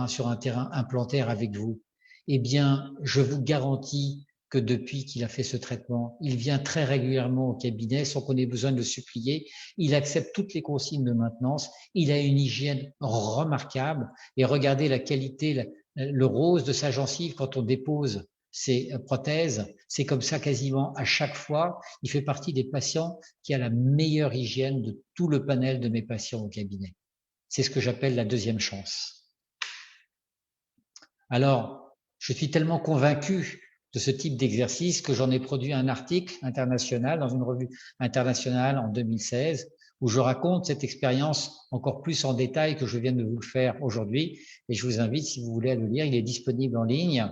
sur un terrain implantaire avec vous, eh bien, je vous garantis que depuis qu'il a fait ce traitement, il vient très régulièrement au cabinet sans qu'on ait besoin de le supplier. Il accepte toutes les consignes de maintenance. Il a une hygiène remarquable. Et regardez la qualité, le rose de sa gencive quand on dépose ces prothèses. C'est comme ça quasiment à chaque fois. Il fait partie des patients qui a la meilleure hygiène de tout le panel de mes patients au cabinet. C'est ce que j'appelle la deuxième chance. Alors, je suis tellement convaincu de ce type d'exercice que j'en ai produit un article international dans une revue internationale en 2016 où je raconte cette expérience encore plus en détail que je viens de vous le faire aujourd'hui. Et je vous invite, si vous voulez, à le lire. Il est disponible en ligne.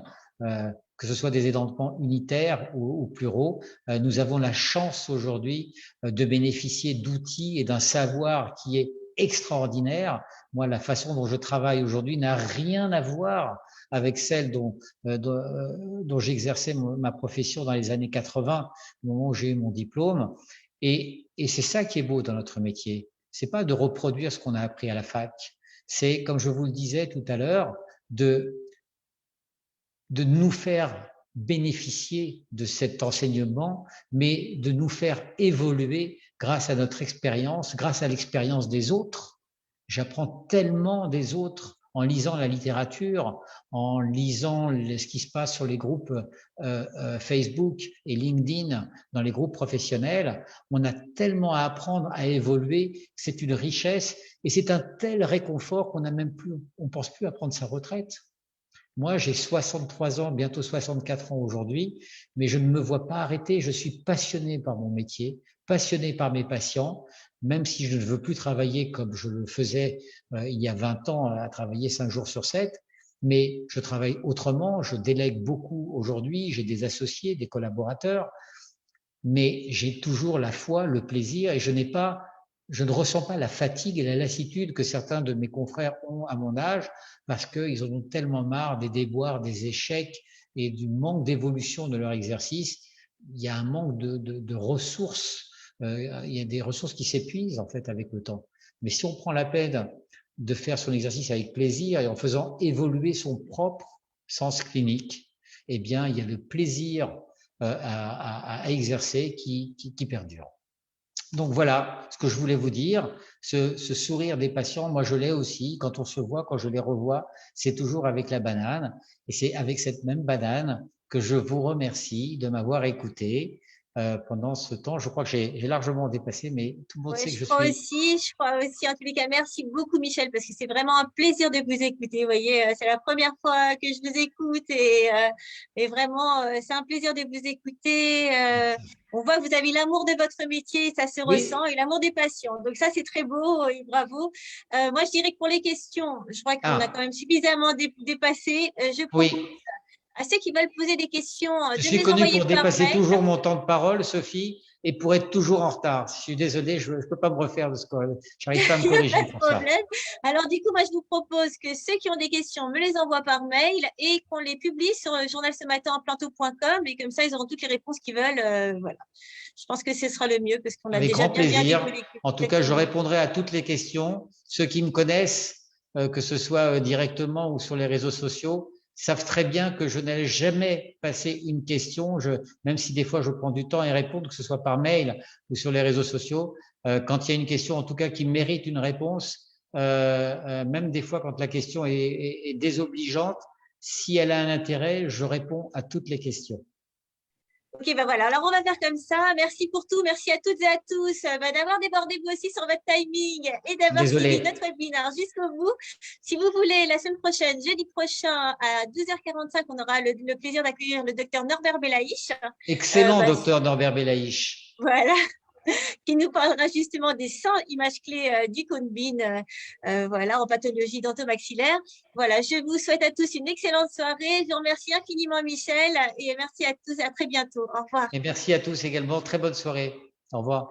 Que ce soit des édentements unitaires ou pluraux, nous avons la chance aujourd'hui de bénéficier d'outils et d'un savoir qui est extraordinaire. Moi, la façon dont je travaille aujourd'hui n'a rien à voir avec celle dont j'exerçais ma profession dans les années 80, au moment où j'ai eu mon diplôme. Et c'est ça qui est beau dans notre métier. C'est pas de reproduire ce qu'on a appris à la fac. C'est, comme je vous le disais tout à l'heure, de nous faire bénéficier de cet enseignement, mais de nous faire évoluer grâce à notre expérience, grâce à l'expérience des autres. J'apprends tellement des autres en lisant la littérature, en lisant ce qui se passe sur les groupes Facebook et LinkedIn, dans les groupes professionnels. On a tellement à apprendre, à évoluer, c'est une richesse et c'est un tel réconfort qu'on on pense plus à prendre sa retraite. Moi, j'ai 63 ans, bientôt 64 ans aujourd'hui, mais je ne me vois pas arrêter. Je suis passionné par mon métier, passionné par mes patients, même si je ne veux plus travailler comme je le faisais il y a 20 ans, à travailler 5 jours sur 7. Mais je travaille autrement, je délègue beaucoup aujourd'hui, j'ai des associés, des collaborateurs, mais j'ai toujours la foi, le plaisir et je ne ressens pas la fatigue et la lassitude que certains de mes confrères ont à mon âge parce qu'ils en ont tellement marre des déboires, des échecs et du manque d'évolution de leur exercice. Il y a un manque de ressources. Il y a des ressources qui s'épuisent en fait avec le temps. Mais si on prend la peine de faire son exercice avec plaisir et en faisant évoluer son propre sens clinique, eh bien, il y a le plaisir à exercer qui perdure. Donc voilà ce que je voulais vous dire. Ce sourire des patients, moi je l'ai aussi. Quand on se voit, quand je les revois, c'est toujours avec la banane. Et c'est avec cette même banane que je vous remercie de m'avoir écouté pendant ce temps. Je crois que j'ai largement dépassé, mais tout le monde Ouais, sait que je je crois suis… aussi, en tous les cas, merci beaucoup Michel, parce que c'est vraiment un plaisir de vous écouter. Vous voyez, c'est la première fois que je vous écoute et vraiment, c'est un plaisir de vous écouter. On voit que vous avez l'amour de votre métier, ça se ressent, Oui. et l'amour des patients. Donc ça, c'est très beau et bravo. Moi, je dirais que pour les questions, je crois qu'on a quand Ah, même suffisamment dépassé. Je propose oui. à ceux qui veulent poser des questions Je de me suis les connu envoyer pour par dépasser mail. toujours mon temps de parole, Sophie, et pour être toujours en retard. Je suis désolé, je ne peux pas me refaire de ce que j'arrive pas à me Il n'y a pas corriger de pour ça. problème. Alors, du coup, moi, je vous propose que ceux qui ont des questions me les envoient par mail et qu'on les publie sur le journal ce matin en planto.com et comme ça, ils auront toutes les réponses qu'ils veulent. Voilà. Je pense que ce sera le mieux parce qu'on a Avec déjà grand bien plaisir. déroulé. En tout cas, je Exactement. répondrai à toutes les questions. Ceux qui me connaissent, que ce soit directement ou sur les réseaux sociaux, savent très bien que je n'ai jamais passé une question, même si des fois je prends du temps à y répondre, que ce soit par mail ou sur les réseaux sociaux, quand il y a une question en tout cas qui mérite une réponse, même des fois quand la question est désobligeante, si elle a un intérêt, je réponds à toutes les questions. Ok, ben voilà. Alors, on va faire comme ça. Merci pour tout. Merci à toutes et à tous d'avoir débordé vous aussi sur votre timing et d'avoir suivi notre Désolé. webinaire jusqu'au bout. Si vous voulez, la semaine prochaine, jeudi prochain, à 12h45, on aura le plaisir d'accueillir le docteur Norbert Belaïch. Excellent, Bah, docteur Norbert Belaïch. voilà. Qui nous parlera justement des 100 images clés du Cone-Bean, voilà, en pathologie dentomaxillaire. Voilà, je vous souhaite à tous une excellente soirée. Je vous remercie infiniment, Michel, et merci à tous et à très bientôt. Au revoir. Et merci à tous également. Très bonne soirée. Au revoir.